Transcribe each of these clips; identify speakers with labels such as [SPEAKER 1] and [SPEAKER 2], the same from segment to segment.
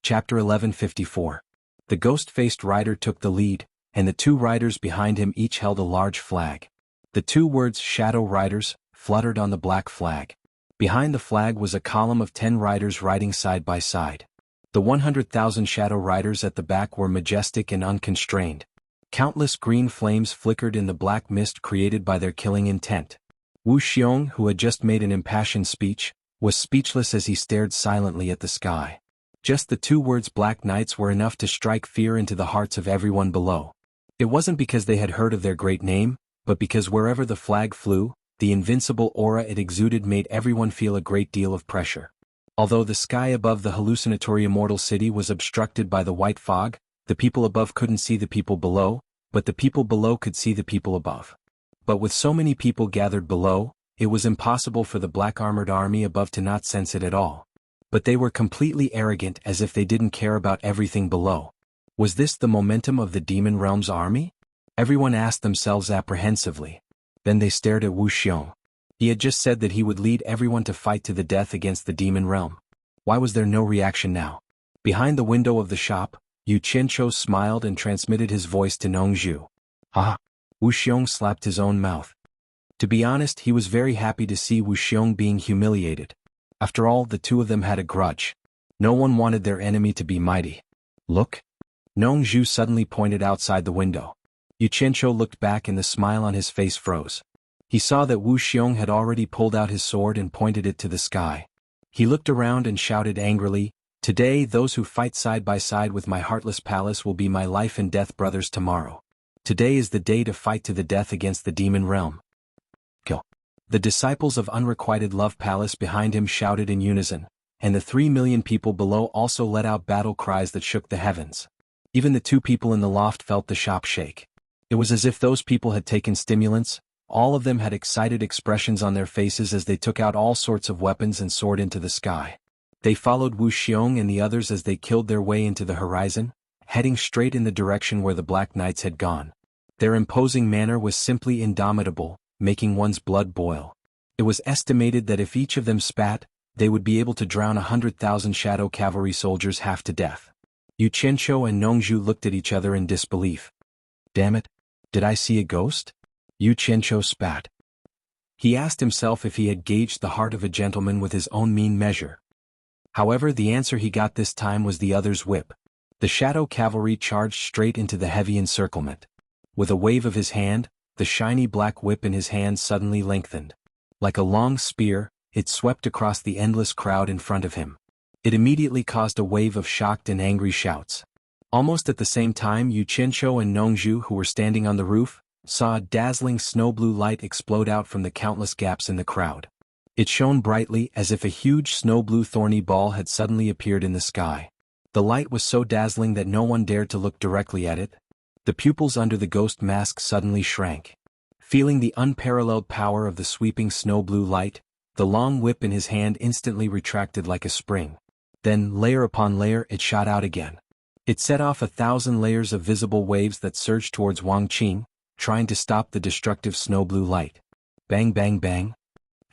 [SPEAKER 1] Chapter 1154. The ghost-faced rider took the lead, and the two riders behind him each held a large flag. The two words "Shadow Riders" fluttered on the black flag. Behind the flag was a column of 10 riders riding side by side. The 100,000 shadow riders at the back were majestic and unconstrained. Countless green flames flickered in the black mist created by their killing intent. Wuxia, who had just made an impassioned speech, was speechless as he stared silently at the sky. Just the two words "Black Knights" were enough to strike fear into the hearts of everyone below. It wasn't because they had heard of their great name, but because wherever the flag flew, the invincible aura it exuded made everyone feel a great deal of pressure. Although the sky above the hallucinatory immortal city was obstructed by the white fog, the people above couldn't see the people below, but the people below could see the people above. But with so many people gathered below, it was impossible for the black-armored army above to not sense it at all. But they were completely arrogant, as if they didn't care about everything below. Was this the momentum of the demon realm's army? Everyone asked themselves apprehensively. Then they stared at Wuxia. He had just said that he would lead everyone to fight to the death against the demon realm. Why was there no reaction now? Behind the window of the shop, Wuxia smiled and transmitted his voice to Nongzhu. "Ah!" Wuxia slapped his own mouth. To be honest, he was very happy to see Wuxia being humiliated. After all, the two of them had a grudge. No one wanted their enemy to be mighty. "Look!" Nongzhu suddenly pointed outside the window. Wuxia looked back and the smile on his face froze. He saw that Wuxia had already pulled out his sword and pointed it to the sky. He looked around and shouted angrily, "Today those who fight side by side with my heartless palace will be my life and death brothers tomorrow. Today is the day to fight to the death against the demon realm." Kill. The disciples of Unrequited Love Palace behind him shouted in unison, and the 3 million people below also let out battle cries that shook the heavens. Even the two people in the loft felt the shop shake. It was as if those people had taken stimulants. All of them had excited expressions on their faces as they took out all sorts of weapons and soared into the sky. They followed Wuxia and the others as they killed their way into the horizon, heading straight in the direction where the Black Knights had gone. Their imposing manner was simply indomitable, making one's blood boil. It was estimated that if each of them spat, they would be able to drown 100,000 shadow cavalry soldiers half to death. Wuxia and Nongzhu looked at each other in disbelief. "Damn it! Did I see a ghost?" Wuxia spat. He asked himself if he had gauged the heart of a gentleman with his own mean measure. However, the answer he got this time was the other's whip. The shadow cavalry charged straight into the heavy encirclement. With a wave of his hand, the shiny black whip in his hand suddenly lengthened. Like a long spear, it swept across the endless crowd in front of him. It immediately caused a wave of shocked and angry shouts. Almost at the same time, Wuxia and Nongzhu, who were standing on the roof, saw a dazzling snow-blue light explode out from the countless gaps in the crowd. It shone brightly, as if a huge snow-blue thorny ball had suddenly appeared in the sky. The light was so dazzling that no one dared to look directly at it. The pupils under the ghost mask suddenly shrank. Feeling the unparalleled power of the sweeping snow-blue light, the long whip in his hand instantly retracted like a spring. Then, layer upon layer, it shot out again. It set off 1,000 layers of visible waves that surged towards Wang Qing, trying to stop the destructive snow-blue light. Bang bang bang.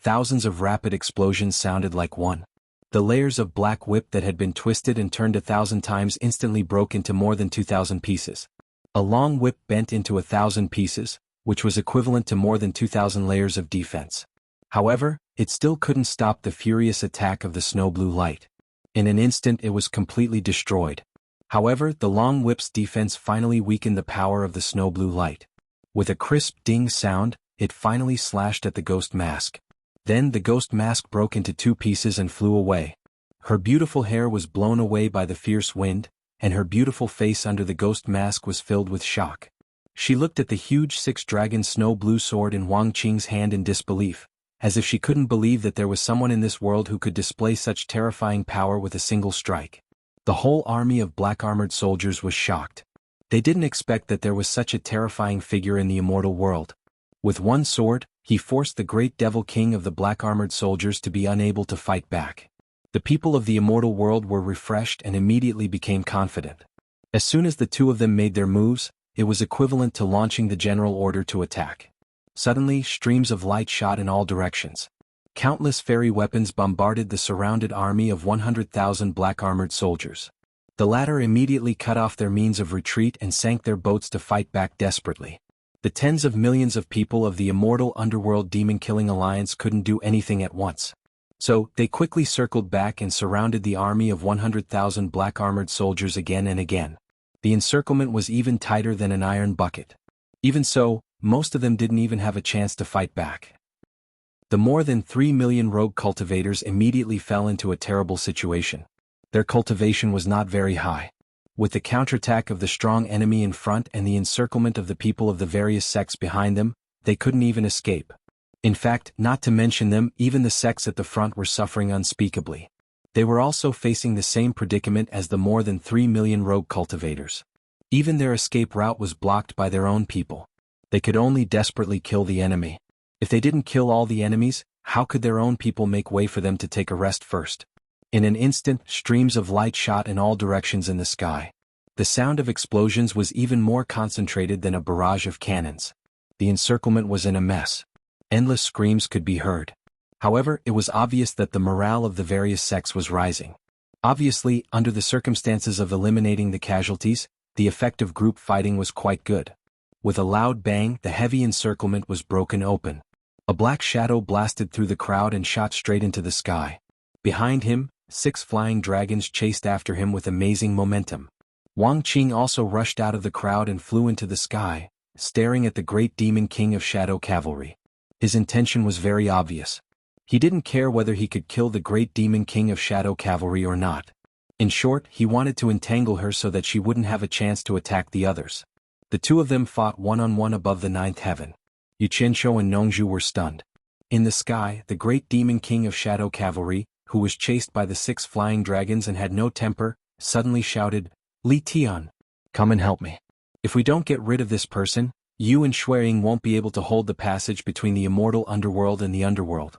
[SPEAKER 1] Thousands of rapid explosions sounded like one. The layers of black whip that had been twisted and turned 1,000 times instantly broke into more than 2,000 pieces. A long whip bent into 1,000 pieces, which was equivalent to more than 2,000 layers of defense. However, it still couldn't stop the furious attack of the snow-blue light. In an instant it was completely destroyed. However, the long whip's defense finally weakened the power of the snow-blue light. With a crisp ding sound, it finally slashed at the ghost mask. Then the ghost mask broke into 2 pieces and flew away. Her beautiful hair was blown away by the fierce wind, and her beautiful face under the ghost mask was filled with shock. She looked at the huge 6-dragon snow-blue sword in Wang Qing's hand in disbelief, as if she couldn't believe that there was someone in this world who could display such terrifying power with a single strike. The whole army of black-armored soldiers was shocked. They didn't expect that there was such a terrifying figure in the immortal world. With one sword, he forced the great devil king of the black-armored soldiers to be unable to fight back. The people of the immortal world were refreshed and immediately became confident. As soon as the two of them made their moves, it was equivalent to launching the general order to attack. Suddenly, streams of light shot in all directions. Countless fairy weapons bombarded the surrounded army of 100,000 black-armored soldiers. The latter immediately cut off their means of retreat and sank their boats to fight back desperately. The tens of millions of people of the immortal underworld demon-killing alliance couldn't do anything at once. So, they quickly circled back and surrounded the army of 100,000 black-armored soldiers again and again. The encirclement was even tighter than an iron bucket. Even so, most of them didn't even have a chance to fight back. The more than 3 million rogue cultivators immediately fell into a terrible situation. Their cultivation was not very high. With the counterattack of the strong enemy in front and the encirclement of the people of the various sects behind them, they couldn't even escape. In fact, not to mention them, even the sects at the front were suffering unspeakably. They were also facing the same predicament as the more than 3 million rogue cultivators. Even their escape route was blocked by their own people. They could only desperately kill the enemy. If they didn't kill all the enemies, how could their own people make way for them to take a rest first? In an instant, streams of light shot in all directions in the sky. The sound of explosions was even more concentrated than a barrage of cannons. The encirclement was in a mess. Endless screams could be heard. However, it was obvious that the morale of the various sects was rising. Obviously, under the circumstances of eliminating the casualties, the effect of group fighting was quite good. With a loud bang, the heavy encirclement was broken open. A black shadow blasted through the crowd and shot straight into the sky. Behind him, 6 flying dragons chased after him with amazing momentum. Wang Qing also rushed out of the crowd and flew into the sky, staring at the great demon king of shadow cavalry. His intention was very obvious. He didn't care whether he could kill the great demon king of shadow cavalry or not. In short, he wanted to entangle her so that she wouldn't have a chance to attack the others. The two of them fought one-on-one above the 9th heaven. Yu Qianshou and Nongzhu were stunned. In the sky, the great demon king of shadow cavalry, who was chased by the 6 flying dragons and had no temper, suddenly shouted, "Li Tian, come and help me. If we don't get rid of this person, you and Xueying won't be able to hold the passage between the immortal underworld and the underworld."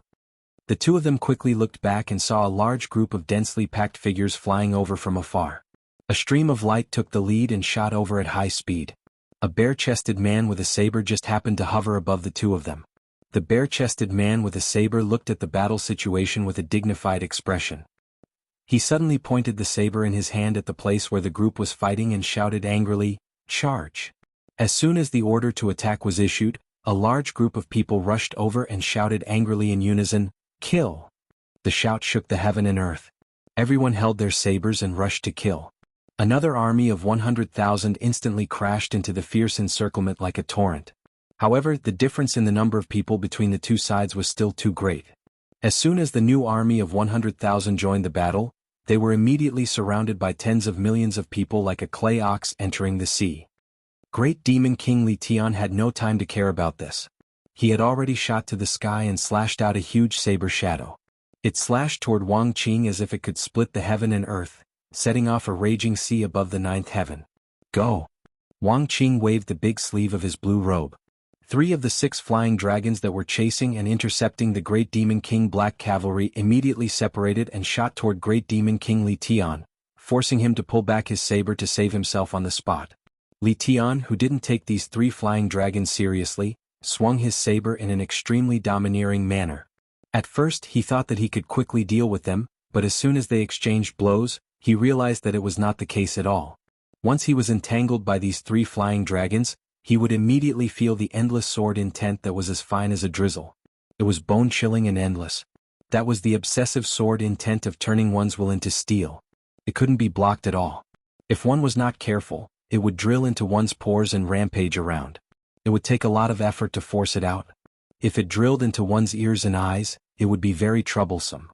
[SPEAKER 1] The two of them quickly looked back and saw a large group of densely packed figures flying over from afar. A stream of light took the lead and shot over at high speed. A bare-chested man with a saber just happened to hover above the two of them. The bare-chested man with a saber looked at the battle situation with a dignified expression. He suddenly pointed the saber in his hand at the place where the group was fighting and shouted angrily, "Charge!" As soon as the order to attack was issued, a large group of people rushed over and shouted angrily in unison, "Kill!" The shout shook the heaven and earth. Everyone held their sabers and rushed to kill. Another army of 100,000 instantly crashed into the fierce encirclement like a torrent. However, the difference in the number of people between the two sides was still too great. As soon as the new army of 100,000 joined the battle, they were immediately surrounded by tens of millions of people like a clay ox entering the sea. Great Demon King Li Tian had no time to care about this. He had already shot to the sky and slashed out a huge saber shadow. It slashed toward Wang Qing as if it could split the heaven and earth, setting off a raging sea above the 9th heaven. "Go!" Wang Qing waved the big sleeve of his blue robe. 3 of the 6 flying dragons that were chasing and intercepting the Great Demon King Black Cavalry immediately separated and shot toward Great Demon King Li Tian, forcing him to pull back his saber to save himself on the spot. Li Tian, who didn't take these 3 flying dragons seriously, swung his saber in an extremely domineering manner. At first he thought that he could quickly deal with them, but as soon as they exchanged blows, he realized that it was not the case at all. Once he was entangled by these 3 flying dragons, he would immediately feel the endless sword intent that was as fine as a drizzle. It was bone-chilling and endless. That was the obsessive sword intent of turning one's will into steel. It couldn't be blocked at all. If one was not careful, it would drill into one's pores and rampage around. It would take a lot of effort to force it out. If it drilled into one's ears and eyes, it would be very troublesome.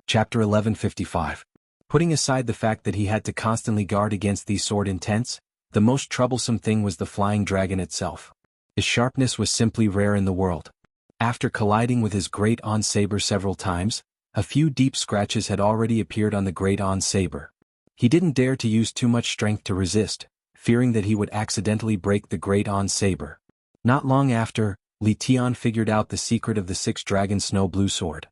[SPEAKER 1] Chapter 1155. Putting aside the fact that he had to constantly guard against these sword intents, the most troublesome thing was the flying dragon itself. Its sharpness was simply rare in the world. After colliding with his great on saber several times, a few deep scratches had already appeared on the great on saber. He didn't dare to use too much strength to resist, fearing that he would accidentally break the great on saber. Not long after, Li Tian figured out the secret of the 6-dragon snow blue sword.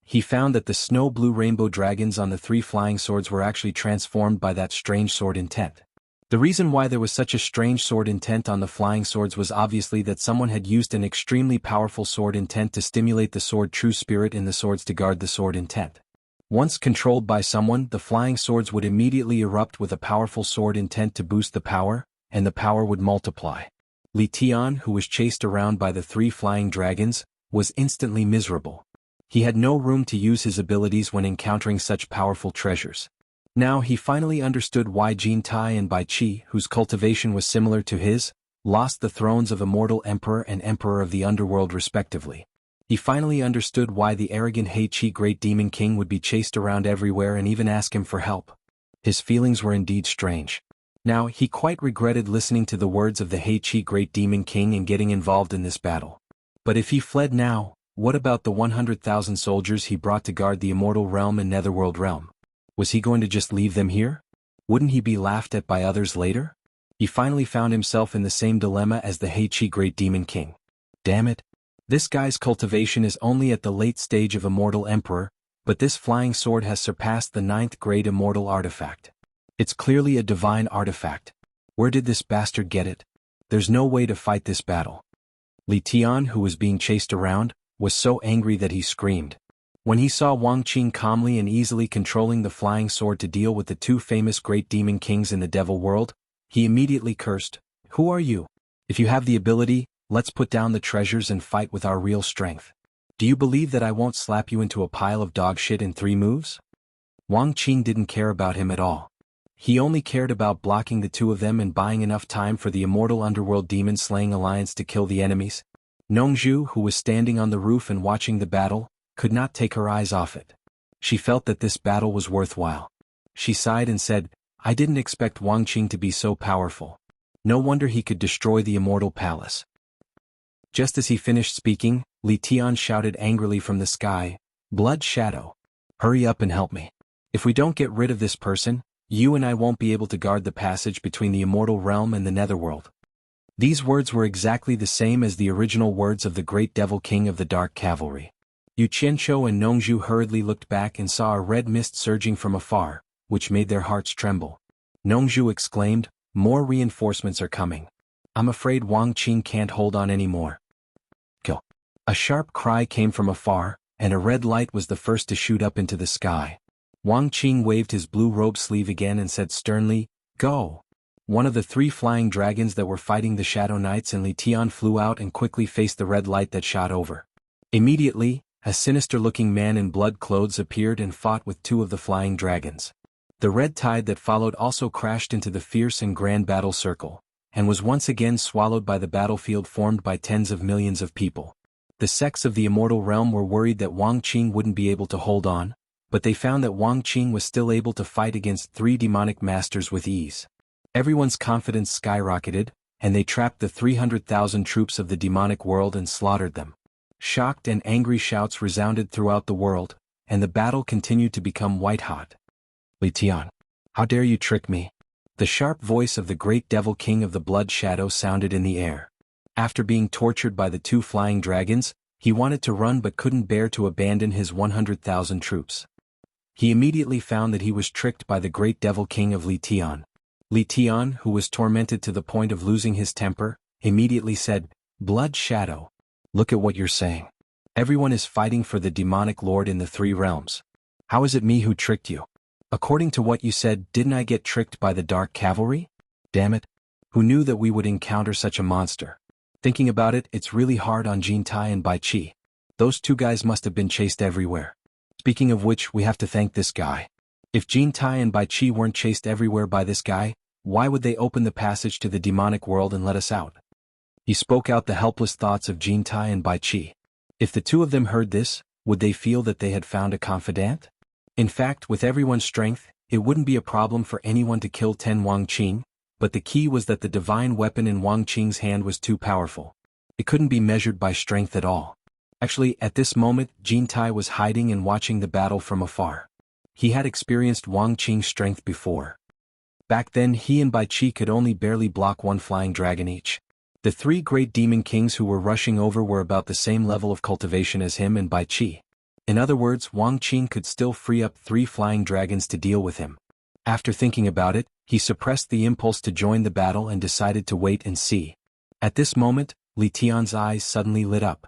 [SPEAKER 1] He found that the snow blue rainbow dragons on the 3 flying swords were actually transformed by that strange sword intent. The reason why there was such a strange sword intent on the flying swords was obviously that someone had used an extremely powerful sword intent to stimulate the sword true spirit in the swords to guard the sword intent. Once controlled by someone, the flying swords would immediately erupt with a powerful sword intent to boost the power, and the power would multiply. Li Tian, who was chased around by the 3 flying dragons, was instantly miserable. He had no room to use his abilities when encountering such powerful treasures. Now he finally understood why Jin Tai and Bai Qi, whose cultivation was similar to his, lost the thrones of Immortal Emperor and Emperor of the Underworld respectively. He finally understood why the arrogant He Qi Great Demon King would be chased around everywhere and even ask him for help. His feelings were indeed strange. Now he quite regretted listening to the words of the He Qi Great Demon King and getting involved in this battle. But if he fled now, what about the 100,000 soldiers he brought to guard the Immortal Realm and Netherworld Realm? Was he going to just leave them here? Wouldn't he be laughed at by others later? He finally found himself in the same dilemma as the He Qi Great Demon King. Damn it. This guy's cultivation is only at the late stage of Immortal Emperor, but this flying sword has surpassed the 9th grade immortal artifact. It's clearly a divine artifact. Where did this bastard get it? There's no way to fight this battle. Li Tian, who was being chased around, was so angry that he screamed. When he saw Wang Qing calmly and easily controlling the flying sword to deal with the 2 famous great demon kings in the devil world, he immediately cursed, "Who are you? If you have the ability, let's put down the treasures and fight with our real strength. Do you believe that I won't slap you into a pile of dog shit in 3 moves?" Wang Qing didn't care about him at all. He only cared about blocking the 2 of them and buying enough time for the Immortal Underworld Demon-slaying alliance to kill the enemies. Nongzhu, who was standing on the roof and watching the battle, could not take her eyes off it. She felt that this battle was worthwhile. She sighed and said, "I didn't expect Wang Qing to be so powerful. No wonder he could destroy the Immortal Palace." Just as he finished speaking, Li Tian shouted angrily from the sky, "Blood Shadow! Hurry up and help me. If we don't get rid of this person, you and I won't be able to guard the passage between the Immortal Realm and the Netherworld." These words were exactly the same as the original words of the Great Devil King of the Dark Cavalry. Yu Qianqiu and Nongzhu hurriedly looked back and saw a red mist surging from afar, which made their hearts tremble. Nongzhu exclaimed, "More reinforcements are coming. I'm afraid Wang Qing can't hold on anymore." Kill. A sharp cry came from afar, and a red light was the first to shoot up into the sky. Wang Qing waved his blue robe sleeve again and said sternly, "Go!" One of the 3 flying dragons that were fighting the Shadow Knights and Li Tian flew out and quickly faced the red light that shot over. Immediately, a sinister-looking man in blood clothes appeared and fought with 2 of the flying dragons. The red tide that followed also crashed into the fierce and grand battle circle, and was once again swallowed by the battlefield formed by tens of millions of people. The sects of the Immortal Realm were worried that Wang Qing wouldn't be able to hold on, but they found that Wang Qing was still able to fight against 3 demonic masters with ease. Everyone's confidence skyrocketed, and they trapped the 300,000 troops of the demonic world and slaughtered them. Shocked and angry shouts resounded throughout the world, and the battle continued to become white-hot. "Li Tian, how dare you trick me?" The sharp voice of the Great Devil King of the Blood Shadow sounded in the air. After being tortured by the 2 flying dragons, he wanted to run but couldn't bear to abandon his 100,000 troops. He immediately found that he was tricked by the Great Devil King of Li Tian. Li Tian, who was tormented to the point of losing his temper, immediately said, "Blood Shadow, look at what you're saying. Everyone is fighting for the demonic lord in the 3 realms. How is it me who tricked you? According to what you said, didn't I get tricked by the Dark Cavalry? Damn it. Who knew that we would encounter such a monster? Thinking about it, it's really hard on Jin Tai and Bai Qi. Those 2 guys must have been chased everywhere. Speaking of which, we have to thank this guy. If Jin Tai and Bai Qi weren't chased everywhere by this guy, why would they open the passage to the demonic world and let us out?" He spoke out the helpless thoughts of Jin Tai and Bai Qi. If the 2 of them heard this, would they feel that they had found a confidant? In fact, with everyone's strength, it wouldn't be a problem for anyone to kill 10 Wang Qing, but the key was that the divine weapon in Wang Qing's hand was too powerful. It couldn't be measured by strength at all. Actually, at this moment, Jin Tai was hiding and watching the battle from afar. He had experienced Wang Qing's strength before. Back then he and Bai Qi could only barely block 1 flying dragon each. The 3 great demon kings who were rushing over were about the same level of cultivation as him and Bai Qi. In other words, Wang Qing could still free up 3 flying dragons to deal with him. After thinking about it, he suppressed the impulse to join the battle and decided to wait and see. At this moment, Li Tian's eyes suddenly lit up.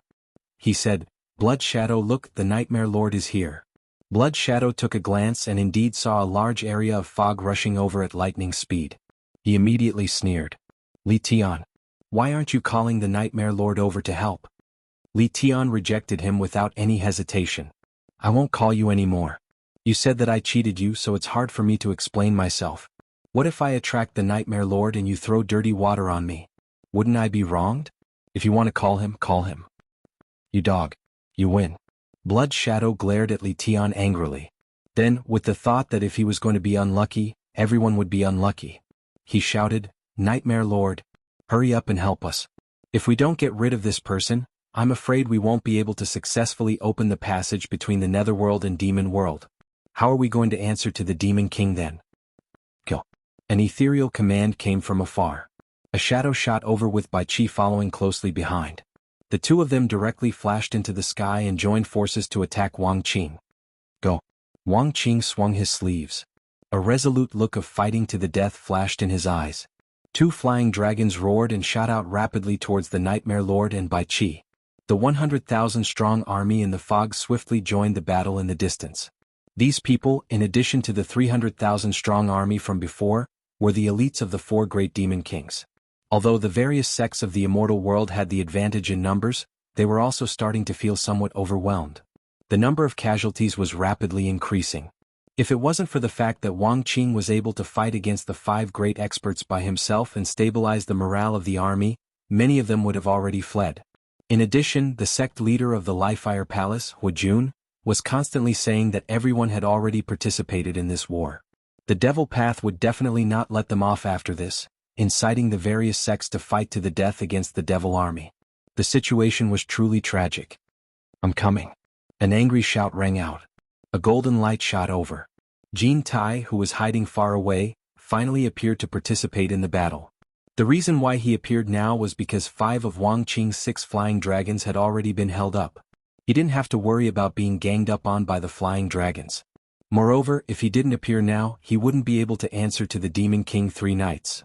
[SPEAKER 1] He said, "Blood Shadow, look, the Nightmare Lord is here." Blood Shadow took a glance and indeed saw a large area of fog rushing over at lightning speed. He immediately sneered. Li Tian, why aren't you calling the Nightmare Lord over to help? Li Tian rejected him without any hesitation. I won't call you anymore. You said that I cheated you, so it's hard for me to explain myself. What if I attract the Nightmare Lord and you throw dirty water on me? Wouldn't I be wronged? If you want to call him, call him. You dog. You win. Blood Shadow glared at Li Tian angrily. Then, with the thought that if he was going to be unlucky, everyone would be unlucky, he shouted, Nightmare Lord, hurry up and help us. If we don't get rid of this person, I'm afraid we won't be able to successfully open the passage between the Netherworld and Demon World. How are we going to answer to the Demon King then? Kill. An ethereal command came from afar. A shadow shot over with Bai Qi following closely behind. The two of them directly flashed into the sky and joined forces to attack Wang Qing. Go. Wang Qing swung his sleeves. A resolute look of fighting to the death flashed in his eyes. Two flying dragons roared and shot out rapidly towards the Nightmare Lord and Bai Qi. The 100,000-strong army in the fog swiftly joined the battle in the distance. These people, in addition to the 300,000-strong army from before, were the elites of the four great demon kings. Although the various sects of the immortal world had the advantage in numbers, they were also starting to feel somewhat overwhelmed. The number of casualties was rapidly increasing. If it wasn't for the fact that Wang Qing was able to fight against the five great experts by himself and stabilize the morale of the army, many of them would have already fled. In addition, the sect leader of the Lifefire Palace, Hu Jun, was constantly saying that everyone had already participated in this war. The Devil Path would definitely not let them off after this, inciting the various sects to fight to the death against the Devil Army. The situation was truly tragic. I'm coming. An angry shout rang out. A golden light shot over. Jin Tai, who was hiding far away, finally appeared to participate in the battle. The reason why he appeared now was because 5 of Wang Qing's 6 flying dragons had already been held up. He didn't have to worry about being ganged up on by the flying dragons. Moreover, if he didn't appear now, he wouldn't be able to answer to the Demon King 3 nights.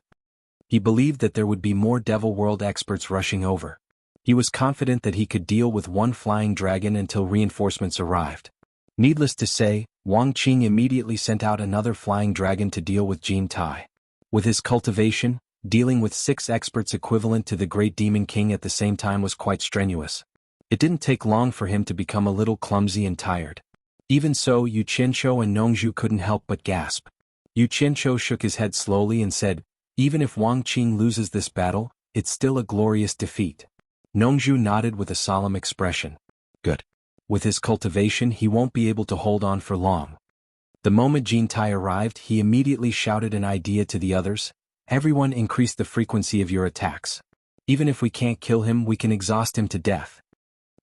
[SPEAKER 1] He believed that there would be more Devil World experts rushing over. He was confident that he could deal with 1 flying dragon until reinforcements arrived. Needless to say, Wang Qing immediately sent out another flying dragon to deal with Jin Tai. With his cultivation, dealing with 6 experts equivalent to the Great Demon King at the same time was quite strenuous. It didn't take long for him to become a little clumsy and tired. Even so, Yu Qianqiu and Nongzhu couldn't help but gasp. Yu Qianqiu shook his head slowly and said, even if Wang Qing loses this battle, it's still a glorious defeat. Nongzhu nodded with a solemn expression. Good. With his cultivation, he won't be able to hold on for long. The moment Jin Tai arrived, he immediately shouted an idea to the others. Everyone increase the frequency of your attacks. Even if we can't kill him, we can exhaust him to death.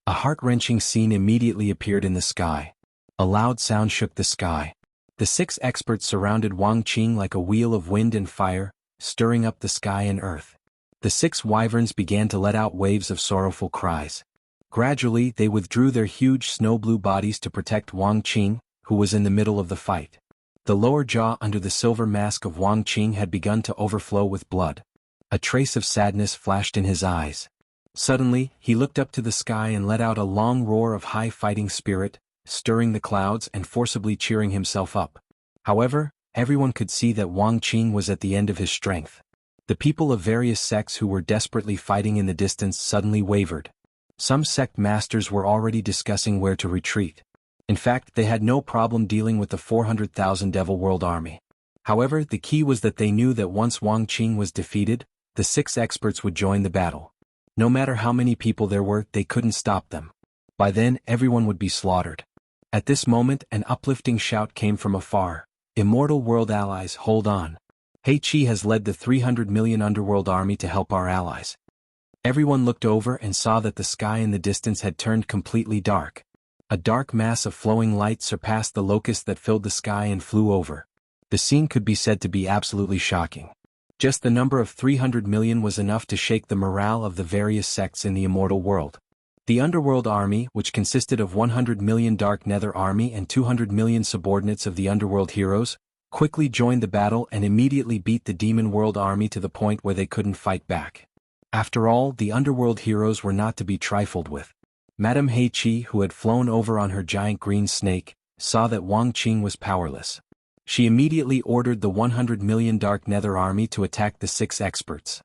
[SPEAKER 1] A heart-wrenching scene immediately appeared in the sky. A loud sound shook the sky. The 6 experts surrounded Wang Qing like a wheel of wind and fire, stirring up the sky and earth. The 6 wyverns began to let out waves of sorrowful cries. Gradually, they withdrew their huge snow-blue bodies to protect Wang Qing, who was in the middle of the fight. The lower jaw under the silver mask of Wang Qing had begun to overflow with blood. A trace of sadness flashed in his eyes. Suddenly, he looked up to the sky and let out a long roar of high fighting spirit, stirring the clouds and forcibly cheering himself up. However, everyone could see that Wang Qing was at the end of his strength. The people of various sects who were desperately fighting in the distance suddenly wavered. Some sect masters were already discussing where to retreat. In fact, they had no problem dealing with the 400,000 Devil World army. However, the key was that they knew that once Wang Qing was defeated, the 6 experts would join the battle. No matter how many people there were, they couldn't stop them. By then, everyone would be slaughtered. At this moment, an uplifting shout came from afar. Immortal World allies, hold on. He Qi has led the 300 million Underworld army to help our allies. Everyone looked over and saw that the sky in the distance had turned completely dark. A dark mass of flowing light surpassed the locust that filled the sky and flew over. The scene could be said to be absolutely shocking. Just the number of 300 million was enough to shake the morale of the various sects in the immortal world. The Underworld army, which consisted of 100 million Dark Nether army and 200 million subordinates of the Underworld heroes, quickly joined the battle and immediately beat the Demon World army to the point where they couldn't fight back. After all, the Underworld heroes were not to be trifled with. Madame He Qi, who had flown over on her giant green snake, saw that Wang Qing was powerless. She immediately ordered the 100 million Dark Nether army to attack the 6 experts.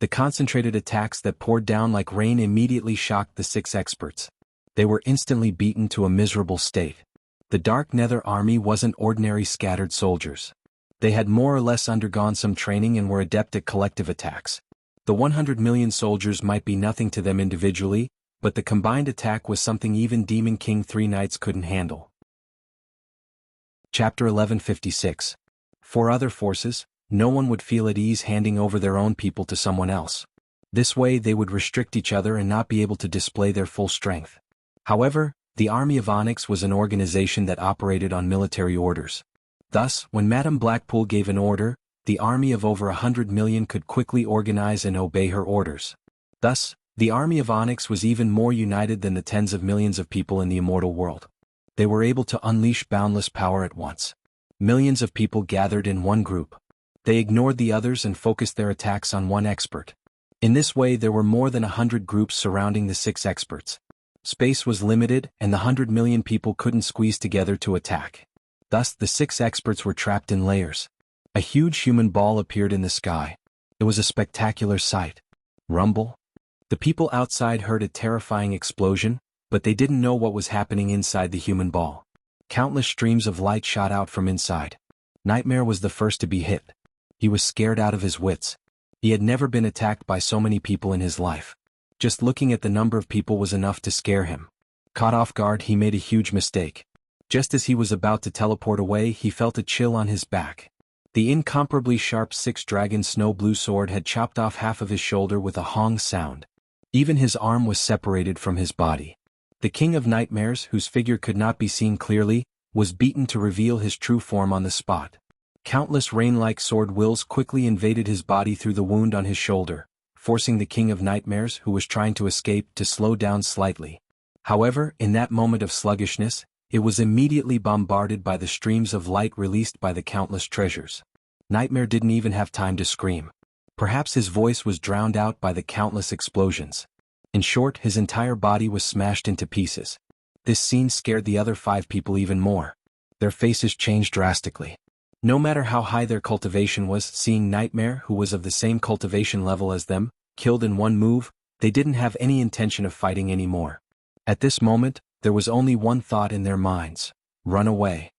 [SPEAKER 1] The concentrated attacks that poured down like rain immediately shocked the 6 experts. They were instantly beaten to a miserable state. The Dark Nether army wasn't ordinary scattered soldiers. They had more or less undergone some training and were adept at collective attacks. The 100 million soldiers might be nothing to them individually, but the combined attack was something even Demon King 3 Knights couldn't handle. Chapter 1156. For other forces, no one would feel at ease handing over their own people to someone else. This way they would restrict each other and not be able to display their full strength. However, the Army of Onyx was an organization that operated on military orders. Thus, when Madame Blackpool gave an order, the army of over 100 million could quickly organize and obey her orders. Thus, the Army of Onyx was even more united than the tens of millions of people in the immortal world. They were able to unleash boundless power at once. Millions of people gathered in one group. They ignored the others and focused their attacks on one expert. In this way there were more than 100 groups surrounding the 6 experts. Space was limited and the 100 million people couldn't squeeze together to attack. Thus the 6 experts were trapped in layers. A huge human ball appeared in the sky. It was a spectacular sight. Rumble? The people outside heard a terrifying explosion, but they didn't know what was happening inside the human ball. Countless streams of light shot out from inside. Nightmare was the first to be hit. He was scared out of his wits. He had never been attacked by so many people in his life. Just looking at the number of people was enough to scare him. Caught off guard, he made a huge mistake. Just as he was about to teleport away, he felt a chill on his back. The incomparably sharp 6-dragon snow blue sword had chopped off half of his shoulder with a hong sound. Even his arm was separated from his body. The King of Nightmares, whose figure could not be seen clearly, was beaten to reveal his true form on the spot. Countless rain-like sword wills quickly invaded his body through the wound on his shoulder, forcing the King of Nightmares, who was trying to escape, to slow down slightly. However, in that moment of sluggishness, it was immediately bombarded by the streams of light released by the countless treasures. Nightmare didn't even have time to scream. Perhaps his voice was drowned out by the countless explosions. In short, his entire body was smashed into pieces. This scene scared the other 5 people even more. Their faces changed drastically. No matter how high their cultivation was, seeing Nightmare, who was of the same cultivation level as them, killed in one move, they didn't have any intention of fighting anymore. At this moment, there was only one thought in their minds: run away.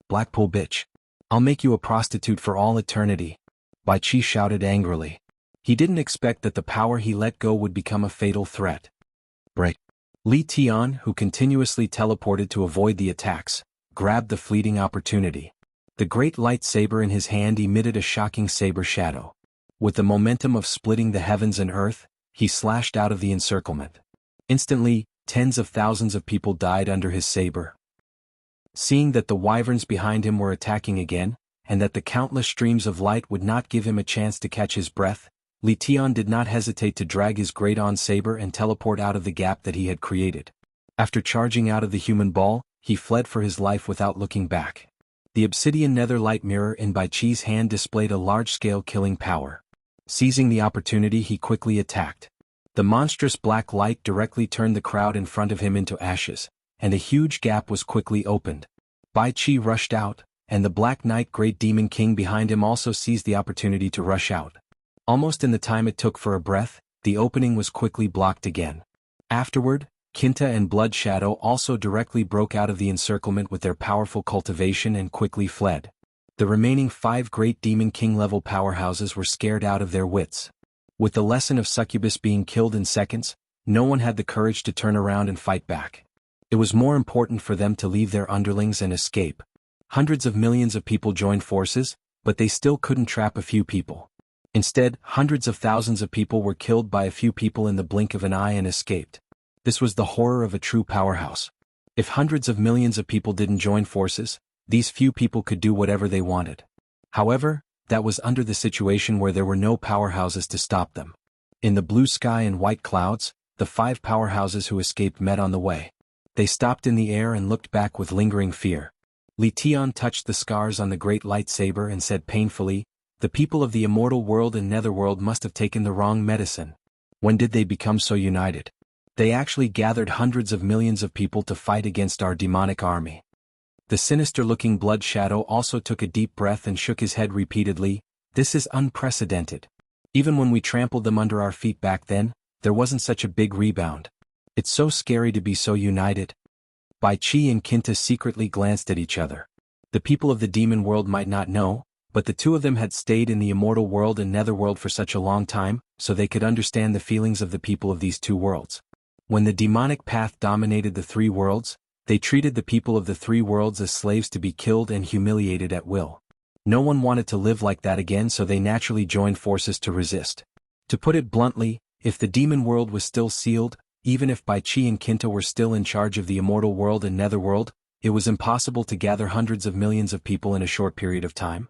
[SPEAKER 1] Blackpool bitch. I'll make you a prostitute for all eternity. Bai Qi shouted angrily. He didn't expect that the power he let go would become a fatal threat. Break. Li Tian, who continuously teleported to avoid the attacks, grabbed the fleeting opportunity. The great lightsaber in his hand emitted a shocking saber shadow. With the momentum of splitting the heavens and earth, he slashed out of the encirclement. Instantly, tens of thousands of people died under his saber. Seeing that the wyverns behind him were attacking again, and that the countless streams of light would not give him a chance to catch his breath, Li Tian did not hesitate to drag his great-on saber and teleport out of the gap that he had created. After charging out of the human ball, he fled for his life without looking back. The obsidian nether light mirror in Bai Qi's hand displayed a large-scale killing power. Seizing the opportunity, he quickly attacked. The monstrous black light directly turned the crowd in front of him into ashes, and a huge gap was quickly opened. Bai Qi rushed out, and the Black Knight Great Demon King behind him also seized the opportunity to rush out. Almost in the time it took for a breath, the opening was quickly blocked again. Afterward, Kinta and Blood Shadow also directly broke out of the encirclement with their powerful cultivation and quickly fled. The remaining 5 Great Demon King level powerhouses were scared out of their wits. With the lesson of Succubus being killed in seconds, no one had the courage to turn around and fight back. It was more important for them to leave their underlings and escape. Hundreds of millions of people joined forces, but they still couldn't trap a few people. Instead, hundreds of thousands of people were killed by a few people in the blink of an eye and escaped. This was the horror of a true powerhouse. If hundreds of millions of people didn't join forces, these few people could do whatever they wanted. However, that was under the situation where there were no powerhouses to stop them. In the blue sky and white clouds, the 5 powerhouses who escaped met on the way. They stopped in the air and looked back with lingering fear. Li Tian touched the scars on the great lightsaber and said painfully, "The people of the immortal world and netherworld must have taken the wrong medicine. When did they become so united? They actually gathered hundreds of millions of people to fight against our demonic army." The sinister-looking blood shadow also took a deep breath and shook his head repeatedly. This is unprecedented. Even when we trampled them under our feet back then, there wasn't such a big rebound. It's so scary to be so united. Bai Qi and Kinta secretly glanced at each other. The people of the demon world might not know, but the two of them had stayed in the immortal world and netherworld for such a long time, so they could understand the feelings of the people of these two worlds. When the demonic path dominated the three worlds, they treated the people of the three worlds as slaves to be killed and humiliated at will. No one wanted to live like that again, so they naturally joined forces to resist. To put it bluntly, if the demon world was still sealed, even if Bai Qi and Kinta were still in charge of the immortal world and netherworld, it was impossible to gather hundreds of millions of people in a short period of time.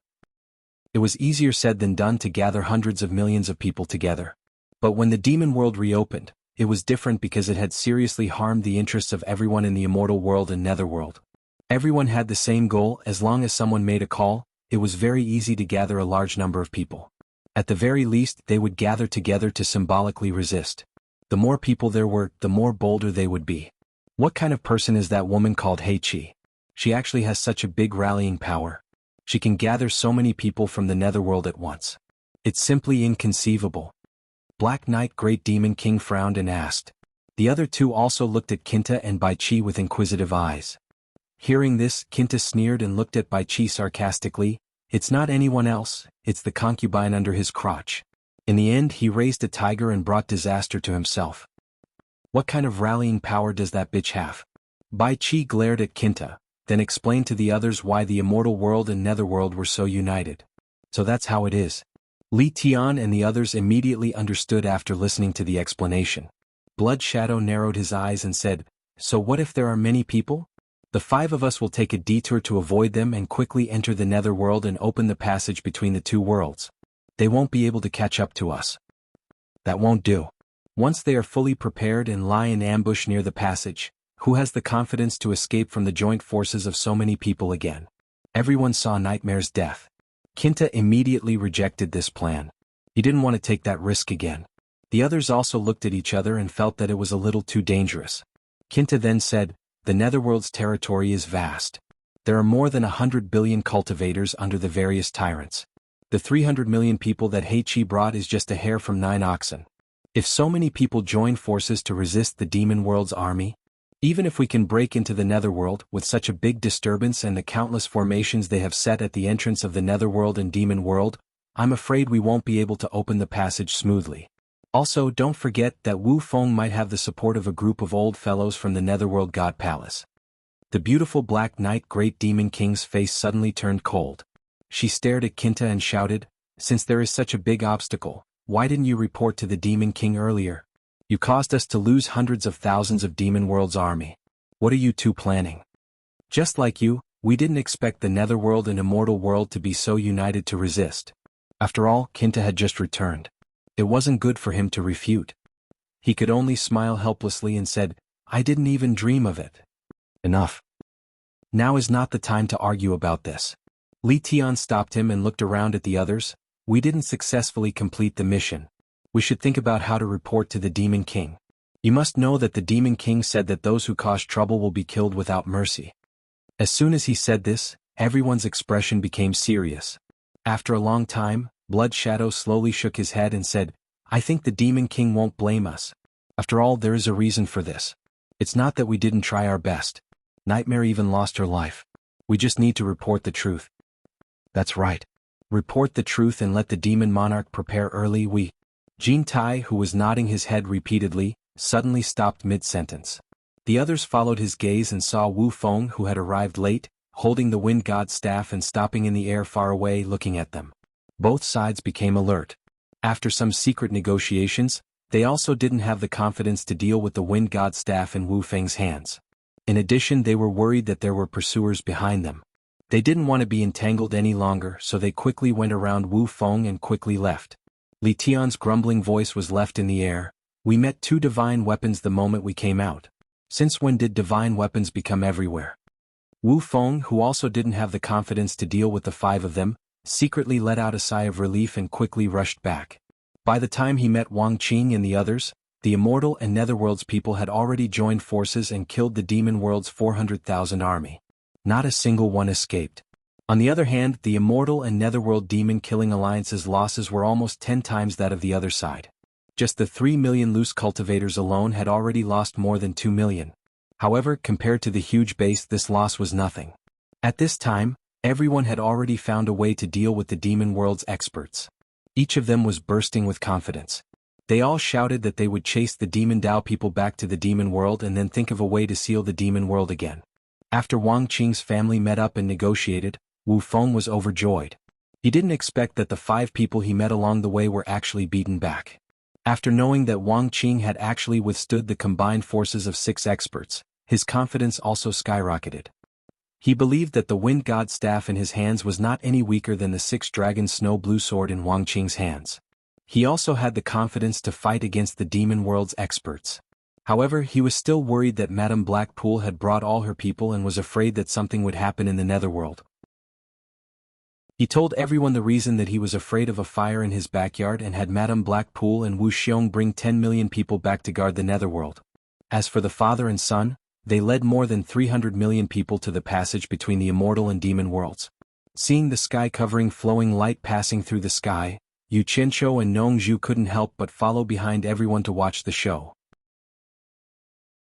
[SPEAKER 1] It was easier said than done to gather hundreds of millions of people together. But when the demon world reopened, it was different because it had seriously harmed the interests of everyone in the immortal world and netherworld. Everyone had the same goal. As long as someone made a call, it was very easy to gather a large number of people. At the very least, they would gather together to symbolically resist. The more people there were, the more bolder they would be. What kind of person is that woman called Hei Qi? She actually has such a big rallying power. She can gather so many people from the netherworld at once. It's simply inconceivable. Black Knight Great Demon King frowned and asked. The other two also looked at Kinta and Bai Qi with inquisitive eyes. Hearing this, Kinta sneered and looked at Bai Qi sarcastically. It's not anyone else, it's the concubine under his crotch. In the end, he raised a tiger and brought disaster to himself. What kind of rallying power does that bitch have? Bai Qi glared at Kinta, then explained to the others why the immortal world and netherworld were so united. So that's how it is. Li Tian and the others immediately understood after listening to the explanation. Blood Shadow narrowed his eyes and said, so what if there are many people? The five of us will take a detour to avoid them and quickly enter the netherworld and open the passage between the two worlds. They won't be able to catch up to us. That won't do. Once they are fully prepared and lie in ambush near the passage, who has the confidence to escape from the joint forces of so many people again? Everyone saw Nightmare's death. Kinta immediately rejected this plan. He didn't want to take that risk again. The others also looked at each other and felt that it was a little too dangerous. Kinta then said, the netherworld's territory is vast. There are more than 100 billion cultivators under the various tyrants. The 300 million people that Hei Qi brought is just a hair from 9 oxen. If so many people join forces to resist the demon world's army, even if we can break into the netherworld with such a big disturbance and the countless formations they have set at the entrance of the netherworld and demon world, I'm afraid we won't be able to open the passage smoothly. Also, don't forget that Wu Feng might have the support of a group of old fellows from the netherworld god palace. The beautiful Black Knight Great Demon King's face suddenly turned cold. She stared at Kinta and shouted, since there is such a big obstacle, why didn't you report to the Demon King earlier? You caused us to lose hundreds of thousands of Demon World's army. What are you two planning? Just like you, we didn't expect the netherworld and immortal world to be so united to resist. After all, Kinta had just returned. It wasn't good for him to refute. He could only smile helplessly and said, I didn't even dream of it. Enough. Now is not the time to argue about this. Li Tian stopped him and looked around at the others. We didn't successfully complete the mission. We should think about how to report to the Demon King. You must know that the Demon King said that those who cause trouble will be killed without mercy. As soon as he said this, everyone's expression became serious. After a long time, Blood Shadow slowly shook his head and said, I think the Demon King won't blame us. After all, there is a reason for this. It's not that we didn't try our best. Nightmare even lost her life. We just need to report the truth. That's right. Report the truth and let the Demon Monarch prepare early. Jin Tai, who was nodding his head repeatedly, suddenly stopped mid-sentence. The others followed his gaze and saw Wu Feng, who had arrived late, holding the Wind God's staff and stopping in the air far away looking at them. Both sides became alert. After some secret negotiations, they also didn't have the confidence to deal with the Wind God's staff in Wu Feng's hands. In addition, they were worried that there were pursuers behind them. They didn't want to be entangled any longer, so they quickly went around Wu Feng and quickly left. Li Tian's grumbling voice was left in the air. We met 2 divine weapons the moment we came out. Since when did divine weapons become everywhere? Wu Feng, who also didn't have the confidence to deal with the 5 of them, secretly let out a sigh of relief and quickly rushed back. By the time he met Wang Qing and the others, the Immortal and Netherworld's people had already joined forces and killed the Demon World's 400,000 army. Not a single one escaped. On the other hand, the Immortal and Netherworld demon-killing alliance's losses were almost 10 times that of the other side. Just the 3 million loose cultivators alone had already lost more than 2 million. However, compared to the huge base, this loss was nothing. At this time, everyone had already found a way to deal with the demon world's experts. Each of them was bursting with confidence. They all shouted that they would chase the demon Dao people back to the demon world and then think of a way to seal the demon world again. After Wang Qing's family met up and negotiated, Wu Feng was overjoyed. He didn't expect that the 5 people he met along the way were actually beaten back. After knowing that Wang Qing had actually withstood the combined forces of 6 experts, his confidence also skyrocketed. He believed that the Wind God's staff in his hands was not any weaker than the 6-dragon snow blue sword in Wang Qing's hands. He also had the confidence to fight against the demon world's experts. However, he was still worried that Madame Blackpool had brought all her people and was afraid that something would happen in the netherworld. He told everyone the reason that he was afraid of a fire in his backyard and had Madame Blackpool and Wu Xiong bring 10 million people back to guard the netherworld. As for the father and son, they led more than 300 million people to the passage between the immortal and demon worlds. Seeing the sky covering flowing light passing through the sky, Yu Qianqiu and Nong Zhu couldn't help but follow behind everyone to watch the show.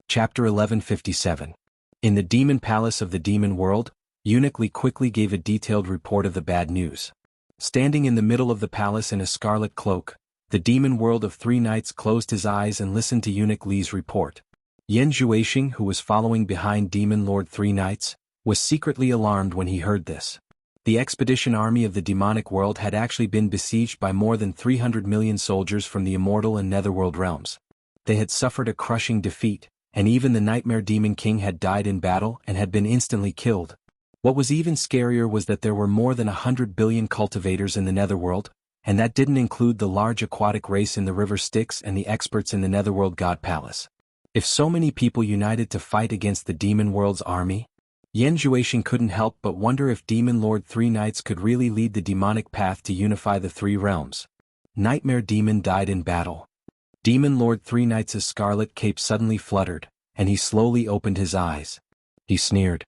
[SPEAKER 1] Chapter 1157. In the demon palace of the demon world, Eunuch Li quickly gave a detailed report of the bad news. Standing in the middle of the palace in a scarlet cloak, the demon world of 3 knights closed his eyes and listened to Eunuch Li's report. Yan Zhuixing, who was following behind Demon Lord 3 knights, was secretly alarmed when he heard this. The expedition army of the demonic world had actually been besieged by more than 300 million soldiers from the immortal and netherworld realms. They had suffered a crushing defeat, and even the Nightmare Demon King had died in battle and had been instantly killed. What was even scarier was that there were more than 100 billion cultivators in the netherworld, and that didn't include the large aquatic race in the river Styx and the experts in the netherworld god palace. If so many people united to fight against the demon world's army, Yan Zhuixing couldn't help but wonder if Demon Lord 3 knights could really lead the demonic path to unify the 3 realms. Nightmare Demon died in battle. Demon Lord 3 knights' scarlet cape suddenly fluttered, and he slowly opened his eyes. He sneered.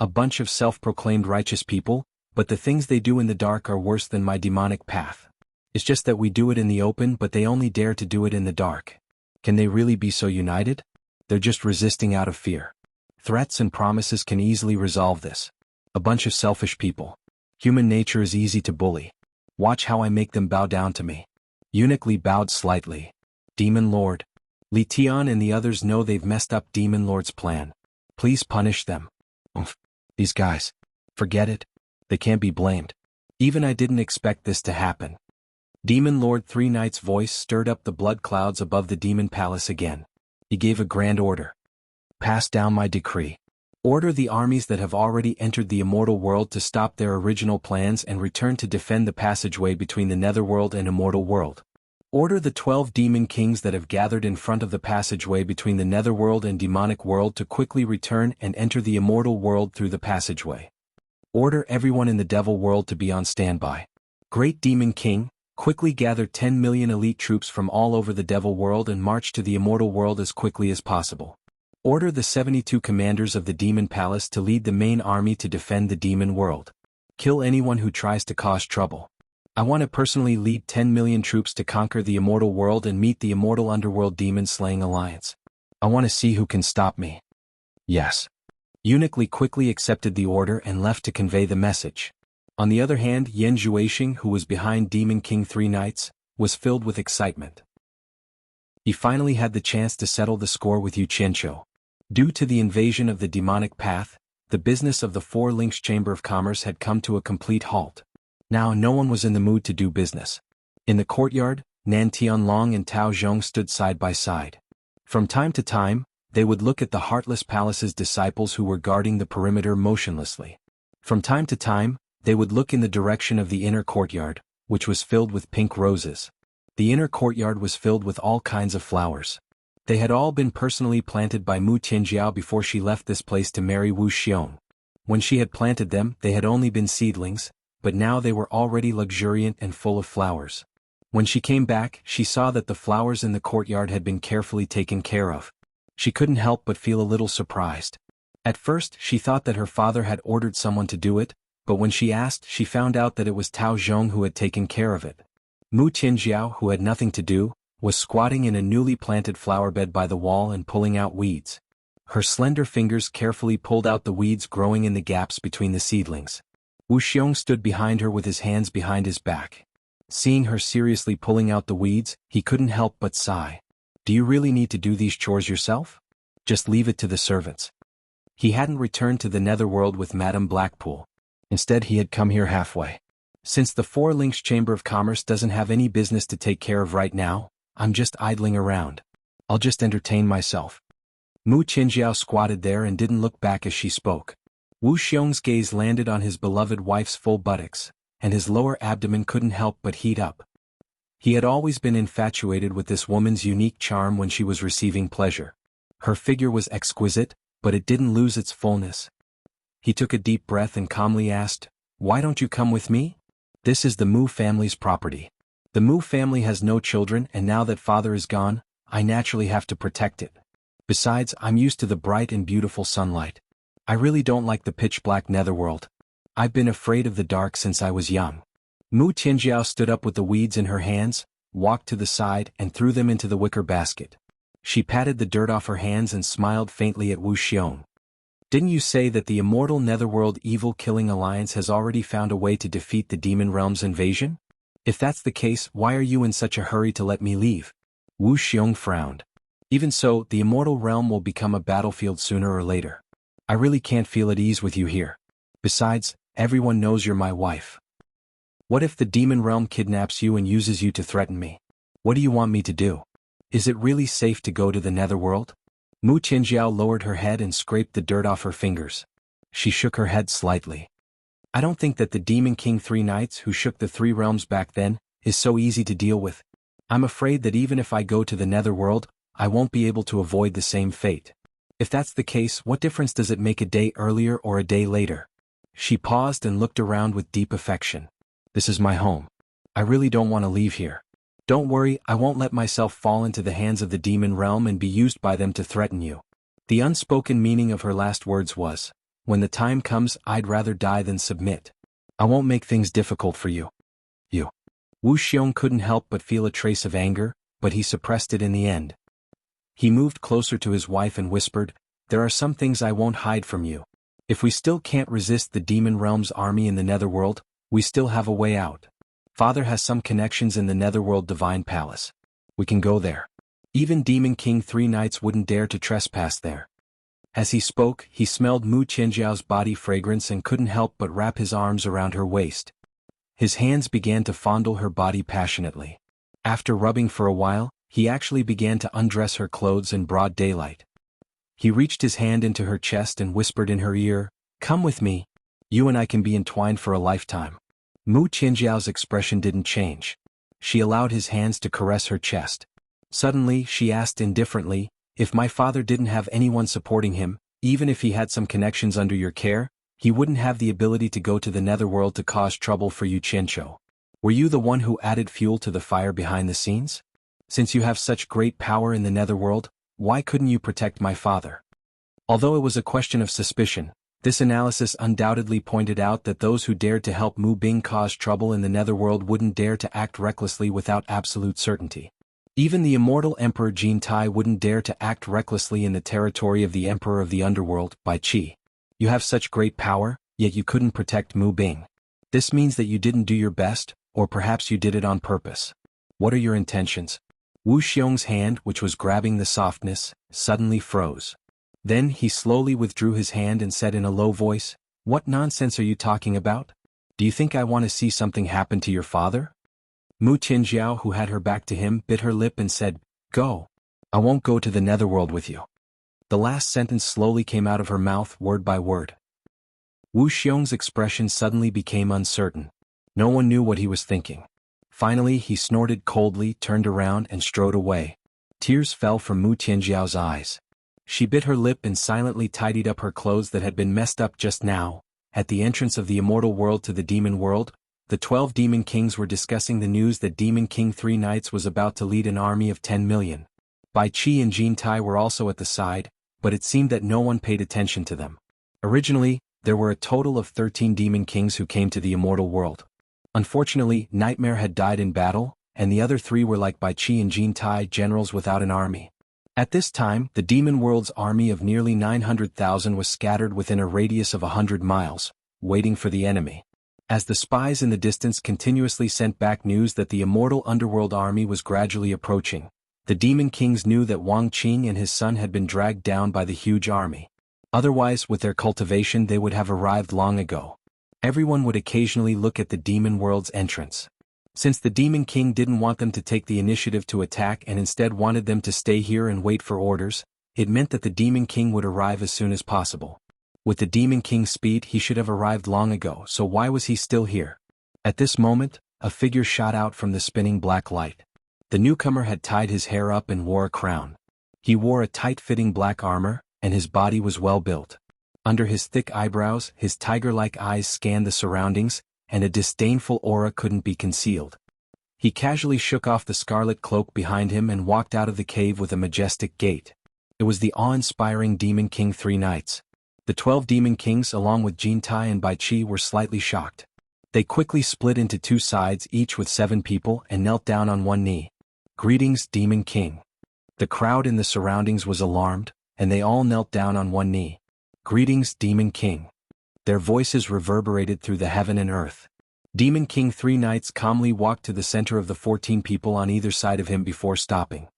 [SPEAKER 1] A bunch of self-proclaimed righteous people, but the things they do in the dark are worse than my demonic path. It's just that we do it in the open, but they only dare to do it in the dark. Can they really be so united? They're just resisting out of fear. Threats and promises can easily resolve this. A bunch of selfish people. Human nature is easy to bully. Watch how I make them bow down to me. Eunuch Li bowed slightly. Demon Lord. Li Tian and the others know they've messed up Demon Lord's plan. Please punish them. These guys. Forget it. They can't be blamed. Even I didn't expect this to happen. Demon Lord 3 knights' voice stirred up the blood clouds above the demon palace again. He gave a grand order. Pass down my decree. Order the armies that have already entered the immortal world to stop their original plans and return to defend the passageway between the netherworld and immortal world. Order the 12 demon kings that have gathered in front of the passageway between the netherworld and demonic world to quickly return and enter the immortal world through the passageway. Order everyone in the devil world to be on standby. Great Demon King, quickly gather 10 million elite troops from all over the devil world and march to the immortal world as quickly as possible. Order the 72 commanders of the demon palace to lead the main army to defend the demon world. Kill anyone who tries to cause trouble. I want to personally lead 10 million troops to conquer the immortal world and meet the immortal underworld demon-slaying alliance. I want to see who can stop me. Yes. Eunuch Li quickly accepted the order and left to convey the message. On the other hand, Yan Zhuixing, who was behind Demon King 3 knights, was filled with excitement. He finally had the chance to settle the score with Yu Qianqiu. Due to the invasion of the demonic path, the business of the 4 Links Chamber of Commerce had come to a complete halt. Now no one was in the mood to do business. In the courtyard, Nan Tianlong and Tao Zhong stood side by side. From time to time, they would look at the Heartless Palace's disciples who were guarding the perimeter motionlessly. From time to time, they would look in the direction of the inner courtyard, which was filled with pink roses. The inner courtyard was filled with all kinds of flowers. They had all been personally planted by Mu Tianjiao before she left this place to marry Wu Xiong. When she had planted them, they had only been seedlings, but now they were already luxuriant and full of flowers. When she came back, she saw that the flowers in the courtyard had been carefully taken care of. She couldn't help but feel a little surprised. At first she thought that her father had ordered someone to do it, but when she asked she found out that it was Tao Zhong who had taken care of it. Mu Tianjiao, who had nothing to do, was squatting in a newly planted flower bed by the wall and pulling out weeds. Her slender fingers carefully pulled out the weeds growing in the gaps between the seedlings. Wu Xiong stood behind her with his hands behind his back. Seeing her seriously pulling out the weeds, he couldn't help but sigh. Do you really need to do these chores yourself? Just leave it to the servants. He hadn't returned to the netherworld with Madame Blackpool. Instead he had come here halfway. Since the Four Links Chamber of Commerce doesn't have any business to take care of right now, I'm just idling around. I'll just entertain myself. Mu Qinjiao squatted there and didn't look back as she spoke. Wu Xiong's gaze landed on his beloved wife's full buttocks, and his lower abdomen couldn't help but heat up. He had always been infatuated with this woman's unique charm when she was receiving pleasure. Her figure was exquisite, but it didn't lose its fullness. He took a deep breath and calmly asked, "Why don't you come with me? This is the Mu family's property. The Mu family has no children, and now that father is gone, I naturally have to protect it. Besides, I'm used to the bright and beautiful sunlight. I really don't like the pitch-black netherworld. I've been afraid of the dark since I was young." Mu Tianjiao stood up with the weeds in her hands, walked to the side and threw them into the wicker basket. She patted the dirt off her hands and smiled faintly at Wu Xiong. "Didn't you say that the immortal netherworld evil-killing alliance has already found a way to defeat the demon realm's invasion? If that's the case, why are you in such a hurry to let me leave?" Wu Xiong frowned. "Even so, the immortal realm will become a battlefield sooner or later. I really can't feel at ease with you here. Besides, everyone knows you're my wife. What if the demon realm kidnaps you and uses you to threaten me? What do you want me to do? Is it really safe to go to the netherworld?" Mu Tianjiao lowered her head and scraped the dirt off her fingers. She shook her head slightly. "I don't think that the Demon King Three Knights who shook the three realms back then is so easy to deal with. I'm afraid that even if I go to the netherworld, I won't be able to avoid the same fate. If that's the case, what difference does it make a day earlier or a day later?" She paused and looked around with deep affection. "This is my home. I really don't want to leave here. Don't worry, I won't let myself fall into the hands of the demon realm and be used by them to threaten you." The unspoken meaning of her last words was, "When the time comes, I'd rather die than submit. I won't make things difficult for you." You. Wu Xiong couldn't help but feel a trace of anger, but he suppressed it in the end. He moved closer to his wife and whispered, "There are some things I won't hide from you. If we still can't resist the demon realm's army in the netherworld, we still have a way out. Father has some connections in the netherworld divine palace. We can go there. Even Demon King Three Knights wouldn't dare to trespass there." As he spoke, he smelled Mu Qianjiao's body fragrance and couldn't help but wrap his arms around her waist. His hands began to fondle her body passionately. After rubbing for a while, he actually began to undress her clothes in broad daylight. He reached his hand into her chest and whispered in her ear, "Come with me. You and I can be entwined for a lifetime." Mu Qianjiao's expression didn't change. She allowed his hands to caress her chest. Suddenly, she asked indifferently, "If my father didn't have anyone supporting him, even if he had some connections under your care, he wouldn't have the ability to go to the netherworld to cause trouble for you, Qianqiu. Were you the one who added fuel to the fire behind the scenes? Since you have such great power in the netherworld, why couldn't you protect my father?" Although it was a question of suspicion, this analysis undoubtedly pointed out that those who dared to help Mu Bing cause trouble in the netherworld wouldn't dare to act recklessly without absolute certainty. Even the immortal Emperor Jin Tai wouldn't dare to act recklessly in the territory of the Emperor of the Underworld, Bai Qi. You have such great power, yet you couldn't protect Mu Bing. This means that you didn't do your best, or perhaps you did it on purpose. What are your intentions? Wu Xiong's hand, which was grabbing the softness, suddenly froze. Then he slowly withdrew his hand and said in a low voice, "What nonsense are you talking about? Do you think I want to see something happen to your father?" Mu Tianjiao, who had her back to him, bit her lip and said, "Go. I won't go to the netherworld with you." The last sentence slowly came out of her mouth word by word. Wu Xiong's expression suddenly became uncertain. No one knew what he was thinking. Finally he snorted coldly, turned around and strode away. Tears fell from Mu Tianjiao's eyes. She bit her lip and silently tidied up her clothes that had been messed up just now. At the entrance of the immortal world to the demon world, the 12 demon kings were discussing the news that Demon King Three Knights was about to lead an army of 10 million. Bai Qi and Jin Tai were also at the side, but it seemed that no one paid attention to them. Originally, there were a total of 13 demon kings who came to the immortal world. Unfortunately, Nightmare had died in battle, and the other 3 were like Bai Qi and Jin Tai, generals without an army. At this time, the demon world's army of nearly 900,000 was scattered within a radius of 100 miles, waiting for the enemy. As the spies in the distance continuously sent back news that the immortal underworld army was gradually approaching, the demon kings knew that Wang Qing and his son had been dragged down by the huge army. Otherwise, with their cultivation, they would have arrived long ago. Everyone would occasionally look at the demon world's entrance. Since the demon king didn't want them to take the initiative to attack and instead wanted them to stay here and wait for orders, it meant that the demon king would arrive as soon as possible. With the demon king's speed, he should have arrived long ago, so why was he still here? At this moment, a figure shot out from the spinning black light. The newcomer had tied his hair up and wore a crown. He wore a tight-fitting black armor, and his body was well built. Under his thick eyebrows, his tiger-like eyes scanned the surroundings, and a disdainful aura couldn't be concealed. He casually shook off the scarlet cloak behind him and walked out of the cave with a majestic gait. It was the awe-inspiring Demon King 3 Knights. The 12 Demon Kings along with Jin Tai and Bai Qi were slightly shocked. They quickly split into 2 sides, each with 7 people, and knelt down on one knee. "Greetings, Demon King." The crowd in the surroundings was alarmed, and they all knelt down on one knee. "Greetings, Demon King." Their voices reverberated through the heaven and earth. Demon King 3 Knights calmly walked to the center of the 14 people on either side of him before stopping.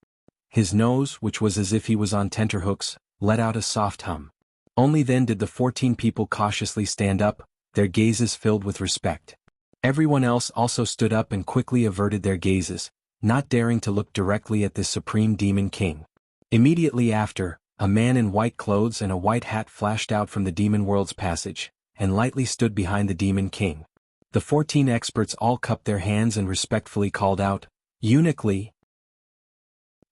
[SPEAKER 1] His nose, which was as if he was on tenterhooks, let out a soft hum. Only then did the 14 people cautiously stand up, their gazes filled with respect. Everyone else also stood up and quickly averted their gazes, not daring to look directly at this supreme Demon King. Immediately after, a man in white clothes and a white hat flashed out from the demon world's passage, and lightly stood behind the Demon King. The 14 experts all cupped their hands and respectfully called out, "Eunuch Li."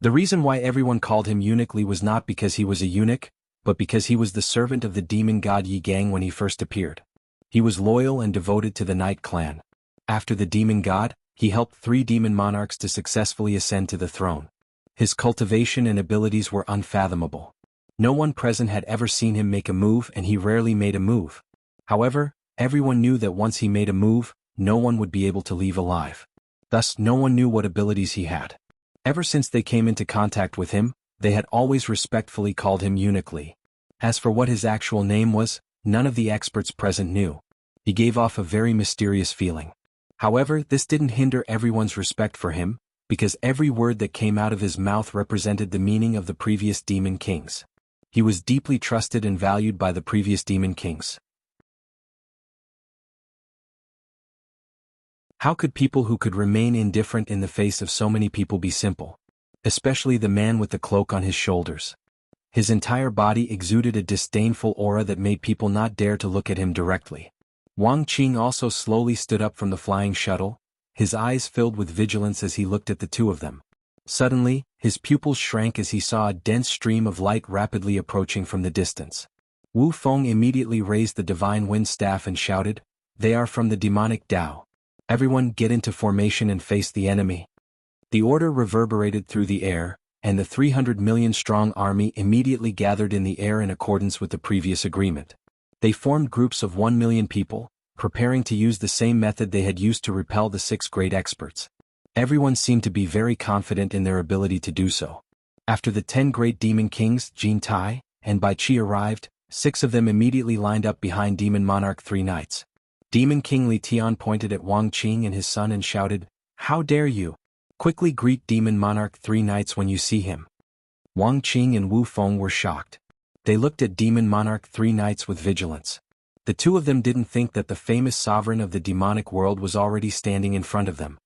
[SPEAKER 1] The reason why everyone called him Eunuch Li was not because he was a eunuch, but because he was the servant of the demon god Yi Gang when he first appeared. He was loyal and devoted to the Night Clan. After the demon god, he helped 3 demon monarchs to successfully ascend to the throne. His cultivation and abilities were unfathomable. No one present had ever seen him make a move, and he rarely made a move. However, everyone knew that once he made a move, no one would be able to leave alive. Thus, no one knew what abilities he had. Ever since they came into contact with him, they had always respectfully called him Eunuch Li. As for what his actual name was, none of the experts present knew. He gave off a very mysterious feeling. However, this didn't hinder everyone's respect for him, because every word that came out of his mouth represented the meaning of the previous Demon Kings. He was deeply trusted and valued by the previous Demon Kings. How could people who could remain indifferent in the face of so many people be simple? Especially the man with the cloak on his shoulders. His entire body exuded a disdainful aura that made people not dare to look at him directly. Wang Qing also slowly stood up from the flying shuttle, his eyes filled with vigilance as he looked at the 2 of them. Suddenly, his pupils shrank as he saw a dense stream of light rapidly approaching from the distance. Wu Feng immediately raised the divine wind staff and shouted, "They are from the demonic Tao. Everyone get into formation and face the enemy." The order reverberated through the air, and the 300 million strong army immediately gathered in the air in accordance with the previous agreement. They formed groups of 1 million people, preparing to use the same method they had used to repel the 6 great experts. Everyone seemed to be very confident in their ability to do so. After the 10 great demon kings, Jin Tai and Bai Qi arrived, 6 of them immediately lined up behind Demon Monarch 3 Knights. Demon King Li Tian pointed at Wang Qing and his son and shouted, "How dare you! Quickly greet Demon Monarch 3 Knights when you see him." Wang Qing and Wu Feng were shocked. They looked at Demon Monarch 3 Knights with vigilance. The 2 of them didn't think that the famous sovereign of the demonic world was already standing in front of them.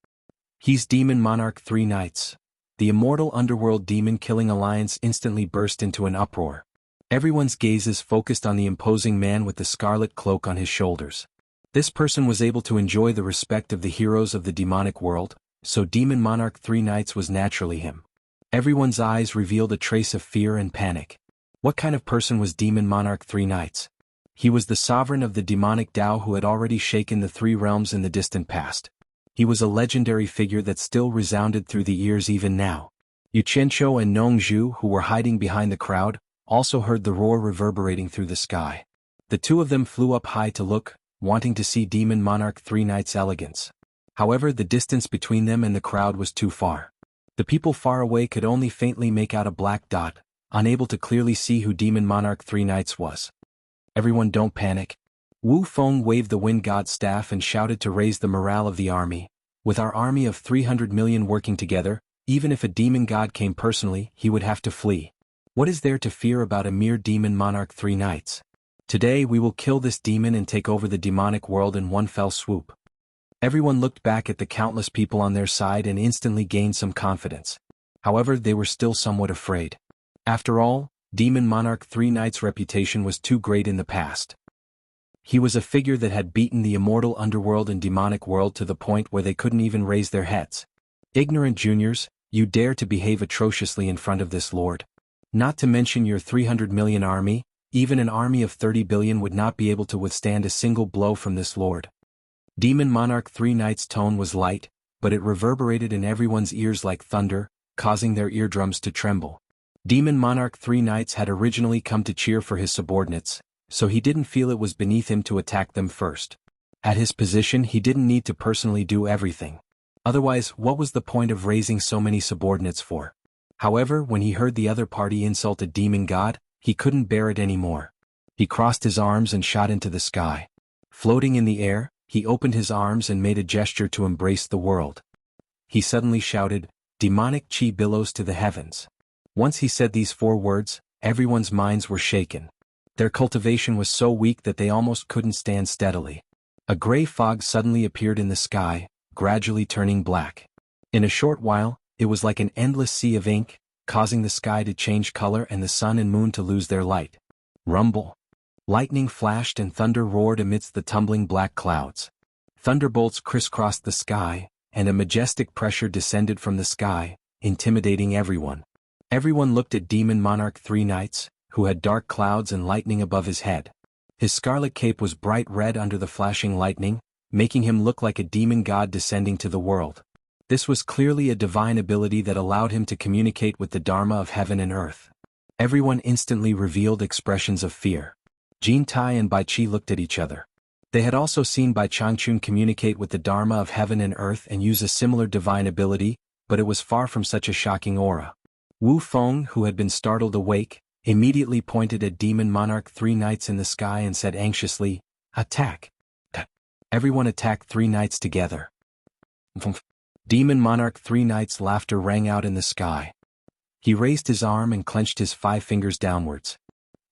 [SPEAKER 1] "He's Demon Monarch 3 Knights." The immortal underworld demon-killing alliance instantly burst into an uproar. Everyone's gazes focused on the imposing man with the scarlet cloak on his shoulders. This person was able to enjoy the respect of the heroes of the demonic world, so Demon Monarch 3 Knights was naturally him. Everyone's eyes revealed a trace of fear and panic. What kind of person was Demon Monarch 3 Knights? He was the sovereign of the demonic Tao who had already shaken the 3 realms in the distant past. He was a legendary figure that still resounded through the ears even now. Yu Qianqiu and Nong Zhu, who were hiding behind the crowd, also heard the roar reverberating through the sky. The two of them flew up high to look, wanting to see Demon Monarch Three Knights' elegance. However, the distance between them and the crowd was too far. The people far away could only faintly make out a black dot, unable to clearly see who Demon Monarch Three Knights was. Everyone, don't panic. Wu Feng waved the wind god's staff and shouted to raise the morale of the army. With our army of 300 million working together, even if a demon god came personally, he would have to flee. What is there to fear about a mere Demon Monarch Three Knights? Today we will kill this demon and take over the demonic world in one fell swoop. Everyone looked back at the countless people on their side and instantly gained some confidence. However, they were still somewhat afraid. After all, Demon Monarch Three Knights' reputation was too great in the past. He was a figure that had beaten the immortal underworld and demonic world to the point where they couldn't even raise their heads. Ignorant juniors, you dare to behave atrociously in front of this lord. Not to mention your 300 million army, even an army of 30 billion would not be able to withstand a single blow from this lord. Demon Monarch Three Knights' tone was light, but it reverberated in everyone's ears like thunder, causing their eardrums to tremble. Demon Monarch Three Knights had originally come to cheer for his subordinates, so he didn't feel it was beneath him to attack them first. At his position, he didn't need to personally do everything. Otherwise, what was the point of raising so many subordinates for? However, when he heard the other party insult a demon god, he couldn't bear it anymore. He crossed his arms and shot into the sky. Floating in the air, he opened his arms and made a gesture to embrace the world. He suddenly shouted, "Demonic chi billows to the heavens." Once he said these 4 words, everyone's minds were shaken. Their cultivation was so weak that they almost couldn't stand steadily. A gray fog suddenly appeared in the sky, gradually turning black. In a short while, it was like an endless sea of ink, causing the sky to change color and the sun and moon to lose their light. Rumble. Lightning flashed and thunder roared amidst the tumbling black clouds. Thunderbolts crisscrossed the sky, and a majestic pressure descended from the sky, intimidating everyone. Everyone looked at Demon Monarch Three Knights, who had dark clouds and lightning above his head. His scarlet cape was bright red under the flashing lightning, making him look like a demon god descending to the world. This was clearly a divine ability that allowed him to communicate with the Dharma of heaven and earth. Everyone instantly revealed expressions of fear. Jin Tai and Bai Qi looked at each other. They had also seen Bai Changchun communicate with the Dharma of heaven and earth and use a similar divine ability, but it was far from such a shocking aura. Wu Feng, who had been startled awake, immediately pointed at Demon Monarch Three Knights in the sky and said anxiously, "Attack!" Everyone attacked Three Knights together. Demon Monarch Three Knights' laughter rang out in the sky. He raised his arm and clenched his 5 fingers downwards.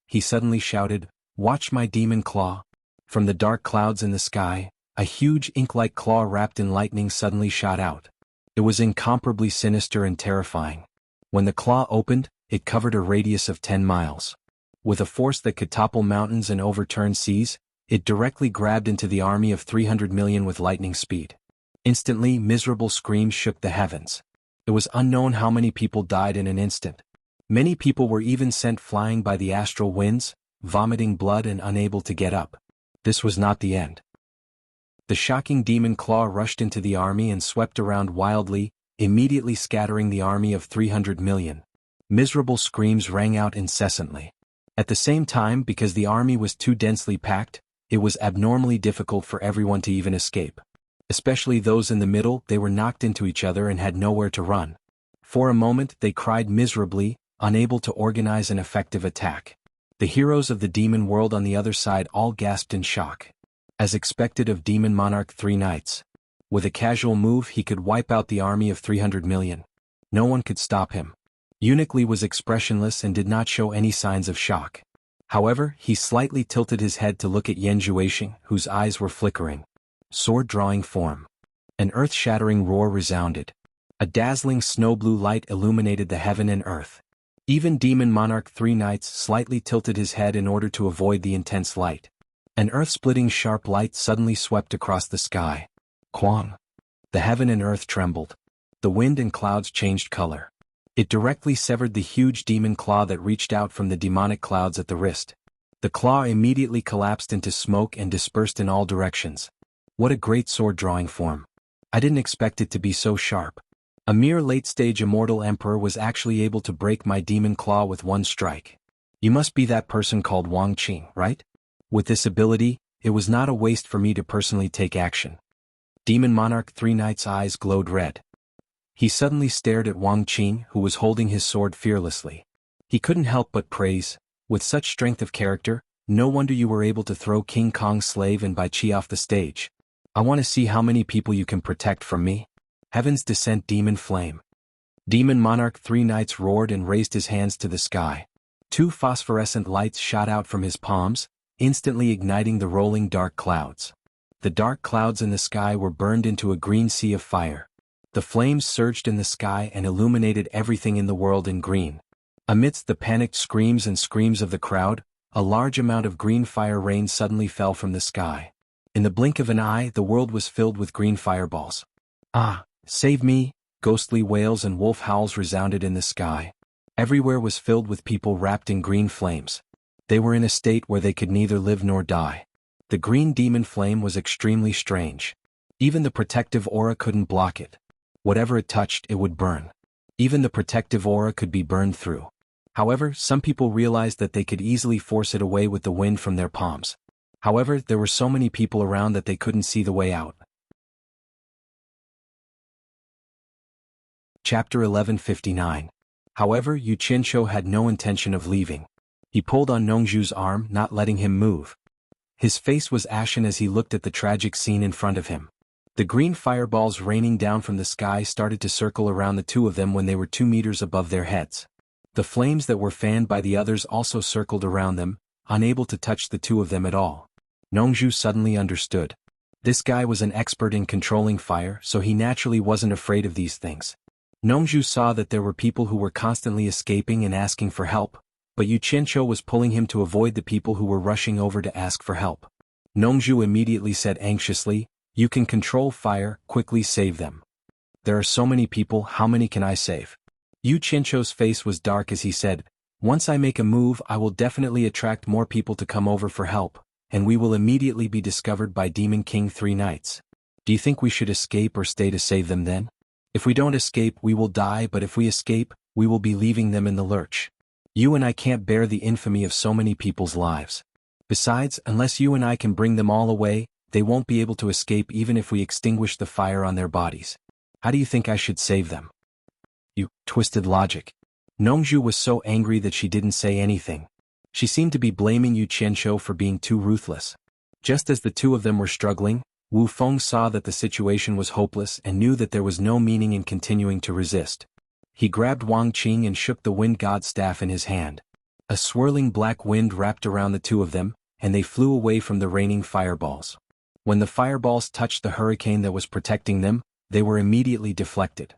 [SPEAKER 1] He suddenly shouted, "Watch my demon claw!" From the dark clouds in the sky, a huge ink-like claw wrapped in lightning suddenly shot out. It was incomparably sinister and terrifying. When the claw opened, it covered a radius of 10 miles. With a force that could topple mountains and overturn seas, it directly grabbed into the army of 300 million with lightning speed. Instantly, miserable screams shook the heavens. It was unknown how many people died in an instant. Many people were even sent flying by the astral winds, vomiting blood and unable to get up. This was not the end. The shocking demon claw rushed into the army and swept around wildly, immediately scattering the army of 300 million. Miserable screams rang out incessantly. At the same time, because the army was too densely packed, it was abnormally difficult for everyone to even escape. Especially those in the middle, they were knocked into each other and had nowhere to run. For a moment, they cried miserably, unable to organize an effective attack. The heroes of the demon world on the other side all gasped in shock. As expected of Demon Monarch Three Knights. With a casual move he could wipe out the army of 300 million. No one could stop him. Eunuch Li was expressionless and did not show any signs of shock. However, he slightly tilted his head to look at Yan Juexing, whose eyes were flickering. Sword-drawing form. An earth-shattering roar resounded. A dazzling snow-blue light illuminated the heaven and earth. Even Demon Monarch Three Knights slightly tilted his head in order to avoid the intense light. An earth-splitting sharp light suddenly swept across the sky. Quang! The heaven and earth trembled. The wind and clouds changed color. It directly severed the huge demon claw that reached out from the demonic clouds at the wrist. The claw immediately collapsed into smoke and dispersed in all directions. What a great sword-drawing form. I didn't expect it to be so sharp. A mere late-stage immortal emperor was actually able to break my demon claw with one strike. You must be that person called Wang Qing, right? With this ability, it was not a waste for me to personally take action. Demon Monarch Three Knights' eyes glowed red. He suddenly stared at Wang Qing, who was holding his sword fearlessly. He couldn't help but praise, with such strength of character, no wonder you were able to throw King Kong's slave and Bai Qi off the stage. I want to see how many people you can protect from me. Heaven's Descent Demon Flame. Demon Monarch Three Knights roared and raised his hands to the sky. Two phosphorescent lights shot out from his palms, instantly igniting the rolling dark clouds. The dark clouds in the sky were burned into a green sea of fire. The flames surged in the sky and illuminated everything in the world in green. Amidst the panicked screams and screams of the crowd, a large amount of green fire rain suddenly fell from the sky. In the blink of an eye, the world was filled with green fireballs. Ah, save me! Ghostly wails and wolf howls resounded in the sky. Everywhere was filled with people wrapped in green flames. They were in a state where they could neither live nor die. The green demon flame was extremely strange. Even the protective aura couldn't block it. Whatever it touched, it would burn. Even the protective aura could be burned through. However, some people realized that they could easily force it away with the wind from their palms. However, there were so many people around that they couldn't see the way out. Chapter 1159. However, Yu Qianqiu had no intention of leaving. He pulled on Nongzhu's arm, not letting him move. His face was ashen as he looked at the tragic scene in front of him. The green fireballs raining down from the sky started to circle around the two of them when they were 2 meters above their heads. The flames that were fanned by the others also circled around them, unable to touch the two of them at all. Nongzhu suddenly understood. This guy was an expert in controlling fire, so he naturally wasn't afraid of these things. Nongzhu saw that there were people who were constantly escaping and asking for help, but Yu Qianqiu was pulling him to avoid the people who were rushing over to ask for help. Nongzhu immediately said anxiously, "You can control fire, quickly save them." "There are so many people, how many can I save?" Yu Qianqiu's face was dark as he said, "Once I make a move, I will definitely attract more people to come over for help, and we will immediately be discovered by Demon King Three Knights. Do you think we should escape or stay to save them then? If we don't escape, we will die, but if we escape, we will be leaving them in the lurch. You and I can't bear the infamy of so many people's lives. Besides, unless you and I can bring them all away, they won't be able to escape even if we extinguish the fire on their bodies. How do you think I should save them?" You twisted logic. Nongzhu was so angry that she didn't say anything. She seemed to be blaming Yu Qianqiu for being too ruthless. Just as the two of them were struggling, Wu Feng saw that the situation was hopeless and knew that there was no meaning in continuing to resist. He grabbed Wang Qing and shook the wind god staff in his hand. A swirling black wind wrapped around the two of them, and they flew away from the raining fireballs. When the fireballs touched the hurricane that was protecting them, they were immediately deflected.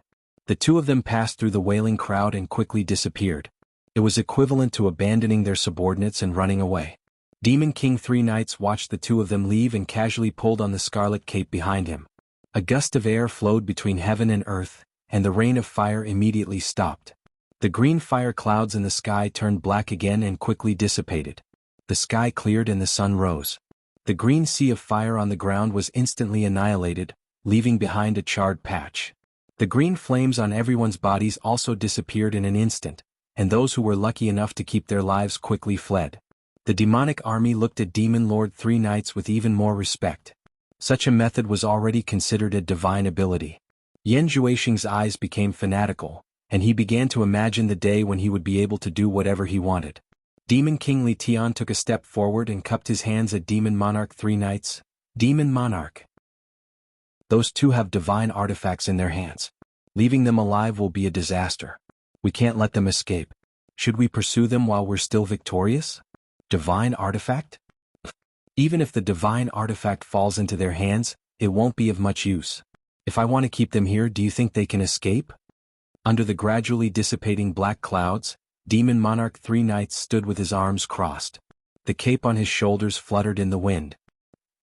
[SPEAKER 1] The two of them passed through the wailing crowd and quickly disappeared. It was equivalent to abandoning their subordinates and running away. Demon King Three Knights watched the two of them leave and casually pulled on the scarlet cape behind him. A gust of air flowed between heaven and earth, and the rain of fire immediately stopped. The green fire clouds in the sky turned black again and quickly dissipated. The sky cleared and the sun rose. The green sea of fire on the ground was instantly annihilated, leaving behind a charred patch. The green flames on everyone's bodies also disappeared in an instant, and those who were lucky enough to keep their lives quickly fled. The demonic army looked at Demon Lord Three Knights with even more respect. Such a method was already considered a divine ability. Yan Zhuixing's eyes became fanatical, and he began to imagine the day when he would be able to do whatever he wanted. Demon King Li Tian took a step forward and cupped his hands at Demon Monarch Three Knights. "Demon Monarch. Those two have divine artifacts in their hands. Leaving them alive will be a disaster. We can't let them escape. Should we pursue them while we're still victorious? Divine artifact? Even if the divine artifact falls into their hands, it won't be of much use. If I want to keep them here, do you think they can escape?" Under the gradually dissipating black clouds, Demon Monarch Three Knights stood with his arms crossed. The cape on his shoulders fluttered in the wind.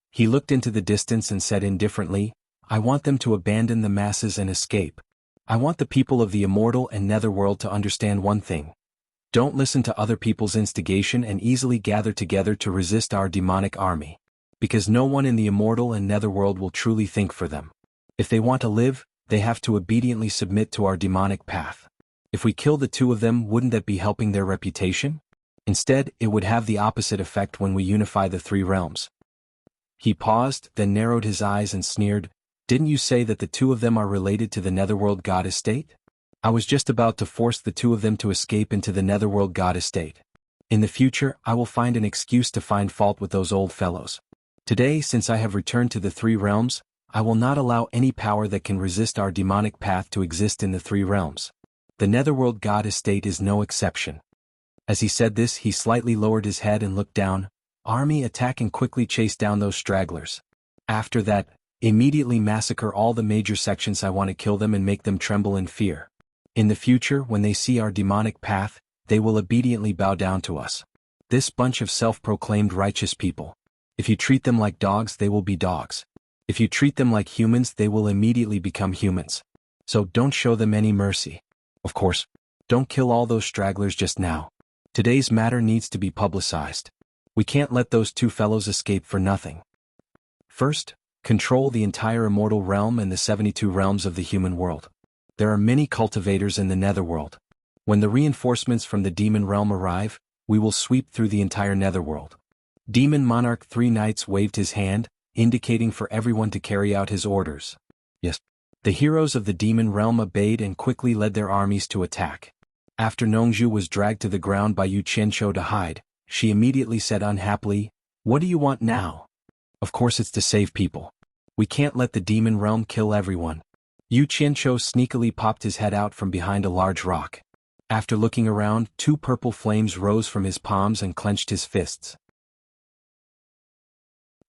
[SPEAKER 1] He looked into the distance and said indifferently, "I want them to abandon the masses and escape. I want the people of the immortal and netherworld to understand one thing. Don't listen to other people's instigation and easily gather together to resist our demonic army. Because no one in the immortal and netherworld will truly think for them. If they want to live, they have to obediently submit to our demonic path. If we kill the two of them, wouldn't that be helping their reputation? Instead, it would have the opposite effect when we unify the three realms. He paused, then narrowed his eyes and sneered, "Didn't you say that the two of them are related to the Netherworld God Estate? I was just about to force the two of them to escape into the Netherworld God Estate. In the future, I will find an excuse to find fault with those old fellows. Today, since I have returned to the three realms, I will not allow any power that can resist our demonic path to exist in the three realms. The Netherworld God Estate is no exception." As he said this, he slightly lowered his head and looked down. "Army, attack and quickly chase down those stragglers. After that, immediately massacre all the major sections. I want to kill them and make them tremble in fear. In the future, when they see our demonic path, they will obediently bow down to us. This bunch of self-proclaimed righteous people. If you treat them like dogs, they will be dogs. If you treat them like humans, they will immediately become humans. So don't show them any mercy. Of course, don't kill all those stragglers just now. Today's matter needs to be publicized. We can't let those two fellows escape for nothing. First, control the entire immortal realm and the 72 realms of the human world. There are many cultivators in the netherworld. When the reinforcements from the demon realm arrive, we will sweep through the entire netherworld." Demon Monarch 3 Knights waved his hand, indicating for everyone to carry out his orders. Yes. The heroes of the demon realm obeyed and quickly led their armies to attack. After Nongzhu was dragged to the ground by Yu Qianqiu to hide, she immediately said unhappily, "What do you want now?" "Of course it's to save people. We can't let the demon realm kill everyone." Yu Qianqiu sneakily popped his head out from behind a large rock. After looking around, 2 purple flames rose from his palms and clenched his fists.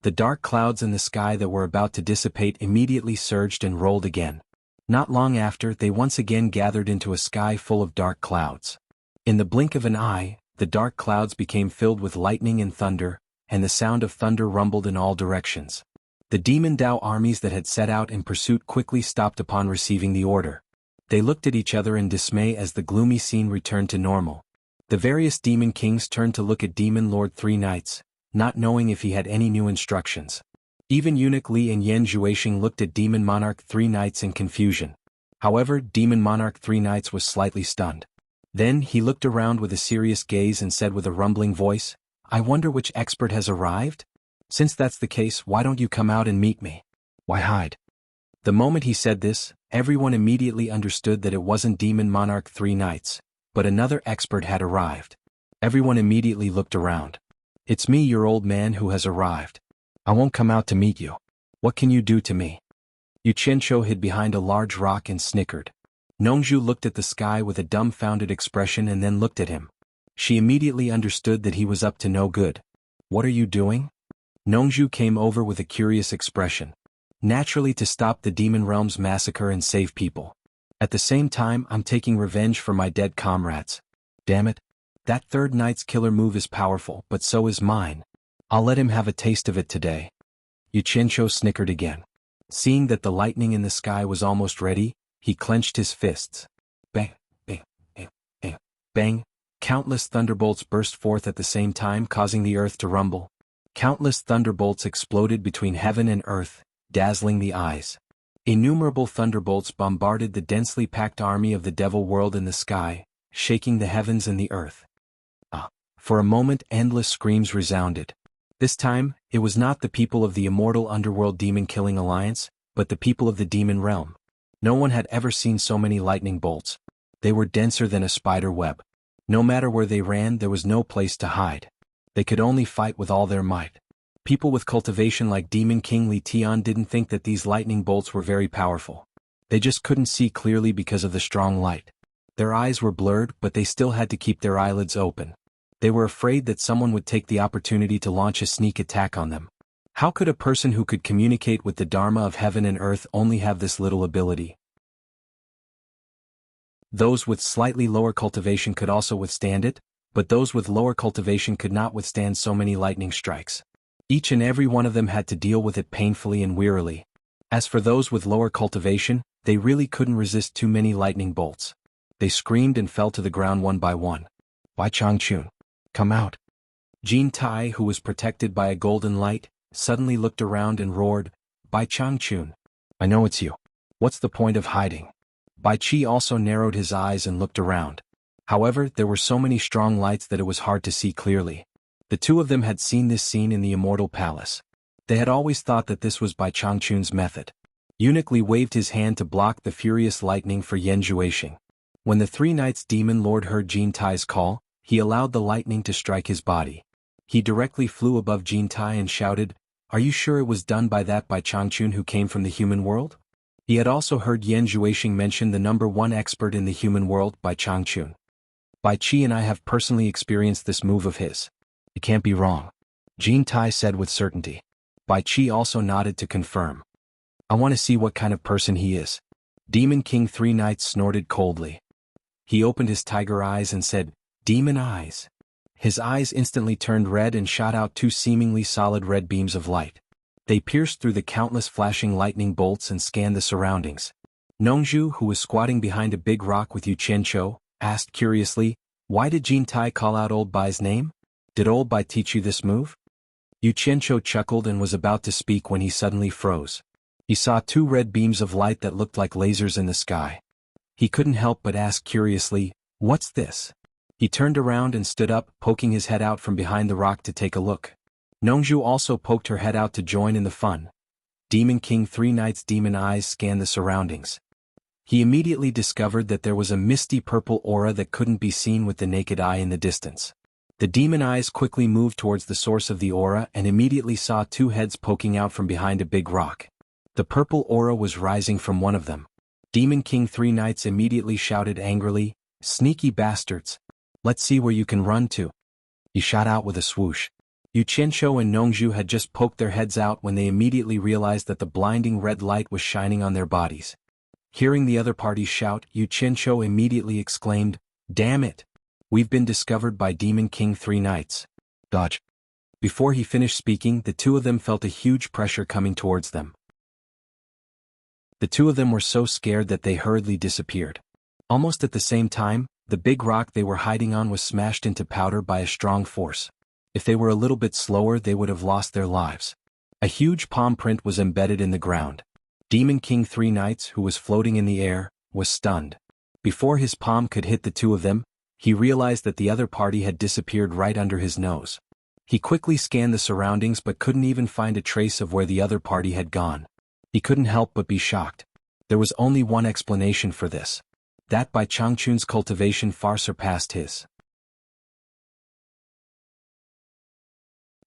[SPEAKER 1] The dark clouds in the sky that were about to dissipate immediately surged and rolled again. Not long after, they once again gathered into a sky full of dark clouds. In the blink of an eye, the dark clouds became filled with lightning and thunder, and the sound of thunder rumbled in all directions. The demon Dao armies that had set out in pursuit quickly stopped upon receiving the order. They looked at each other in dismay as the gloomy scene returned to normal. The various demon kings turned to look at Demon Lord 3 Knights, not knowing if he had any new instructions. Even Eunuch Li and Yan Zhuixing looked at Demon Monarch 3 Knights in confusion. However, Demon Monarch 3 Knights was slightly stunned. Then he looked around with a serious gaze and said with a rumbling voice, "I wonder which expert has arrived? Since that's the case, why don't you come out and meet me? Why hide?" The moment he said this, everyone immediately understood that it wasn't Demon Monarch 3 Knights, but another expert had arrived. Everyone immediately looked around. "It's me, your old man, who has arrived. I won't come out to meet you. What can you do to me?" Yu Qianqiu hid behind a large rock and snickered. Nongzhu looked at the sky with a dumbfounded expression and then looked at him. She immediately understood that he was up to no good. "What are you doing?" Nongzhu came over with a curious expression. "Naturally, to stop the demon realm's massacre and save people. At the same time, I'm taking revenge for my dead comrades. Damn it. That third knight's killer move is powerful, but so is mine. I'll let him have a taste of it today." Yu Qianqiu snickered again. Seeing that the lightning in the sky was almost ready, he clenched his fists. Bang, bang, bang, bang, bang. Countless thunderbolts burst forth at the same time, causing the earth to rumble. Countless thunderbolts exploded between heaven and earth, dazzling the eyes. Innumerable thunderbolts bombarded the densely packed army of the devil world in the sky, shaking the heavens and the earth. For a moment, endless screams resounded. This time, it was not the people of the immortal underworld demon-killing alliance, but the people of the demon realm. No one had ever seen so many lightning bolts. They were denser than a spider web. No matter where they ran, there was no place to hide. They could only fight with all their might. People with cultivation like Demon King Li Tian didn't think that these lightning bolts were very powerful. They just couldn't see clearly because of the strong light. Their eyes were blurred, but they still had to keep their eyelids open. They were afraid that someone would take the opportunity to launch a sneak attack on them. How could a person who could communicate with the Dharma of heaven and earth only have this little ability? Those with slightly lower cultivation could also withstand it, but those with lower cultivation could not withstand so many lightning strikes. Each and every one of them had to deal with it painfully and wearily. As for those with lower cultivation, they really couldn't resist too many lightning bolts. They screamed and fell to the ground one by one. Bai Changchun, come out. Jin Tai, who was protected by a golden light, suddenly looked around and roared, Bai Changchun. I know it's you. What's the point of hiding? Bai Qi also narrowed his eyes and looked around. However, there were so many strong lights that it was hard to see clearly. The two of them had seen this scene in the Immortal Palace. They had always thought that this was Bai Changchun's method. Eunuch Li waved his hand to block the furious lightning for Yan Zhuixing. When the three knights' demon lord heard Jin Tai's call, he allowed the lightning to strike his body. He directly flew above Jin Tai and shouted, "Are you sure it was done by that Bai Changchun who came from the human world?" He had also heard Yan Zhuixing mention the #1 expert in the human world, Bai Changchun. "Bai Qi and I have personally experienced this move of his. It can't be wrong," Jin Tai said with certainty. Bai Qi also nodded to confirm. "I want to see what kind of person he is." Demon King Three Knights snorted coldly. He opened his tiger eyes and said, "Demon eyes." His eyes instantly turned red and shot out two seemingly solid red beams of light. They pierced through the countless flashing lightning bolts and scanned the surroundings. Nongzhu, who was squatting behind a big rock with Yu Qianqiu, asked curiously, "Why did Jin Tai call out old Bai's name? Did old Bai teach you this move?" Yu Qianqiu chuckled and was about to speak when he suddenly froze. He saw two red beams of light that looked like lasers in the sky. He couldn't help but ask curiously, "What's this?" He turned around and stood up, poking his head out from behind the rock to take a look. Nongzhu also poked her head out to join in the fun. Demon King Three Knights' demon eyes scanned the surroundings. He immediately discovered that there was a misty purple aura that couldn't be seen with the naked eye in the distance. The demon eyes quickly moved towards the source of the aura and immediately saw two heads poking out from behind a big rock. The purple aura was rising from one of them. Demon King Three Knights immediately shouted angrily, "Sneaky bastards! Let's see where you can run to." He shot out with a swoosh. Yu Qianqiu and Nongzhu had just poked their heads out when they immediately realized that the blinding red light was shining on their bodies. Hearing the other party shout, Yu Qianqiu immediately exclaimed, "Damn it! We've been discovered by Demon King Three Knights. Dodge." Before he finished speaking, the two of them felt a huge pressure coming towards them. The two of them were so scared that they hurriedly disappeared. Almost at the same time, the big rock they were hiding on was smashed into powder by a strong force. If they were a little bit slower, they would have lost their lives. A huge palm print was embedded in the ground. Demon King Three Knights, who was floating in the air, was stunned. Before his palm could hit the two of them, he realized that the other party had disappeared right under his nose. He quickly scanned the surroundings but couldn't even find a trace of where the other party had gone. He couldn't help but be shocked. There was only one explanation for this. That Bai Changchun's cultivation far surpassed his.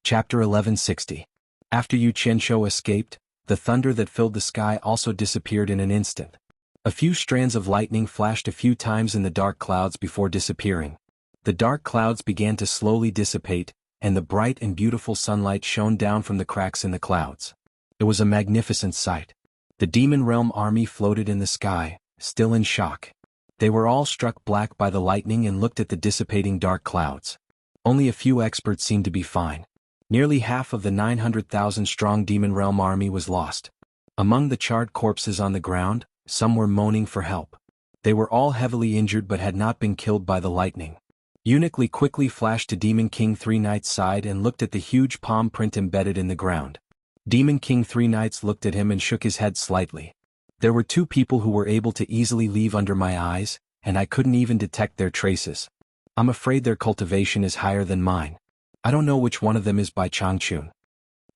[SPEAKER 1] Chapter 1160. After Yu Qianqiu escaped, the thunder that filled the sky also disappeared in an instant. A few strands of lightning flashed a few times in the dark clouds before disappearing. The dark clouds began to slowly dissipate, and the bright and beautiful sunlight shone down from the cracks in the clouds. It was a magnificent sight. The Demon Realm army floated in the sky, still in shock. They were all struck black by the lightning and looked at the dissipating dark clouds. Only a few experts seemed to be fine. Nearly half of the 900,000-strong Demon Realm army was lost. Among the charred corpses on the ground, some were moaning for help. They were all heavily injured but had not been killed by the lightning. Eunuch Li quickly flashed to Demon King Three Knights' side and looked at the huge palm print embedded in the ground. Demon King Three Knights looked at him and shook his head slightly. "There were two people who were able to easily leave under my eyes, and I couldn't even detect their traces. I'm afraid their cultivation is higher than mine. I don't know which one of them is Bai Changchun."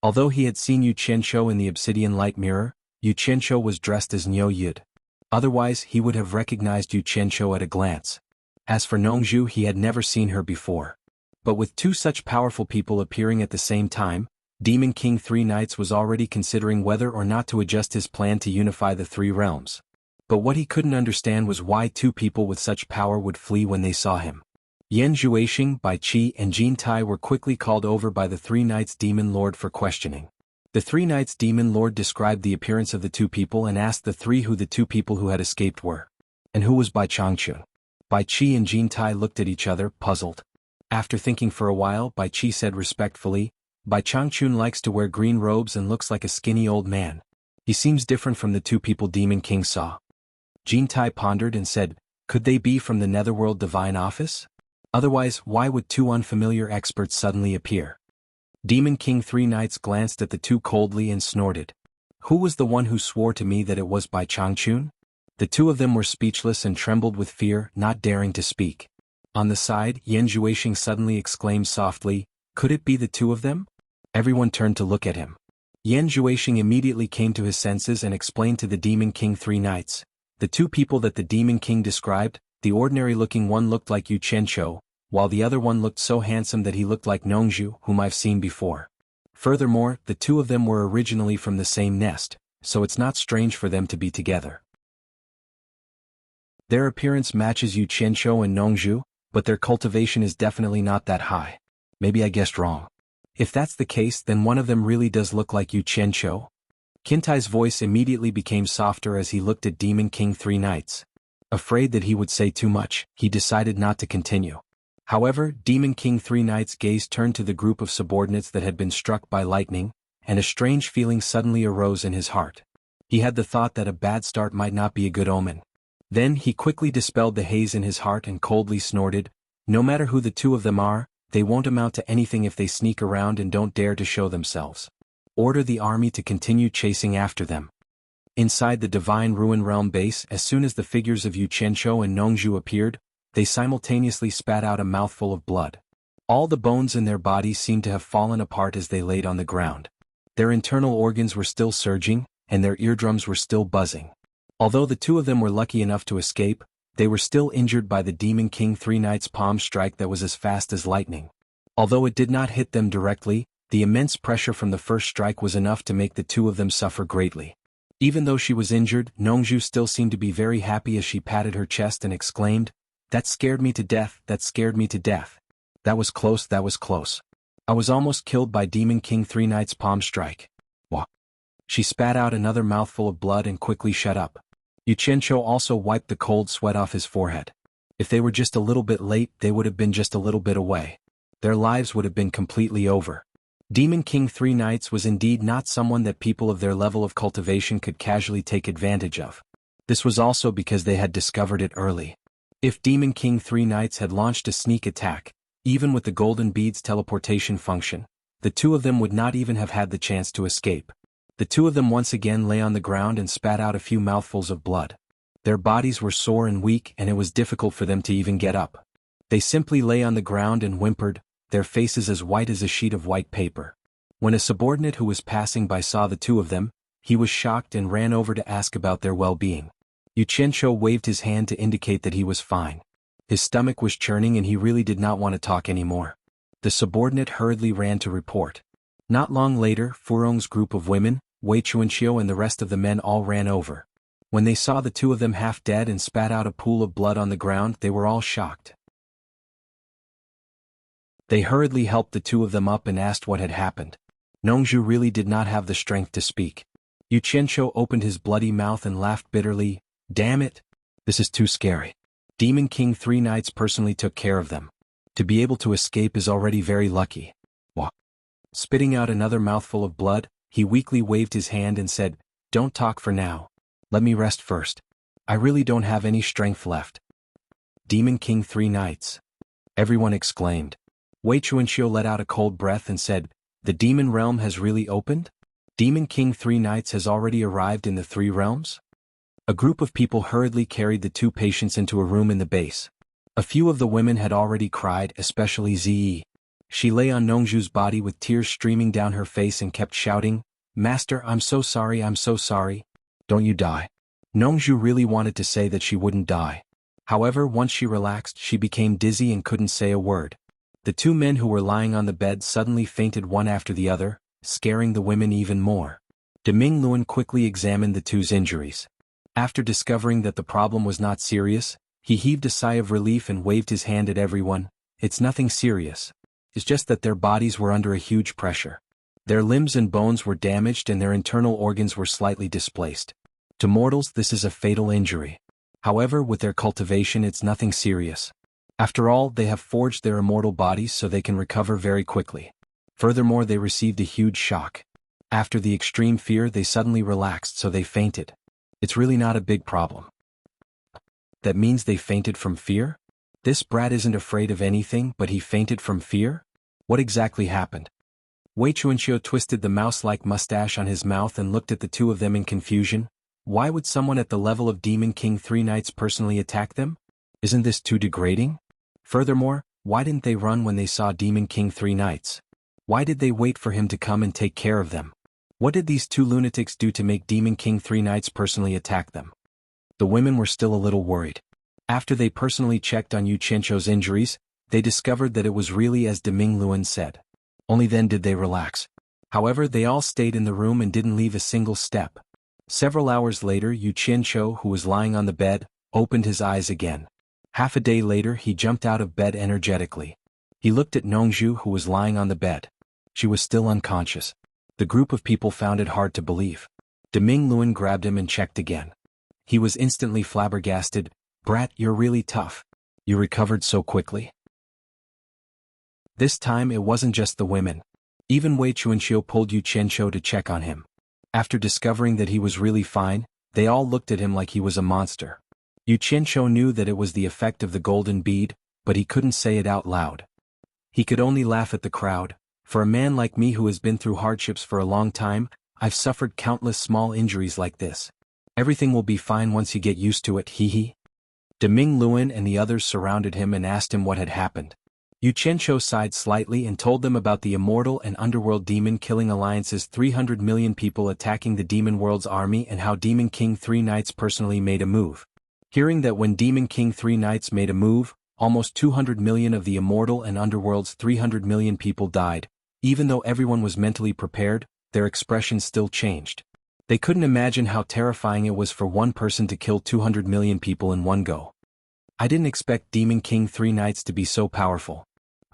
[SPEAKER 1] Although he had seen Yu Qianqiu in the obsidian light mirror, Yu Qianqiu was dressed as Niu Yud. Otherwise, he would have recognized Yu Qianqiu at a glance. As for Nongzhu, he had never seen her before. But with two such powerful people appearing at the same time, Demon King Three Knights was already considering whether or not to adjust his plan to unify the three realms. But what he couldn't understand was why two people with such power would flee when they saw him. Yan Zhuixing, Bai Qi, and Jin Tai were quickly called over by the Three Knights' Demon Lord for questioning. The Three Knights' Demon Lord described the appearance of the two people and asked the three who the two people who had escaped were. And who was Bai Changchun? Bai Qi and Jin Tai looked at each other, puzzled. After thinking for a while, Bai Qi said respectfully, "Bai Changchun likes to wear green robes and looks like a skinny old man. He seems different from the two people Demon King saw." Jin Tai pondered and said, "Could they be from the Netherworld Divine Office? Otherwise, why would two unfamiliar experts suddenly appear?" Demon King Three Knights glanced at the two coldly and snorted. "Who was the one who swore to me that it was Bai Changchun?" The two of them were speechless and trembled with fear, not daring to speak. On the side, Yan Zhuixing suddenly exclaimed softly, "Could it be the two of them?" Everyone turned to look at him. Yan Zhuixing immediately came to his senses and explained to the Demon King 3 knights. The two people that the Demon King described, the ordinary-looking one looked like Yu Qianqiu, while the other one looked so handsome that he looked like Nongzhu, whom I've seen before. Furthermore, the two of them were originally from the same nest, so it's not strange for them to be together. Their appearance matches Yu Qianqiu and Nongzhu, but their cultivation is definitely not that high. Maybe I guessed wrong. If that's the case, then one of them really does look like Yu Qianqiu. Qintai's voice immediately became softer as he looked at Demon King 3 knights. Afraid that he would say too much, he decided not to continue. However, Demon King 3 knights' gaze turned to the group of subordinates that had been struck by lightning, and a strange feeling suddenly arose in his heart. He had the thought that a bad start might not be a good omen. Then he quickly dispelled the haze in his heart and coldly snorted, "No matter who the two of them are, they won't amount to anything if they sneak around and don't dare to show themselves. Order the army to continue chasing after them." Inside the Divine Ruin Realm base, as soon as the figures of Yu Qianqiu and Nongzhu appeared, they simultaneously spat out a mouthful of blood. All the bones in their bodies seemed to have fallen apart as they laid on the ground. Their internal organs were still surging, and their eardrums were still buzzing. Although the two of them were lucky enough to escape, they were still injured by the Demon King 3 knights' palm strike that was as fast as lightning. Although it did not hit them directly, the immense pressure from the first strike was enough to make the two of them suffer greatly. Even though she was injured, Nongzhu still seemed to be very happy as she patted her chest and exclaimed, "That scared me to death, that scared me to death. That was close, that was close. I was almost killed by Demon King 3 knights' palm strike." Wah. She spat out another mouthful of blood and quickly shut up. Yu Qianqiu also wiped the cold sweat off his forehead. If they were just a little bit late, they would have been just a little bit away. Their lives would have been completely over. Demon King 3 knights was indeed not someone that people of their level of cultivation could casually take advantage of. This was also because they had discovered it early. If Demon King 3 knights had launched a sneak attack, even with the Golden Bead's teleportation function, the two of them would not even have had the chance to escape. The two of them once again lay on the ground and spat out a few mouthfuls of blood. Their bodies were sore and weak, and it was difficult for them to even get up. They simply lay on the ground and whimpered, their faces as white as a sheet of white paper. When a subordinate who was passing by saw the two of them, he was shocked and ran over to ask about their well-being. Yu Qianqiu waved his hand to indicate that he was fine. His stomach was churning and he really did not want to talk anymore. The subordinate hurriedly ran to report. Not long later, Furong's group of women, Wei Chuanqiu and the rest of the men all ran over. When they saw the two of them half dead and spat out a pool of blood on the ground, they were all shocked. They hurriedly helped the two of them up and asked what had happened. Nongzhu really did not have the strength to speak. Yu Qianqiu opened his bloody mouth and laughed bitterly, "Damn it! This is too scary. Demon King 3 knights personally took care of them. To be able to escape is already very lucky." Wah. Spitting out another mouthful of blood, he weakly waved his hand and said, "Don't talk for now. Let me rest first. I really don't have any strength left." Demon King 3 knights. Everyone exclaimed. Wei Chuanqiu let out a cold breath and said, "The demon realm has really opened? Demon King 3 knights has already arrived in the 3 realms?" A group of people hurriedly carried the two patients into a room in the base. A few of the women had already cried, especially Ziyi. She lay on Nongzhu's body with tears streaming down her face and kept shouting, "Master, I'm so sorry, I'm so sorry. Don't you die." Nongzhu really wanted to say that she wouldn't die. However, once she relaxed, she became dizzy and couldn't say a word. The two men who were lying on the bed suddenly fainted one after the other, scaring the women even more. Deming Luan quickly examined the two's injuries. After discovering that the problem was not serious, he heaved a sigh of relief and waved his hand at everyone. "It's nothing serious. It's just that their bodies were under a huge pressure. Their limbs and bones were damaged and their internal organs were slightly displaced. To mortals this is a fatal injury. However, with their cultivation it's nothing serious. After all, they have forged their immortal bodies so they can recover very quickly. Furthermore, they received a huge shock. After the extreme fear they suddenly relaxed so they fainted. It's really not a big problem." That means they fainted from fear? This brat isn't afraid of anything, but he fainted from fear? What exactly happened? Wei Chuanqiu twisted the mouse-like mustache on his mouth and looked at the two of them in confusion. Why would someone at the level of Demon King 3 knights personally attack them? Isn't this too degrading? Furthermore, why didn't they run when they saw Demon King 3 Knights? Why did they wait for him to come and take care of them? What did these two lunatics do to make Demon King 3 Knights personally attack them? The women were still a little worried. After they personally checked on Yu Qianqiu's injuries, they discovered that it was really as Deming Luan said. Only then did they relax. However, they all stayed in the room and didn't leave a single step. Several hours later, Yu Qianqiu, who was lying on the bed, opened his eyes again. Half a day later, he jumped out of bed energetically. He looked at Nongzhu, who was lying on the bed. She was still unconscious. The group of people found it hard to believe. Deming Luan grabbed him and checked again. He was instantly flabbergasted. "Brat, you're really tough. You recovered so quickly." This time it wasn't just the women. Even Wei Chuanqiu pulled Yu Qianqiu to check on him. After discovering that he was really fine, they all looked at him like he was a monster. Yu Qianqiu knew that it was the effect of the golden bead, but he couldn't say it out loud. He could only laugh at the crowd. "For a man like me who has been through hardships for a long time, I've suffered countless small injuries like this. Everything will be fine once you get used to it, hee." Deming Luan and the others surrounded him and asked him what had happened. Yu Qianqiu sighed slightly and told them about the immortal and underworld demon killing alliances, 300 million people attacking the demon world's army, and how Demon King 3 Knights personally made a move. Hearing that when Demon King 3 Knights made a move, almost 200 million of the immortal and underworld's 300 million people died. Even though everyone was mentally prepared, their expressions still changed. They couldn't imagine how terrifying it was for one person to kill 200 million people in one go. "I didn't expect Demon King 3 Knights to be so powerful.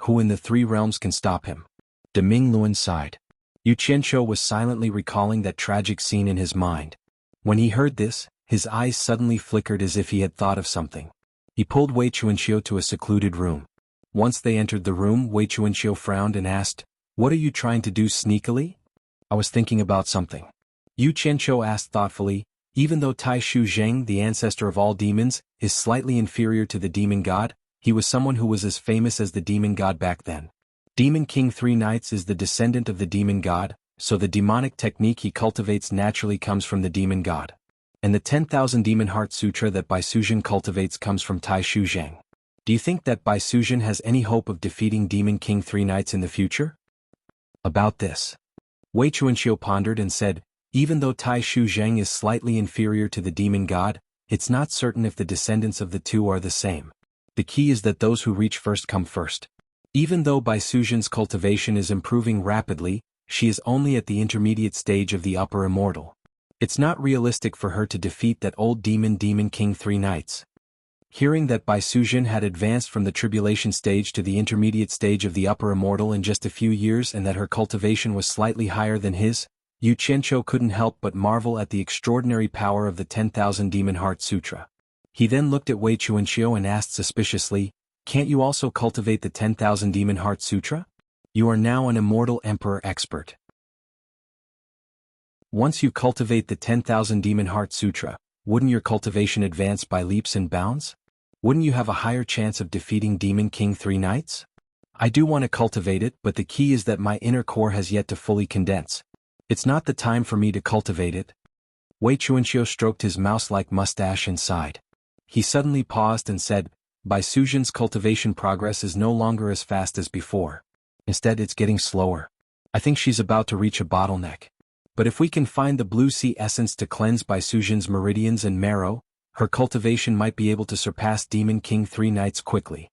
[SPEAKER 1] Who in the three realms can stop him?" Deming Luan sighed. Yu Qianqiu was silently recalling that tragic scene in his mind. When he heard this, his eyes suddenly flickered as if he had thought of something. He pulled Wei Chuanqiu to a secluded room. Once they entered the room, Wei Chuanqiu frowned and asked, "What are you trying to do sneakily?" "I was thinking about something." Yu Qianqiu asked thoughtfully, "Even though Tai Shu Zheng, the ancestor of all demons, is slightly inferior to the demon god, he was someone who was as famous as the demon god back then. Demon King 3 Knights is the descendant of the demon god, so the demonic technique he cultivates naturally comes from the demon god. And the 10,000 Demon Heart Sutra that Bai Suzhen cultivates comes from Tai Shu Zheng. Do you think that Bai Suzhen has any hope of defeating Demon King 3 Knights in the future?" About this, Wei Chuanqiu pondered and said, "Even though Tai Shu Zheng is slightly inferior to the demon god, it's not certain if the descendants of the two are the same. The key is that those who reach first come first. Even though Bai Suzhen's cultivation is improving rapidly, she is only at the intermediate stage of the upper immortal. It's not realistic for her to defeat that old Demon King 3 Knights." Hearing that Bai Suzhen had advanced from the tribulation stage to the intermediate stage of the upper immortal in just a few years and that her cultivation was slightly higher than his, Yu Qianqiu couldn't help but marvel at the extraordinary power of the 10,000 Demon Heart Sutra. He then looked at Wei Chuanqiu and asked suspiciously, "Can't you also cultivate the 10,000 Demon Heart Sutra? You are now an immortal emperor expert. Once you cultivate the 10,000 Demon Heart Sutra, wouldn't your cultivation advance by leaps and bounds? Wouldn't you have a higher chance of defeating Demon King 3 Knights?" "I do want to cultivate it, but the key is that my inner core has yet to fully condense. It's not the time for me to cultivate it." Wei Chuanqiu stroked his mouse-like mustache and sighed. He suddenly paused and said, "Bai Suzhen's cultivation progress is no longer as fast as before. Instead, it's getting slower. I think she's about to reach a bottleneck. But if we can find the blue sea essence to cleanse Bai Suzhen's meridians and marrow, her cultivation might be able to surpass Demon King 3 Knights quickly."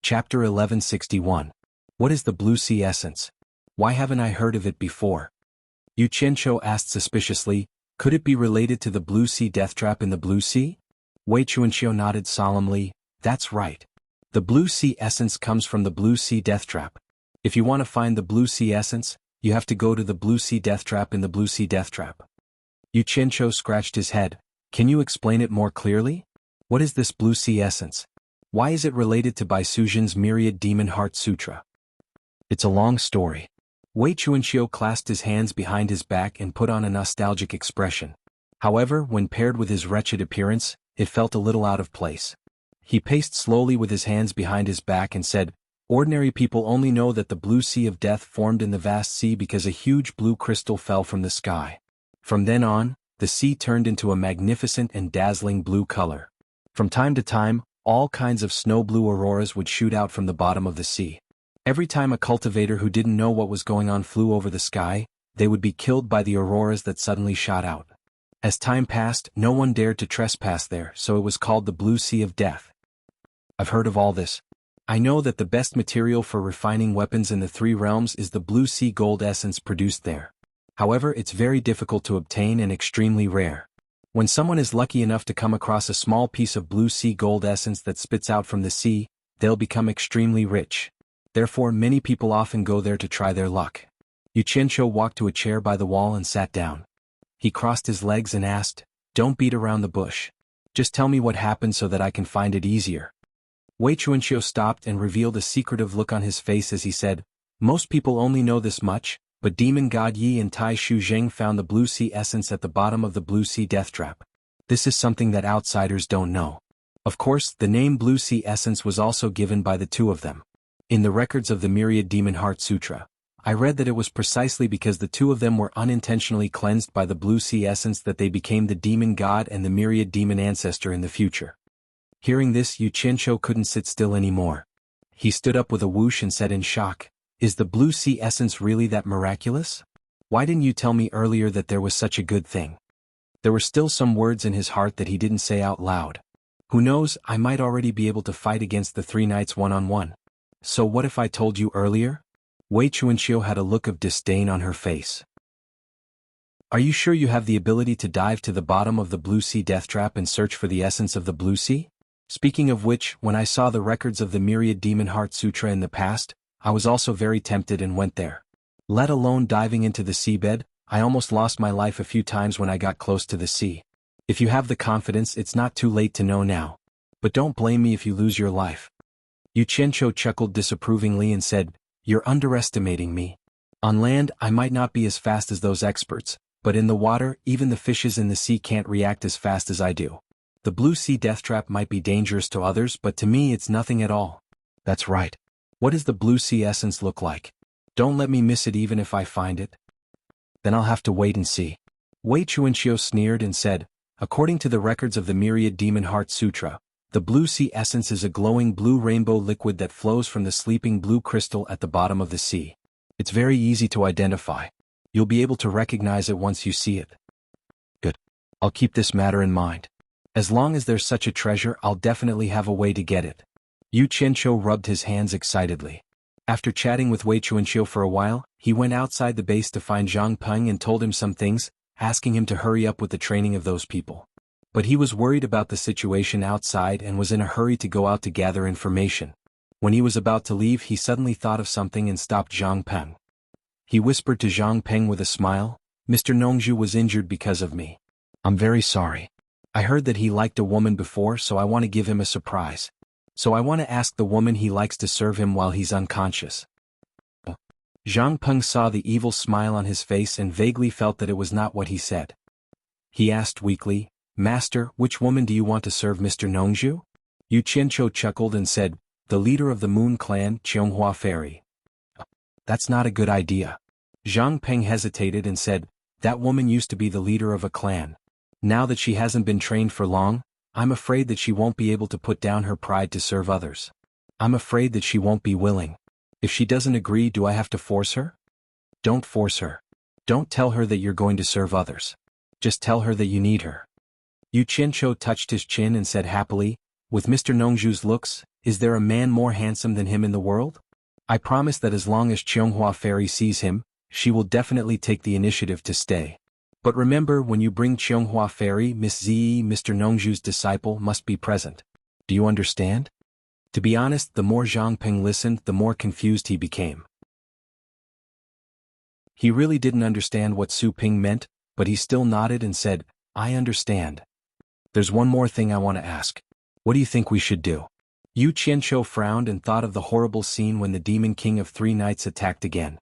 [SPEAKER 1] Chapter 1161. What is the blue sea essence? Why haven't I heard of it before? Yu Qianqiu asked suspiciously, "Could it be related to the blue sea death trap in the blue sea?" Wei Chuanqiu nodded solemnly, "That's right. The blue sea essence comes from the blue sea death trap. If you want to find the blue sea essence, you have to go to the blue sea death trap in the blue sea death trap." Yu Qianqiu scratched his head. "Can you explain it more clearly? What is this blue sea essence? Why is it related to Bai Suzhen's myriad Demon Heart Sutra?" "It's a long story." Wei Chuanqiu clasped his hands behind his back and put on a nostalgic expression. However, when paired with his wretched appearance, it felt a little out of place. He paced slowly with his hands behind his back and said, "Ordinary people only know that the blue sea of death formed in the vast sea because a huge blue crystal fell from the sky. From then on, the sea turned into a magnificent and dazzling blue color. From time to time, all kinds of snow blue auroras would shoot out from the bottom of the sea. Every time a cultivator who didn't know what was going on flew over the sky, they would be killed by the auroras that suddenly shot out. As time passed, no one dared to trespass there, so it was called the Blue Sea of Death. I've heard of all this. I know that the best material for refining weapons in the three realms is the Blue Sea gold essence produced there. However, it's very difficult to obtain and extremely rare. When someone is lucky enough to come across a small piece of Blue Sea gold essence that spits out from the sea, they'll become extremely rich. Therefore, many people often go there to try their luck. Yu Qianqiu walked to a chair by the wall and sat down. He crossed his legs and asked, "Don't beat around the bush. Just tell me what happened so that I can find it easier." Wei Chuanqiu stopped and revealed a secretive look on his face as he said, "Most people only know this much, but Demon God Yi and Tai Shu Zheng found the Blue Sea essence at the bottom of the Blue Sea death trap. This is something that outsiders don't know." Of course, the name Blue Sea essence was also given by the two of them. In the records of the Myriad Demon Heart Sutra, I read that it was precisely because the two of them were unintentionally cleansed by the Blue Sea essence that they became the demon god and the myriad demon ancestor in the future. Hearing this, Yu Qianqiu couldn't sit still anymore. He stood up with a whoosh and said in shock, "Is the Blue Sea essence really that miraculous? Why didn't you tell me earlier that there was such a good thing?" There were still some words in his heart that he didn't say out loud. Who knows, I might already be able to fight against the three knights one-on-one. So what if I told you earlier? Wei Chuanqiu had a look of disdain on her face. "Are you sure you have the ability to dive to the bottom of the Blue Sea death trap and search for the essence of the Blue Sea? Speaking of which, when I saw the records of the Myriad Demon Heart Sutra in the past, I was also very tempted and went there. Let alone diving into the seabed, I almost lost my life a few times when I got close to the sea. If you have the confidence, it's not too late to know now. But don't blame me if you lose your life." Yu Qianqiu chuckled disapprovingly and said, "You're underestimating me. On land, I might not be as fast as those experts, but in the water, even the fishes in the sea can't react as fast as I do. The Blue Sea death trap might be dangerous to others, but to me it's nothing at all." "That's right. What does the Blue Sea essence look like? Don't let me miss it even if I find it." "Then I'll have to wait and see." Wei Chuanqiu sneered and said, "According to the records of the Myriad Demon Heart Sutra, the Blue Sea essence is a glowing blue rainbow liquid that flows from the sleeping blue crystal at the bottom of the sea. It's very easy to identify. You'll be able to recognize it once you see it." "Good. I'll keep this matter in mind. As long as there's such a treasure, I'll definitely have a way to get it." Yu Qianqiu rubbed his hands excitedly. After chatting with Wei Chuanqiu for a while, he went outside the base to find Zhang Peng and told him some things, asking him to hurry up with the training of those people. But he was worried about the situation outside and was in a hurry to go out to gather information. When he was about to leave, he suddenly thought of something and stopped Zhang Peng. He whispered to Zhang Peng with a smile, "Mr. Nongzhu was injured because of me. I'm very sorry. I heard that he liked a woman before, so I want to give him a surprise. So I want to ask the woman he likes to serve him while he's unconscious." Zhang Peng saw the evil smile on his face and vaguely felt that it was not what he said. He asked weakly, "Master, which woman do you want to serve Mr. Nongzhu?" Yu Qianqiu chuckled and said, "The leader of the Moon Clan, Cheonghua Fairy." "That's not a good idea." Zhang Peng hesitated and said, "That woman used to be the leader of a clan. Now that she hasn't been trained for long, I'm afraid that she won't be able to put down her pride to serve others. I'm afraid that she won't be willing. If she doesn't agree, do I have to force her?" "Don't force her. Don't tell her that you're going to serve others. Just tell her that you need her." Yu Qianqiu touched his chin and said happily, "With Mr. Nongzhu's looks, is there a man more handsome than him in the world? I promise that as long as Cheonghua Fairy sees him, she will definitely take the initiative to stay. But remember, when you bring Cheonghua Fairy, Miss Zi, Mr. Nongzhu's disciple, must be present. Do you understand?" To be honest, the more Zhang Peng listened, the more confused he became. He really didn't understand what Su Ping meant, but he still nodded and said, "I understand. There's one more thing I want to ask. What do you think we should do?" Yu Qianqiu frowned and thought of the horrible scene when the Demon King of Three Knights attacked again.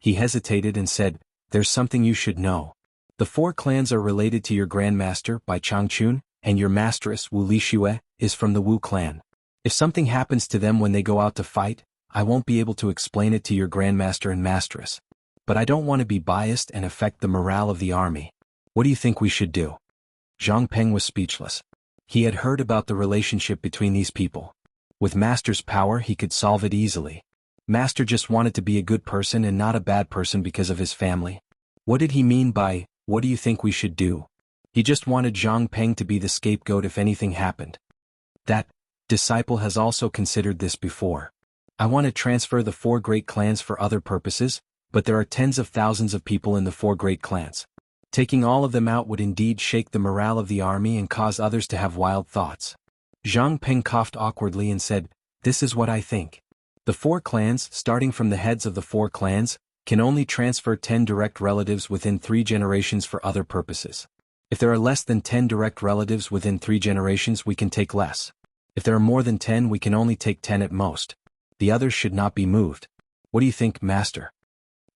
[SPEAKER 1] He hesitated and said, "There's something you should know. The four clans are related to your Grandmaster by Changchun, and your Mistress, Wu Lixue, is from the Wu clan. If something happens to them when they go out to fight, I won't be able to explain it to your Grandmaster and Mistress. But I don't want to be biased and affect the morale of the army. What do you think we should do? Zhang Peng was speechless. He had heard about the relationship between these people. With Master's power he could solve it easily. Master just wanted to be a good person and not a bad person because of his family. What did he mean by, what do you think we should do? He just wanted Zhang Peng to be the scapegoat if anything happened. That disciple has also considered this before. I want to transfer the 4 great clans for other purposes, but there are tens of thousands of people in the 4 great clans. Taking all of them out would indeed shake the morale of the army and cause others to have wild thoughts. Zhang Peng coughed awkwardly and said, "This is what I think. The 4 clans, starting from the heads of the 4 clans, can only transfer 10 direct relatives within 3 generations for other purposes. If there are less than 10 direct relatives within 3 generations we can take less. If there are more than 10 we can only take 10 at most. The others should not be moved. What do you think, Master?"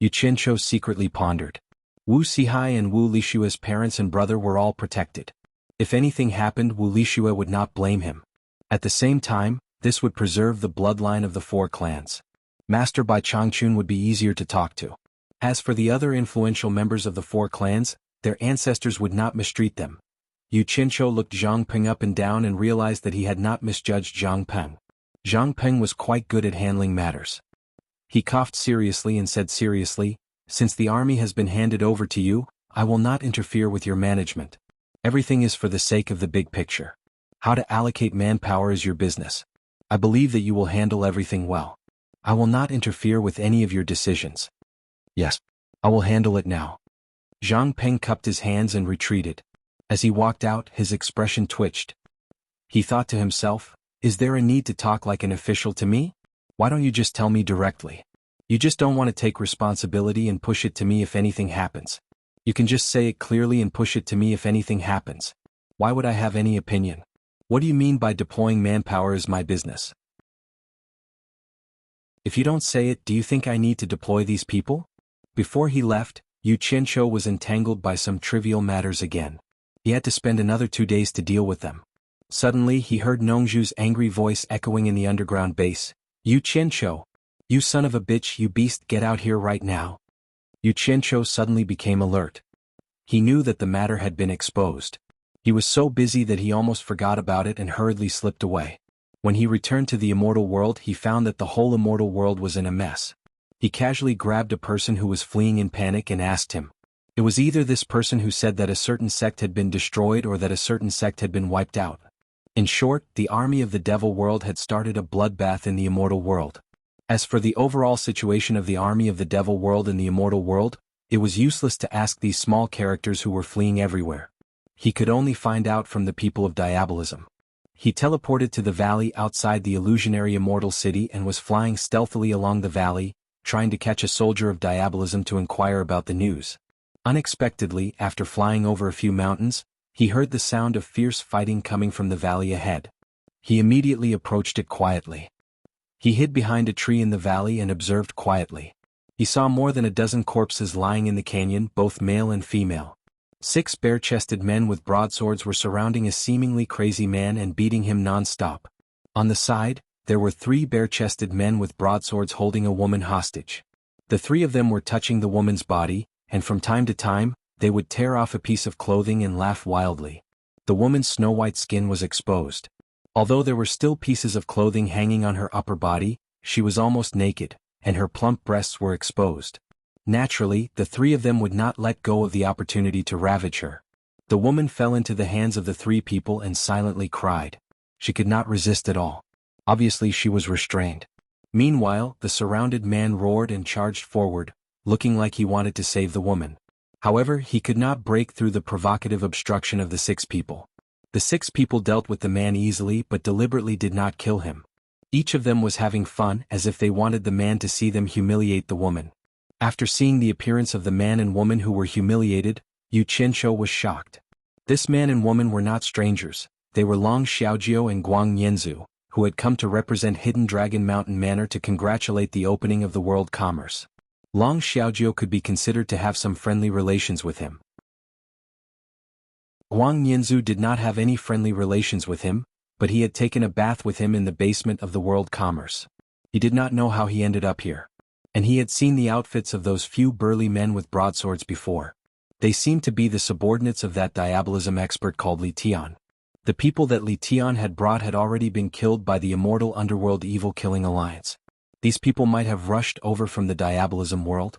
[SPEAKER 1] Yu Qianqiu secretly pondered. Wu Sihai and Wu Lishua's parents and brother were all protected. If anything happened Wu Lishua would not blame him. At the same time, this would preserve the bloodline of the 4 clans. Master Bai Changchun would be easier to talk to. As for the other influential members of the 4 clans, their ancestors would not mistreat them. Yu Qianqiu looked Zhang Peng up and down and realized that he had not misjudged Zhang Peng. Zhang Peng was quite good at handling matters. He coughed seriously and said seriously, "Since the army has been handed over to you, I will not interfere with your management. Everything is for the sake of the big picture. How to allocate manpower is your business. I believe that you will handle everything well. I will not interfere with any of your decisions." "Yes, I will handle it now." Zhang Peng cupped his hands and retreated. As he walked out, his expression twitched. He thought to himself, "Is there a need to talk like an official to me? Why don't you just tell me directly? You just don't want to take responsibility and push it to me if anything happens. You can just say it clearly and push it to me if anything happens. Why would I have any opinion? What do you mean by deploying manpower is my business? If you don't say it, do you think I need to deploy these people?" Before he left, Yu Qianqiu was entangled by some trivial matters again. He had to spend another 2 days to deal with them. Suddenly he heard Nongzhu's angry voice echoing in the underground base. "Yu Qianqiu! You son of a bitch, you beast, get out here right now." Yu Qianqiu suddenly became alert. He knew that the matter had been exposed. He was so busy that he almost forgot about it and hurriedly slipped away. When he returned to the immortal world he found that the whole immortal world was in a mess. He casually grabbed a person who was fleeing in panic and asked him. It was either this person who said that a certain sect had been destroyed or that a certain sect had been wiped out. In short, the army of the devil world had started a bloodbath in the immortal world. As for the overall situation of the army of the devil world in the immortal world, it was useless to ask these small characters who were fleeing everywhere. He could only find out from the people of diabolism. He teleported to the valley outside the illusionary immortal city and was flying stealthily along the valley, trying to catch a soldier of diabolism to inquire about the news. Unexpectedly, after flying over a few mountains, he heard the sound of fierce fighting coming from the valley ahead. He immediately approached it quietly. He hid behind a tree in the valley and observed quietly. He saw more than a dozen corpses lying in the canyon, both male and female. 6 bare-chested men with broadswords were surrounding a seemingly crazy man and beating him non-stop. On the side, there were 3 bare-chested men with broadswords holding a woman hostage. The 3 of them were touching the woman's body, and from time to time, they would tear off a piece of clothing and laugh wildly. The woman's snow-white skin was exposed. Although there were still pieces of clothing hanging on her upper body, she was almost naked, and her plump breasts were exposed. Naturally, the 3 of them would not let go of the opportunity to ravage her. The woman fell into the hands of the 3 people and silently cried. She could not resist at all. Obviously she was restrained. Meanwhile, the surrounded man roared and charged forward, looking like he wanted to save the woman. However, he could not break through the provocative obstruction of the 6 people. The 6 people dealt with the man easily but deliberately did not kill him. Each of them was having fun as if they wanted the man to see them humiliate the woman. After seeing the appearance of the man and woman who were humiliated, Yu Qianqiu was shocked. This man and woman were not strangers, they were Long Xiaojiu and Guang Yanzu, who had come to represent Hidden Dragon Mountain Manor to congratulate the opening of the world commerce. Long Xiaojiu could be considered to have some friendly relations with him. Guang Yanzu did not have any friendly relations with him, but he had taken a bath with him in the basement of the world commerce. He did not know how he ended up here. And he had seen the outfits of those few burly men with broadswords before. They seemed to be the subordinates of that diabolism expert called Li Tian. The people that Li Tian had brought had already been killed by the immortal underworld evil-killing alliance. These people might have rushed over from the diabolism world.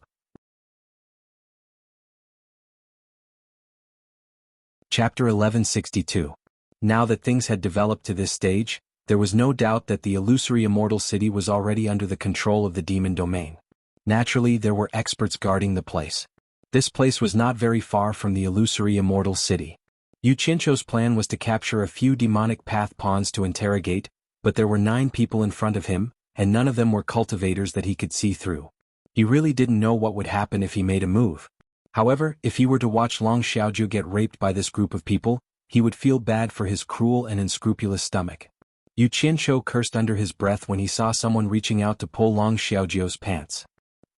[SPEAKER 1] Chapter 1162. Now that things had developed to this stage, there was no doubt that the illusory immortal city was already under the control of the demon domain. Naturally, there were experts guarding the place. This place was not very far from the illusory immortal city. Yu Qianqiu's plan was to capture a few demonic path pawns to interrogate, but there were 9 people in front of him, and none of them were cultivators that he could see through. He really didn't know what would happen if he made a move. However, if he were to watch Long Xiaojiu get raped by this group of people, he would feel bad for his cruel and unscrupulous stomach. Yu Qianqiu cursed under his breath when he saw someone reaching out to pull Long Xiaojiu's pants.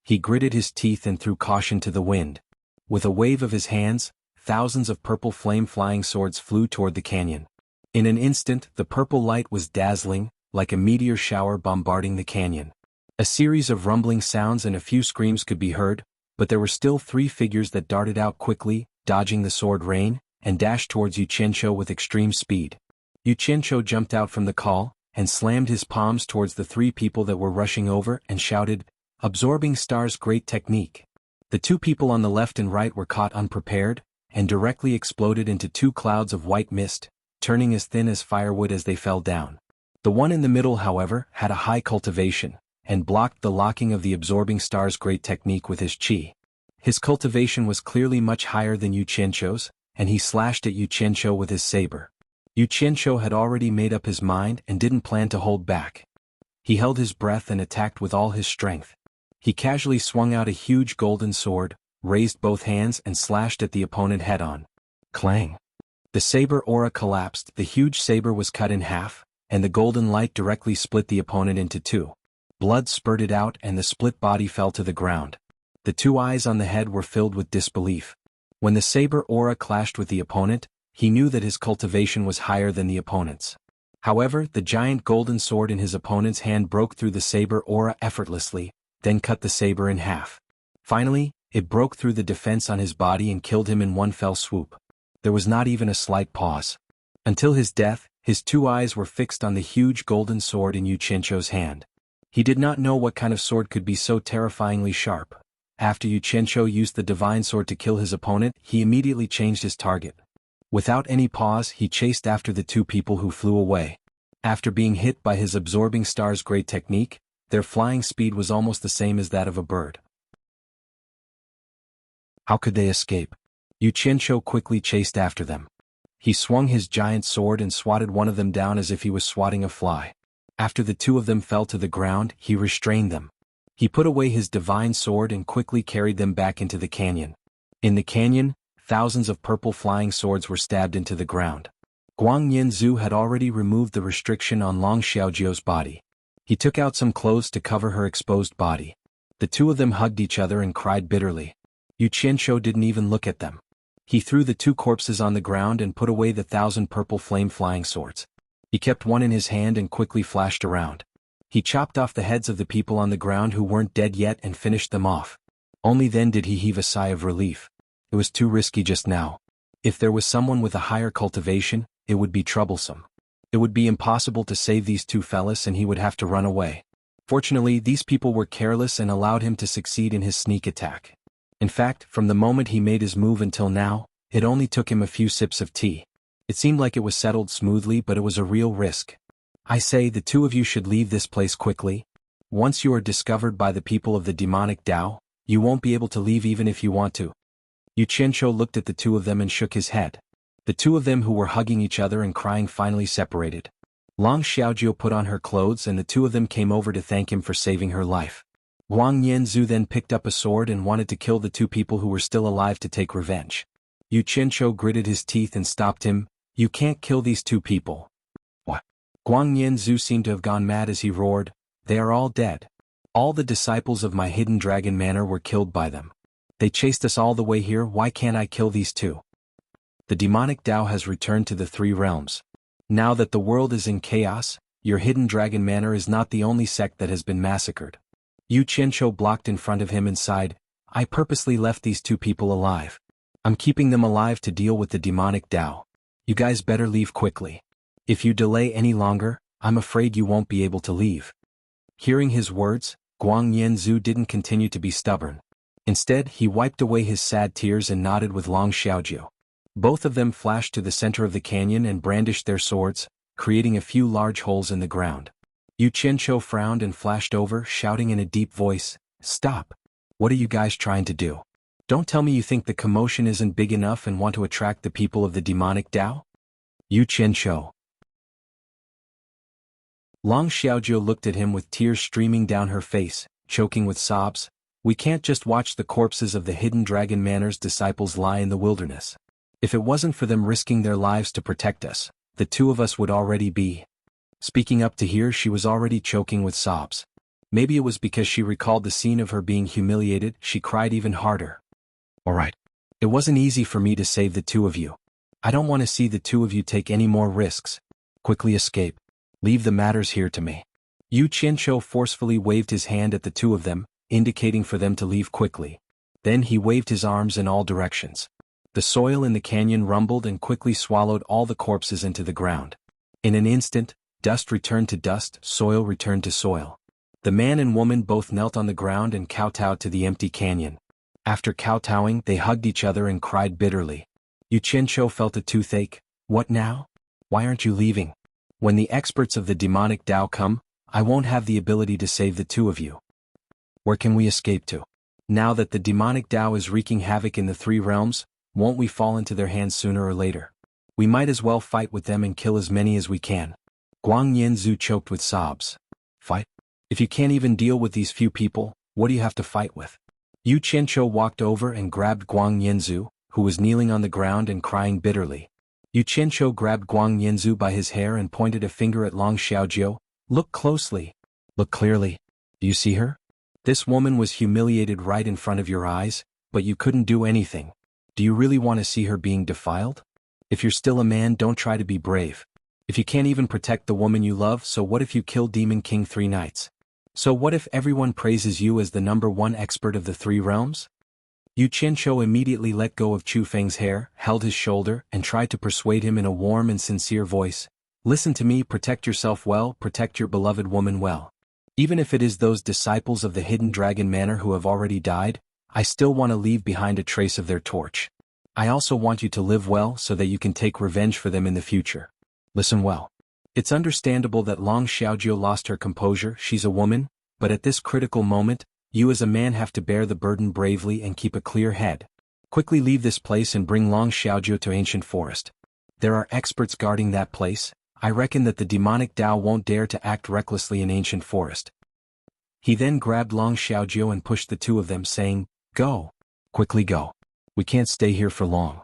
[SPEAKER 1] He gritted his teeth and threw caution to the wind. With a wave of his hands, thousands of purple flame-flying swords flew toward the canyon. In an instant, the purple light was dazzling, like a meteor shower bombarding the canyon. A series of rumbling sounds and a few screams could be heard, but there were still 3 figures that darted out quickly, dodging the sword rain, and dashed towards Yu Qianqiu with extreme speed. Yu Qianqiu jumped out from the call, and slammed his palms towards the 3 people that were rushing over and shouted, "Absorbing Star's great technique." The 2 people on the left and right were caught unprepared, and directly exploded into 2 clouds of white mist, turning as thin as firewood as they fell down. The one in the middle, however, had a high cultivation, and blocked the locking of the Absorbing Star's great technique with his qi. His cultivation was clearly much higher than Yu Qianqiu's, and he slashed at Yu Qianqiu with his saber. Yu Qianqiu had already made up his mind and didn't plan to hold back. He held his breath and attacked with all his strength. He casually swung out a huge golden sword, raised both hands and slashed at the opponent head-on. Clang! The saber aura collapsed, the huge saber was cut in half, and the golden light directly split the opponent into 2. Blood spurted out and the split body fell to the ground. The 2 eyes on the head were filled with disbelief. When the saber aura clashed with the opponent, he knew that his cultivation was higher than the opponent's. However, the giant golden sword in his opponent's hand broke through the saber aura effortlessly, then cut the saber in half. Finally, it broke through the defense on his body and killed him in one fell swoop. There was not even a slight pause. Until his death, his 2 eyes were fixed on the huge golden sword in Yu Qianqiu's hand. He did not know what kind of sword could be so terrifyingly sharp. After Yu Qianqiu used the divine sword to kill his opponent, he immediately changed his target. Without any pause, he chased after the 2 people who flew away. After being hit by his Absorbing Star's great technique, their flying speed was almost the same as that of a bird. How could they escape? Yu Qianqiu quickly chased after them. He swung his giant sword and swatted one of them down as if he was swatting a fly. After the 2 of them fell to the ground, he restrained them. He put away his divine sword and quickly carried them back into the canyon. In the canyon, thousands of purple flying swords were stabbed into the ground. Guang Yanzu had already removed the restriction on Long Xiaojiu's body. He took out some clothes to cover her exposed body. The 2 of them hugged each other and cried bitterly. Yu Qianqiu didn't even look at them. He threw the 2 corpses on the ground and put away the 1,000 purple flame-flying swords. He kept one in his hand and quickly flashed around. He chopped off the heads of the people on the ground who weren't dead yet and finished them off. Only then did he heave a sigh of relief. It was too risky just now. If there was someone with a higher cultivation, it would be troublesome. It would be impossible to save these 2 fellas and he would have to run away. Fortunately, these people were careless and allowed him to succeed in his sneak attack. In fact, from the moment he made his move until now, it only took him a few sips of tea. It seemed like it was settled smoothly, but it was a real risk. I say the 2 of you should leave this place quickly. Once you are discovered by the people of the demonic Tao, you won't be able to leave even if you want to. Yu Qianqiu looked at the 2 of them and shook his head. The 2 of them who were hugging each other and crying finally separated. Long Xiaojiu put on her clothes and the 2 of them came over to thank him for saving her life. Guang Yanzu then picked up a sword and wanted to kill the 2 people who were still alive to take revenge. Yu Qianqiu gritted his teeth and stopped him. "You can't kill these 2 people." What? Guang Yanzu seemed to have gone mad as he roared, "They are all dead. All the disciples of my hidden dragon manor were killed by them. They chased us all the way here, why can't I kill these 2? The demonic Tao has returned to the 3 realms. Now that the world is in chaos, your hidden dragon manor is not the only sect that has been massacred." Yu Qianqiu blocked in front of him and sighed, "I purposely left these 2 people alive. I'm keeping them alive to deal with the demonic Tao. You guys better leave quickly. If you delay any longer, I'm afraid you won't be able to leave. Hearing his words, Guang Yanzu didn't continue to be stubborn. Instead, he wiped away his sad tears and nodded with Long Xiaojiu. Both of them flashed to the center of the canyon and brandished their swords, creating a few large holes in the ground. Yu Qianqiu frowned and flashed over, shouting in a deep voice, "Stop! What are you guys trying to do? Don't tell me you think the commotion isn't big enough and want to attract the people of the demonic Tao?" Yu Qianqiu. Long Xiaojiu looked at him with tears streaming down her face, choking with sobs. "We can't just watch the corpses of the hidden Dragon Manor's disciples lie in the wilderness. If it wasn't for them risking their lives to protect us, the two of us would already be." Speaking up to here, she was already choking with sobs. Maybe it was because she recalled the scene of her being humiliated, she cried even harder. "Alright. It wasn't easy for me to save the two of you. I don't want to see the two of you take any more risks. Quickly escape. Leave the matters here to me." Yu Qianqiu forcefully waved his hand at the two of them, indicating for them to leave quickly. Then he waved his arms in all directions. The soil in the canyon rumbled and quickly swallowed all the corpses into the ground. In an instant, dust returned to dust, soil returned to soil. The man and woman both knelt on the ground and kowtowed to the empty canyon. After kowtowing, they hugged each other and cried bitterly. Yu Qianqiu felt a toothache. "What now? Why aren't you leaving? When the experts of the demonic Tao come, I won't have the ability to save the two of you. Where can we escape to? Now that the demonic Tao is wreaking havoc in the three realms, won't we fall into their hands sooner or later? We might as well fight with them and kill as many as we can." Guang Yanzu choked with sobs. "Fight? If you can't even deal with these few people, what do you have to fight with?" Yu Qianqiu walked over and grabbed Guang Yanzu, who was kneeling on the ground and crying bitterly. Yu Qianqiu grabbed Guang Yanzu by his hair and pointed a finger at Long Xiaojiu. "Look closely. Look clearly. Do you see her? This woman was humiliated right in front of your eyes, but you couldn't do anything. Do you really want to see her being defiled? If you're still a man, don't try to be brave. If you can't even protect the woman you love, so what if you kill Demon King 3 nights? So what if everyone praises you as the #1 expert of the 3 realms?" Yu Qianqiu immediately let go of Chu Feng's hair, held his shoulder, and tried to persuade him in a warm and sincere voice. "Listen to me, protect yourself well, protect your beloved woman well. Even if it is those disciples of the hidden Dragon Manor who have already died, I still want to leave behind a trace of their torch. I also want you to live well so that you can take revenge for them in the future. Listen well. It's understandable that Long Xiaojiu lost her composure, she's a woman, but at this critical moment, you as a man have to bear the burden bravely and keep a clear head. Quickly leave this place and bring Long Xiaojiu to Ancient Forest. There are experts guarding that place. I reckon that the demonic Tao won't dare to act recklessly in Ancient Forest." He then grabbed Long Xiaojiu and pushed the two of them, saying, "Go. Quickly go. We can't stay here for long."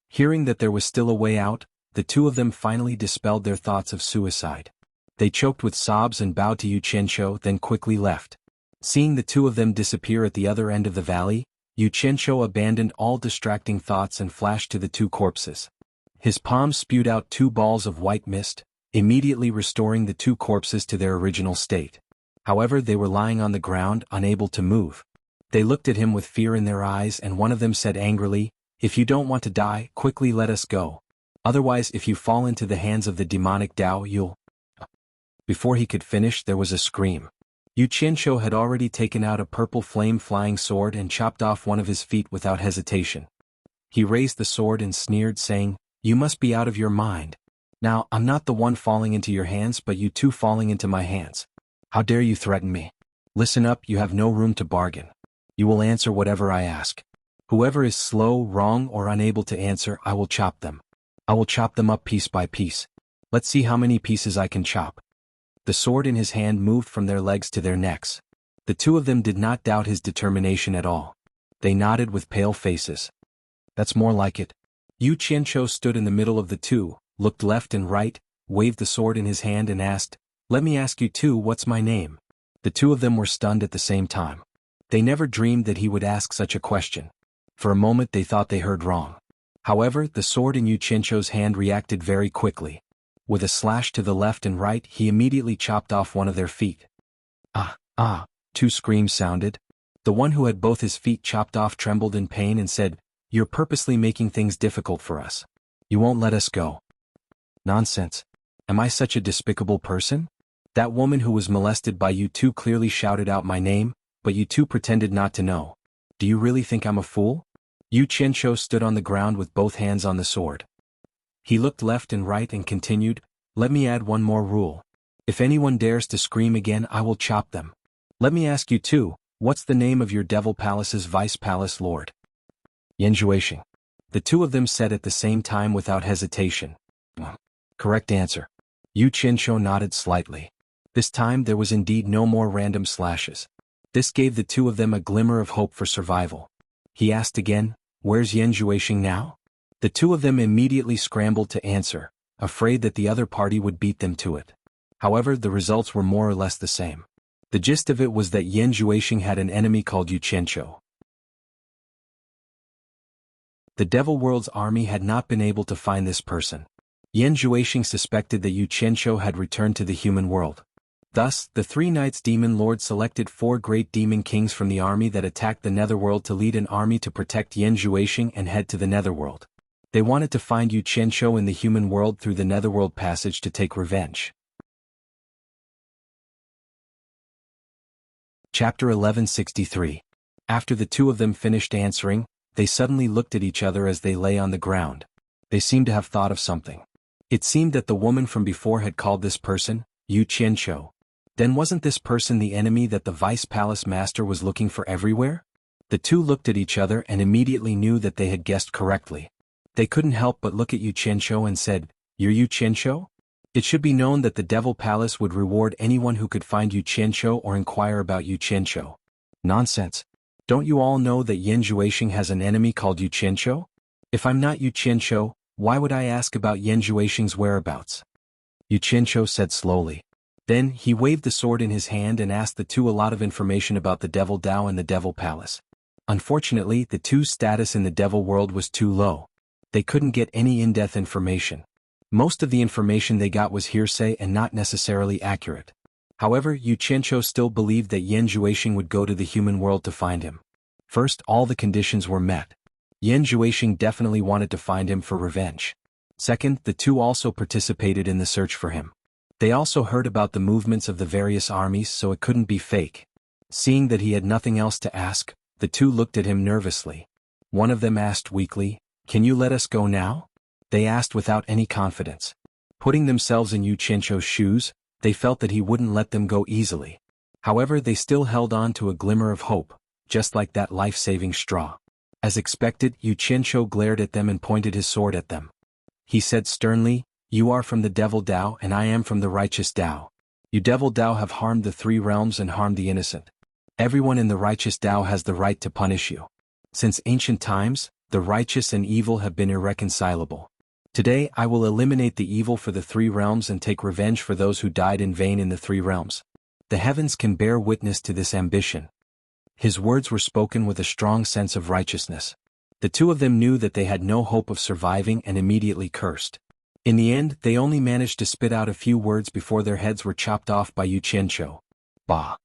[SPEAKER 1] Hearing that there was still a way out, the two of them finally dispelled their thoughts of suicide. They choked with sobs and bowed to Yu Qianqiu, then quickly left. Seeing the two of them disappear at the other end of the valley, Yu Qianqiu abandoned all distracting thoughts and flashed to the two corpses. His palms spewed out 2 balls of white mist, immediately restoring the 2 corpses to their original state. However, they were lying on the ground, unable to move. They looked at him with fear in their eyes, and one of them said angrily, "If you don't want to die, quickly let us go. Otherwise, if you fall into the hands of the demonic Tao, you'll—" Before he could finish, there was a scream. Yu Qianqiu had already taken out a purple flame-flying sword and chopped off one of his feet without hesitation. He raised the sword and sneered, saying, "You must be out of your mind. Now, I'm not the one falling into your hands, but you two falling into my hands. How dare you threaten me? Listen up, you have no room to bargain. You will answer whatever I ask. Whoever is slow, wrong, or unable to answer, I will chop them. I will chop them up piece by piece. Let's see how many pieces I can chop." The sword in his hand moved from their legs to their necks. The two of them did not doubt his determination at all. They nodded with pale faces. "That's more like it." Yu Qianqiu stood in the middle of the two, looked left and right, waved the sword in his hand and asked, "Let me ask you too, what's my name?" The two of them were stunned at the same time. They never dreamed that he would ask such a question. For a moment they thought they heard wrong. However, the sword in Yu Qianqiu's hand reacted very quickly. With a slash to the left and right, he immediately chopped off one of their feet. "Ah, ah," 2 screams sounded. The one who had both his feet chopped off trembled in pain and said, "You're purposely making things difficult for us. You won't let us go." "Nonsense. Am I such a despicable person? That woman who was molested by you two clearly shouted out my name, but you two pretended not to know. Do you really think I'm a fool?" Yu Qianqiu stood on the ground with both hands on the sword. He looked left and right and continued, "Let me add one more rule. If anyone dares to scream again, I will chop them. Let me ask you too, what's the name of your devil palace's vice palace lord?" "Yanjuashing." The two of them said at the same time without hesitation. "Correct answer." Yu Qianqiu nodded slightly. This time there was indeed no more random slashes. This gave the two of them a glimmer of hope for survival. He asked again, "Where's Yanjuashing now?" The two of them immediately scrambled to answer, afraid that the other party would beat them to it. However, the results were more or less the same. The gist of it was that Yanjuashing had an enemy called Yu Qianqiu. The Devil World's army had not been able to find this person. Yanjuashing suspected that Yu Qianqiu had returned to the human world. Thus, the three knights demon lord selected 4 great demon kings from the army that attacked the netherworld to lead an army to protect Yanjuashing and head to the netherworld. They wanted to find Yu Qianqiu in the human world through the netherworld passage to take revenge. Chapter 1163. After the two of them finished answering, they suddenly looked at each other as they lay on the ground. They seemed to have thought of something. It seemed that the woman from before had called this person Yu Qianqiu. Then wasn't this person the enemy that the vice palace master was looking for everywhere? The two looked at each other and immediately knew that they had guessed correctly. They couldn't help but look at Yu Qianqiu and said, "You're Yu Qianqiu?" It should be known that the Devil Palace would reward anyone who could find Yu Qianqiu or inquire about Yu Qianqiu. Nonsense. Don't you all know that Yanjuashing has an enemy called Yu Qianqiu? If I'm not Yu Qianqiu, why would I ask about Yanjuashing's whereabouts? Yu Qianqiu said slowly. Then, he waved the sword in his hand and asked the two a lot of information about the Devil Dao and the Devil Palace. Unfortunately, the two's status in the Devil World was too low. They couldn't get any in-depth information. Most of the information they got was hearsay and not necessarily accurate. However, Yu Qianqiu still believed that Yanjuashing would go to the human world to find him. First, all the conditions were met. Yanjuashing definitely wanted to find him for revenge. Second, the two also participated in the search for him. They also heard about the movements of the various armies, so it couldn't be fake. Seeing that he had nothing else to ask, the two looked at him nervously. One of them asked weakly, "Can you let us go now?" They asked without any confidence. Putting themselves in Yu Qianqiu's shoes, they felt that he wouldn't let them go easily. However, they still held on to a glimmer of hope, just like that life-saving straw. As expected, Yu Qianqiu glared at them and pointed his sword at them. He said sternly, "You are from the Devil Dao and I am from the Righteous Dao. You Devil Dao have harmed the 3 realms and harmed the innocent. Everyone in the Righteous Dao has the right to punish you. Since ancient times, the righteous and evil have been irreconcilable. Today I will eliminate the evil for the 3 realms and take revenge for those who died in vain in the 3 realms. The heavens can bear witness to this ambition." His words were spoken with a strong sense of righteousness. The two of them knew that they had no hope of surviving and immediately cursed. In the end, they only managed to spit out a few words before their heads were chopped off by Yu Qianqiu. Bah!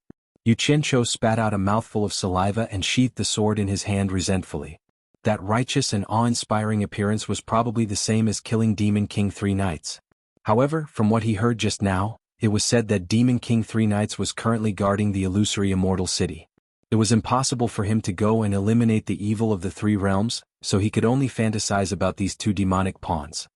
[SPEAKER 1] Yu Qianqiu spat out a mouthful of saliva and sheathed the sword in his hand resentfully. That righteous and awe-inspiring appearance was probably the same as killing Demon King 3 Knights. However, from what he heard just now, it was said that Demon King 3 Knights was currently guarding the illusory immortal city. It was impossible for him to go and eliminate the evil of the 3 realms, so he could only fantasize about these 2 demonic pawns.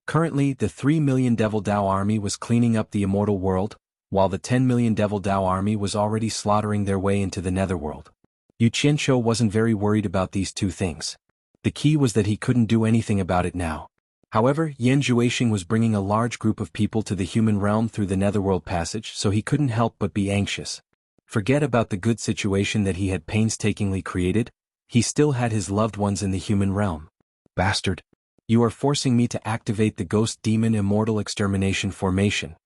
[SPEAKER 1] Currently, the 3 million Devil Dao army was cleaning up the immortal world, while the 10 million Devil Dao army was already slaughtering their way into the netherworld. Yu Qianqiu wasn't very worried about these 2 things. The key was that he couldn't do anything about it now. However, Yanjuashing was bringing a large group of people to the human realm through the netherworld passage, so he couldn't help but be anxious. Forget about the good situation that he had painstakingly created, he still had his loved ones in the human realm. Bastard! You are forcing me to activate the Ghost Demon Immortal Extermination Formation.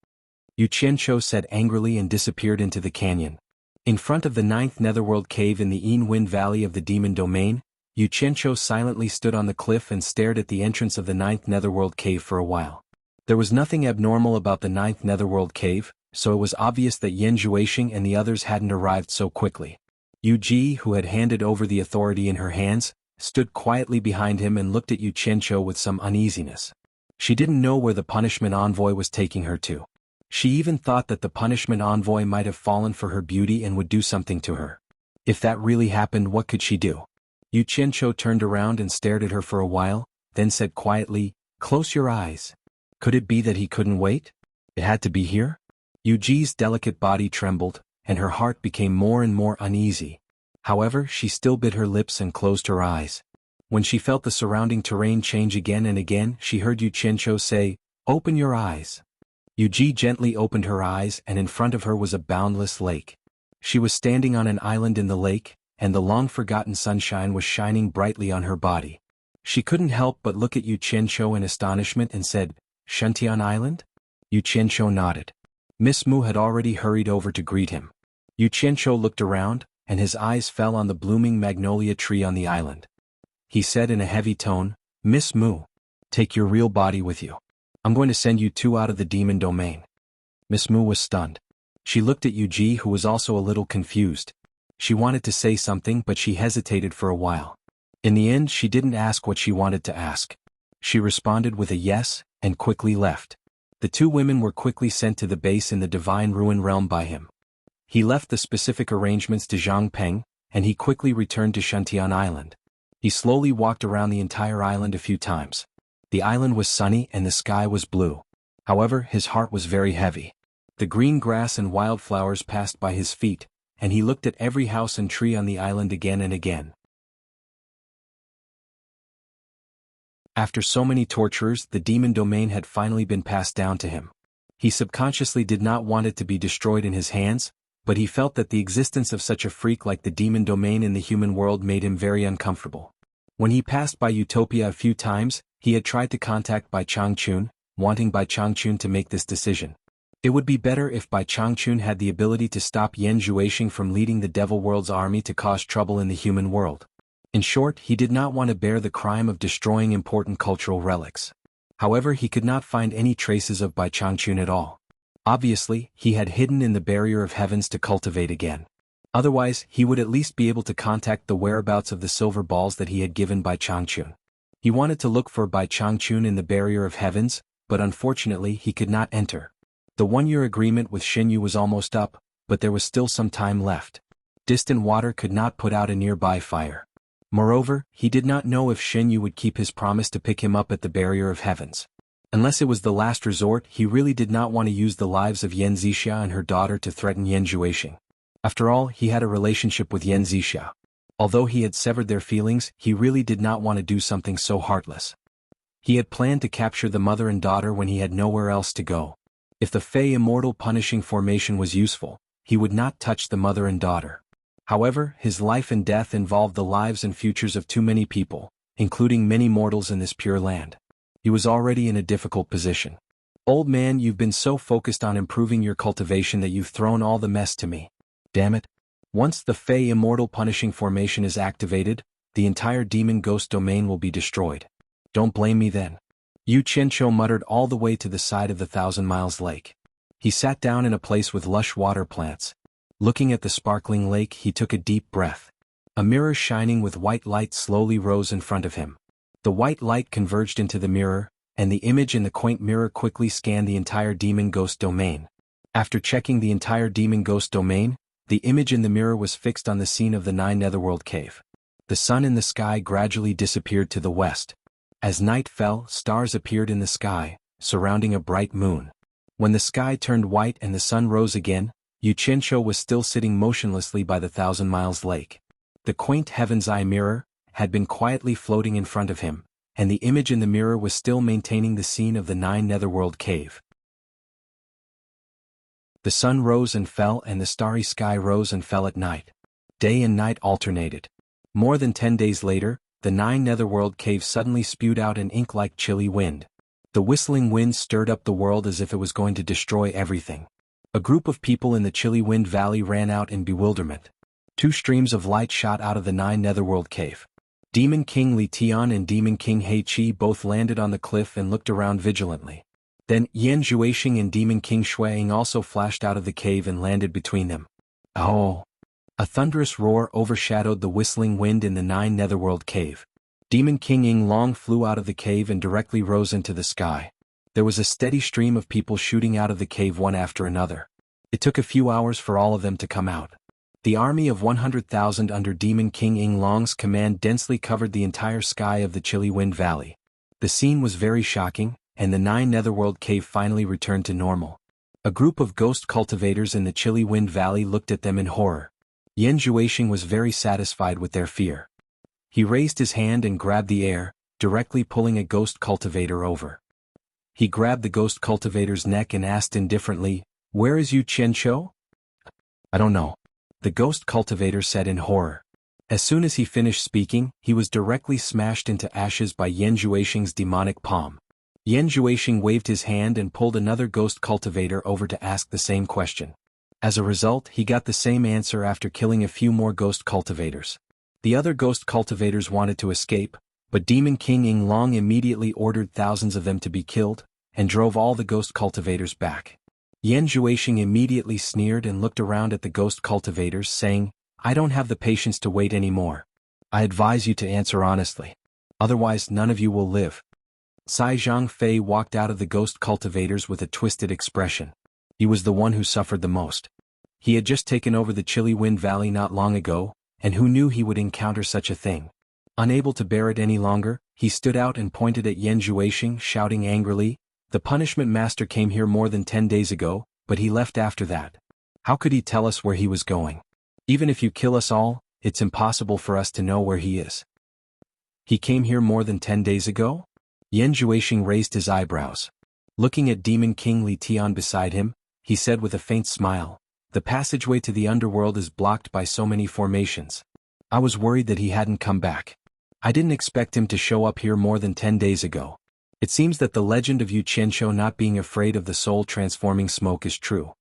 [SPEAKER 1] Yu Qianqiu said angrily and disappeared into the canyon. In front of the 9th netherworld cave in the Wind Valley of the Demon Domain, Yu Qianqiu silently stood on the cliff and stared at the entrance of the 9th netherworld cave for a while. There was nothing abnormal about the 9th netherworld cave, so it was obvious that Yan Zhuixing and the others hadn't arrived so quickly. Yu Ji, who had handed over the authority in her hands, stood quietly behind him and looked at Yu Qianqiu with some uneasiness. She didn't know where the punishment envoy was taking her to. She even thought that the punishment envoy might have fallen for her beauty and would do something to her. If that really happened, what could she do? Yu Qianqiu turned around and stared at her for a while, then said quietly, "Close your eyes." Could it be that he couldn't wait? It had to be here? Yu Ji's delicate body trembled, and her heart became more and more uneasy. However, she still bit her lips and closed her eyes. When she felt the surrounding terrain change again and again, she heard Yu Qianqiu say, "Open your eyes." Yu Ji gently opened her eyes, and in front of her was a boundless lake. She was standing on an island in the lake, and the long-forgotten sunshine was shining brightly on her body. She couldn't help but look at Yu Qianqiu in astonishment and said, "Shuntian Island?" Yu Qianqiu nodded. Miss Mu had already hurried over to greet him. Yu Qianqiu looked around, and his eyes fell on the blooming magnolia tree on the island. He said in a heavy tone, "Miss Mu, take your real body with you. I'm going to send you two out of the demon domain." Miss Mu was stunned. She looked at Yu Ji, who was also a little confused. She wanted to say something, but she hesitated for a while. In the end, she didn't ask what she wanted to ask. She responded with a yes, and quickly left. The two women were quickly sent to the base in the Divine Ruin Realm by him. He left the specific arrangements to Zhang Peng, and he quickly returned to Shuntian Island. He slowly walked around the entire island a few times. The island was sunny and the sky was blue. However, his heart was very heavy. The green grass and wildflowers passed by his feet, and he looked at every house and tree on the island again and again. After so many torturers, the demon domain had finally been passed down to him. He subconsciously did not want it to be destroyed in his hands, but he felt that the existence of such a freak like the demon domain in the human world made him very uncomfortable. When he passed by Utopia a few times, he had tried to contact Bai Changchun, wanting Bai Changchun to make this decision. It would be better if Bai Changchun had the ability to stop Yan Zhuixing from leading the Devil World's army to cause trouble in the human world. In short, he did not want to bear the crime of destroying important cultural relics. However, he could not find any traces of Bai Changchun at all. Obviously, he had hidden in the barrier of heavens to cultivate again. Otherwise, he would at least be able to contact the whereabouts of the silver balls that he had given Bai Changchun. He wanted to look for Bai Changchun in the barrier of heavens, but unfortunately he could not enter. The one-year agreement with Xinyu was almost up, but there was still some time left. Distant water could not put out a nearby fire. Moreover, he did not know if Xinyu would keep his promise to pick him up at the barrier of heavens. Unless it was the last resort, he really did not want to use the lives of Yan Zixia and her daughter to threaten Yan Zhuixing. After all, he had a relationship with Yan Zixia. Although he had severed their feelings, he really did not want to do something so heartless. He had planned to capture the mother and daughter when he had nowhere else to go. If the Fey Immortal Punishing Formation was useful, he would not touch the mother and daughter. However, his life and death involved the lives and futures of too many people, including many mortals in this pure land. He was already in a difficult position. "Old man, you've been so focused on improving your cultivation that you've thrown all the mess to me. Damn it. Once the Fey Immortal Punishing Formation is activated, the entire demon ghost domain will be destroyed. Don't blame me then." Yu Qianqiu muttered all the way to the side of the 1,000 Miles Lake. He sat down in a place with lush water plants. Looking at the sparkling lake, he took a deep breath. A mirror shining with white light slowly rose in front of him. The white light converged into the mirror, and the image in the quaint mirror quickly scanned the entire demon ghost domain. After checking the entire demon ghost domain, the image in the mirror was fixed on the scene of the 9 Netherworld cave. The sun in the sky gradually disappeared to the west. As night fell, stars appeared in the sky, surrounding a bright moon. When the sky turned white and the sun rose again, Yu Qianqiu was still sitting motionlessly by the 1,000 Miles Lake. The quaint heaven's eye mirror had been quietly floating in front of him, and the image in the mirror was still maintaining the scene of the 9 Netherworld cave. The sun rose and fell, and the starry sky rose and fell at night. Day and night alternated. More than 10 days later, the 9 Netherworld cave suddenly spewed out an ink-like chilly wind. The whistling wind stirred up the world as if it was going to destroy everything. A group of people in the chilly wind valley ran out in bewilderment. 2 streams of light shot out of the 9 Netherworld cave. Demon King Li Tian and Demon King He Qi both landed on the cliff and looked around vigilantly. Then Yan Zhuixing and Demon King Shuang also flashed out of the cave and landed between them. Oh! A thunderous roar overshadowed the whistling wind in the 9 Netherworld cave. Demon King Ying Long flew out of the cave and directly rose into the sky. There was a steady stream of people shooting out of the cave one after another. It took a few hours for all of them to come out. The army of 100,000 under Demon King Ying Long's command densely covered the entire sky of the Chilly Wind Valley. The scene was very shocking, and the 9 Netherworld cave finally returned to normal. A group of ghost cultivators in the Chilly Wind Valley looked at them in horror. Yan Zhuixing was very satisfied with their fear. He raised his hand and grabbed the air, directly pulling a ghost cultivator over. He grabbed the ghost cultivator's neck and asked indifferently, "Where is Yu Qianqiu?" "I don't know," the ghost cultivator said in horror. As soon as he finished speaking, he was directly smashed into ashes by Yan Zhuixing's demonic palm. Yan Zhuixing waved his hand and pulled another ghost cultivator over to ask the same question. As a result, he got the same answer after killing a few more ghost cultivators. The other ghost cultivators wanted to escape, but Demon King Ying Long immediately ordered thousands of them to be killed, and drove all the ghost cultivators back. Yan Zhuixing immediately sneered and looked around at the ghost cultivators, saying, "I don't have the patience to wait anymore. I advise you to answer honestly. Otherwise none of you will live." Cai Zhangfei walked out of the ghost cultivators with a twisted expression. He was the one who suffered the most. He had just taken over the Chilly Wind Valley not long ago, and who knew he would encounter such a thing? Unable to bear it any longer, he stood out and pointed at Yan Zhuixing, shouting angrily, "The punishment master came here more than 10 days ago, but he left after that. How could he tell us where he was going? Even if you kill us all, it's impossible for us to know where he is." "He came here more than 10 days ago?" Yan Zhuixing raised his eyebrows. Looking at Demon King Li Tian beside him, he said with a faint smile, "The passageway to the underworld is blocked by so many formations. I was worried that he hadn't come back. I didn't expect him to show up here more than 10 days ago. It seems that the legend of Yu Qianqiu not being afraid of the soul-transforming smoke is true.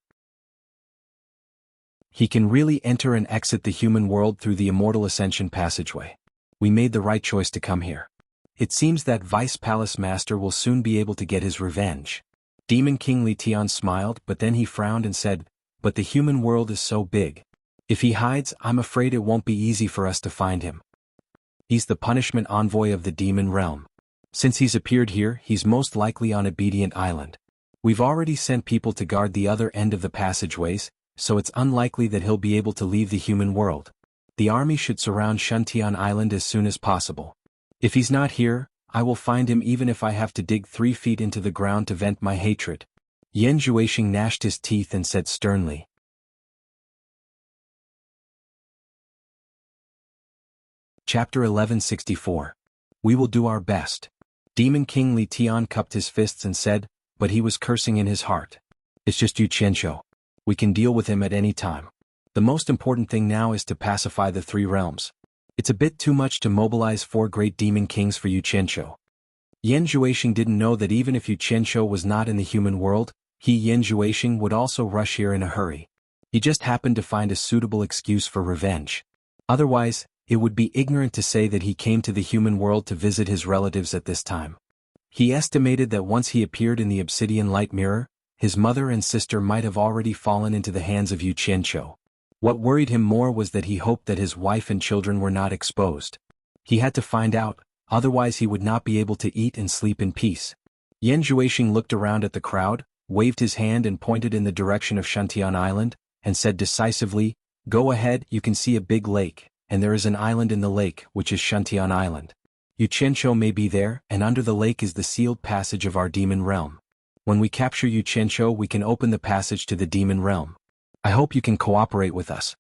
[SPEAKER 1] He can really enter and exit the human world through the immortal ascension passageway. We made the right choice to come here. It seems that Vice Palace Master will soon be able to get his revenge." Demon King Li Tian smiled, but then he frowned and said, "But the human world is so big. If he hides, I'm afraid it won't be easy for us to find him. He's the punishment envoy of the demon realm. Since he's appeared here, he's most likely on Obedient Island. We've already sent people to guard the other end of the passageways, so it's unlikely that he'll be able to leave the human world. The army should surround Shuntian Island as soon as possible. If he's not here, I will find him even if I have to dig 3 feet into the ground to vent my hatred." Yan Zhuixing gnashed his teeth and said sternly. Chapter 1164. We will do our best. Demon King Li Tian cupped his fists and said, but he was cursing in his heart. "It's just Yu Qianqiu. We can deal with him at any time. The most important thing now is to pacify the 3 realms. It's a bit too much to mobilize 4 great demon kings for Yu Qianqiu." Yan Zhuixing didn't know that even if Yu Qianqiu was not in the human world, he Yan Zhuixing would also rush here in a hurry. He just happened to find a suitable excuse for revenge. Otherwise, it would be ignorant to say that he came to the human world to visit his relatives at this time. He estimated that once he appeared in the obsidian light mirror, his mother and sister might have already fallen into the hands of Yu Qianqiu. What worried him more was that he hoped that his wife and children were not exposed. He had to find out, otherwise he would not be able to eat and sleep in peace. Yan Zhuixing looked around at the crowd, waved his hand and pointed in the direction of Shuntian Island, and said decisively, "Go ahead, you can see a big lake, and there is an island in the lake, which is Shuntian Island. Yu Qianqiu may be there, and under the lake is the sealed passage of our demon realm. When we capture Yu Qianqiu, we can open the passage to the demon realm. I hope you can cooperate with us."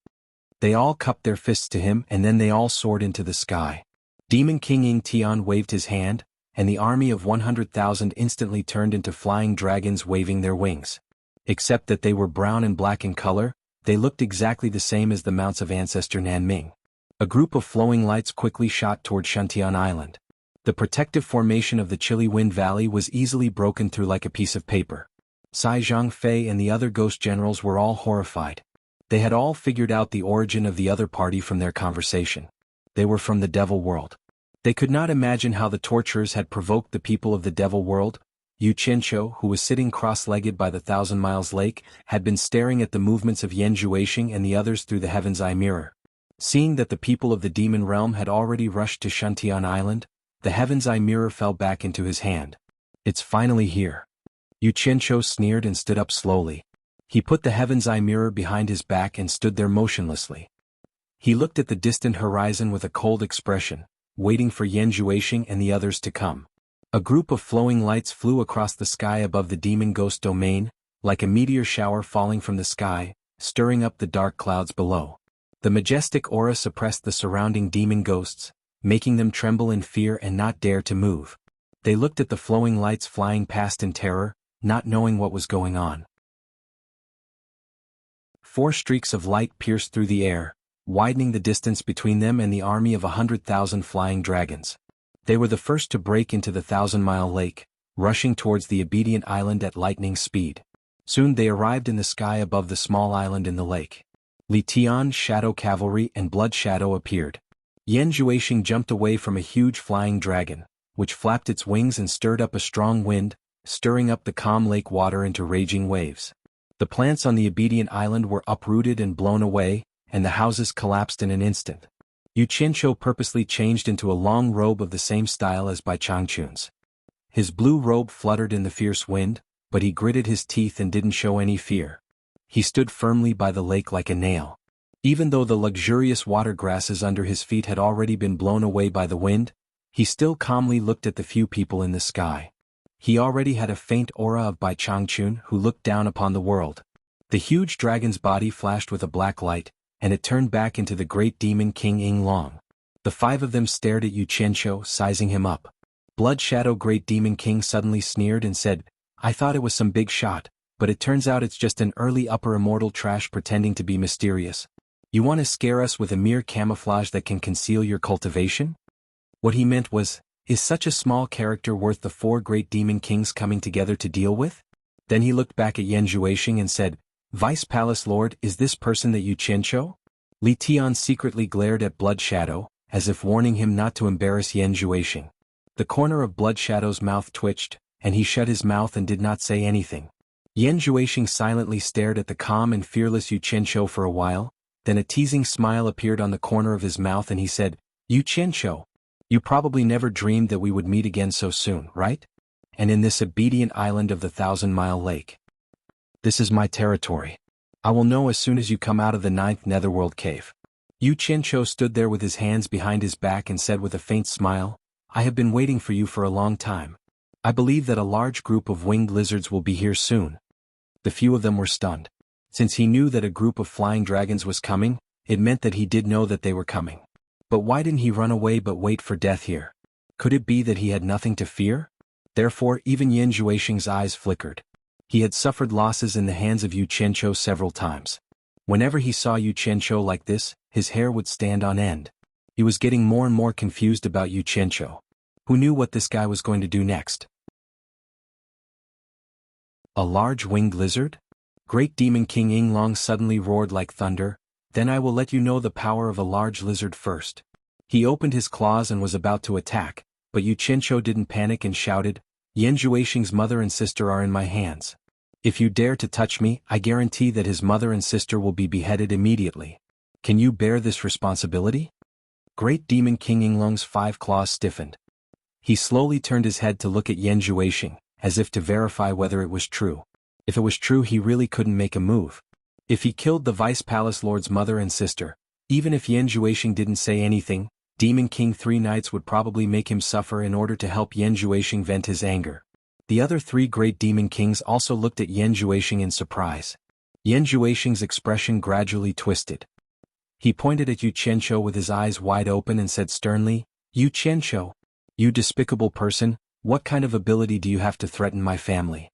[SPEAKER 1] They all cupped their fists to him and then they all soared into the sky. Demon King Ying Tian waved his hand, and the army of 100,000 instantly turned into flying dragons waving their wings. Except that they were brown and black in color, they looked exactly the same as the mounts of ancestor Nanming. A group of flowing lights quickly shot toward Shuntian Island. The protective formation of the Chilly Wind Valley was easily broken through like a piece of paper. Cai Zhangfei and the other ghost generals were all horrified. They had all figured out the origin of the other party from their conversation. They were from the devil world. They could not imagine how the torturers had provoked the people of the devil world, Yu Qianqiu, who was sitting cross-legged by the Thousand Miles Lake, had been staring at the movements of Yan Juexing and the others through the Heaven's Eye mirror. Seeing that the people of the demon realm had already rushed to Shuntian Island, the Heaven's Eye mirror fell back into his hand. It's finally here. Yu Qianqiu sneered and stood up slowly. He put the Heaven's Eye mirror behind his back and stood there motionlessly. He looked at the distant horizon with a cold expression, waiting for Yan Juexing and the others to come. A group of flowing lights flew across the sky above the demon ghost domain, like a meteor shower falling from the sky, stirring up the dark clouds below. The majestic aura suppressed the surrounding demon ghosts, making them tremble in fear and not dare to move. They looked at the flowing lights flying past in terror, not knowing what was going on. 4 streaks of light pierced through the air, widening the distance between them and the army of 100,000 flying dragons. They were the first to break into the Thousand-Mile Lake, rushing towards the obedient island at lightning speed. Soon they arrived in the sky above the small island in the lake. Li Tian's Shadow Cavalry and Blood Shadow appeared. Yan Juexing jumped away from a huge flying dragon, which flapped its wings and stirred up a strong wind, stirring up the calm lake water into raging waves. The plants on the obedient island were uprooted and blown away, and the houses collapsed in an instant. Yu Qianqiu purposely changed into a long robe of the same style as Bai Changchun's. His blue robe fluttered in the fierce wind, but he gritted his teeth and didn't show any fear. He stood firmly by the lake like a nail. Even though the luxurious water grasses under his feet had already been blown away by the wind, he still calmly looked at the few people in the sky. He already had a faint aura of Bai Changchun, who looked down upon the world. The huge dragon's body flashed with a black light, and it turned back into the great demon King Ying Long. The 5 of them stared at Yu Qianqiu, sizing him up. Blood Shadow Great Demon King suddenly sneered and said, "I thought it was some big shot, but it turns out it's just an early upper immortal trash pretending to be mysterious. You want to scare us with a mere camouflage that can conceal your cultivation?" What he meant was, is such a small character worth the 4 great demon kings coming together to deal with? Then he looked back at Yan Juexing and said, "Vice Palace Lord, is this person that Yu Qianqiu?" Li Tian secretly glared at Blood Shadow, as if warning him not to embarrass Yan Juexing. The corner of Blood Shadow's mouth twitched, and he shut his mouth and did not say anything. Yan Juexing silently stared at the calm and fearless Yu Qianqiu for a while, then a teasing smile appeared on the corner of his mouth and he said, "Yu Qianqiu, you probably never dreamed that we would meet again so soon, right? And in this obedient island of the Thousand-Mile Lake. This is my territory. I will know as soon as you come out of the 9th Netherworld cave." Yu Qianqiu stood there with his hands behind his back and said with a faint smile, "I have been waiting for you for a long time. I believe that a large group of winged lizards will be here soon." The few of them were stunned. Since he knew that a group of flying dragons was coming, it meant that he did know that they were coming. But why didn't he run away but wait for death here? Could it be that he had nothing to fear? Therefore even Yan Juexing's eyes flickered. He had suffered losses in the hands of Yu Qianqiu several times. Whenever he saw Yu Qianqiu like this, his hair would stand on end. He was getting more and more confused about Yu Qianqiu. Who knew what this guy was going to do next? A large winged lizard? Great Demon King Ying Long suddenly roared like thunder, "Then I will let you know the power of a large lizard first." He opened his claws and was about to attack, but Yu Qianqiu didn't panic and shouted, "Yan Juexing's mother and sister are in my hands. If you dare to touch me, I guarantee that his mother and sister will be beheaded immediately. Can you bear this responsibility?" Great Demon King Ying Long's 5 claws stiffened. He slowly turned his head to look at Yan Juexing, as if to verify whether it was true. If it was true, he really couldn't make a move. If he killed the Vice Palace Lord's mother and sister, even if Yan Juexing didn't say anything, Demon King 3 Knights would probably make him suffer in order to help Yan Juexing vent his anger. The other 3 great demon kings also looked at Yan Juexing in surprise. Yan Juexing's expression gradually twisted. He pointed at Yu Qianqiu with his eyes wide open and said sternly, "Yu Qianqiu, you despicable person, what kind of ability do you have to threaten my family?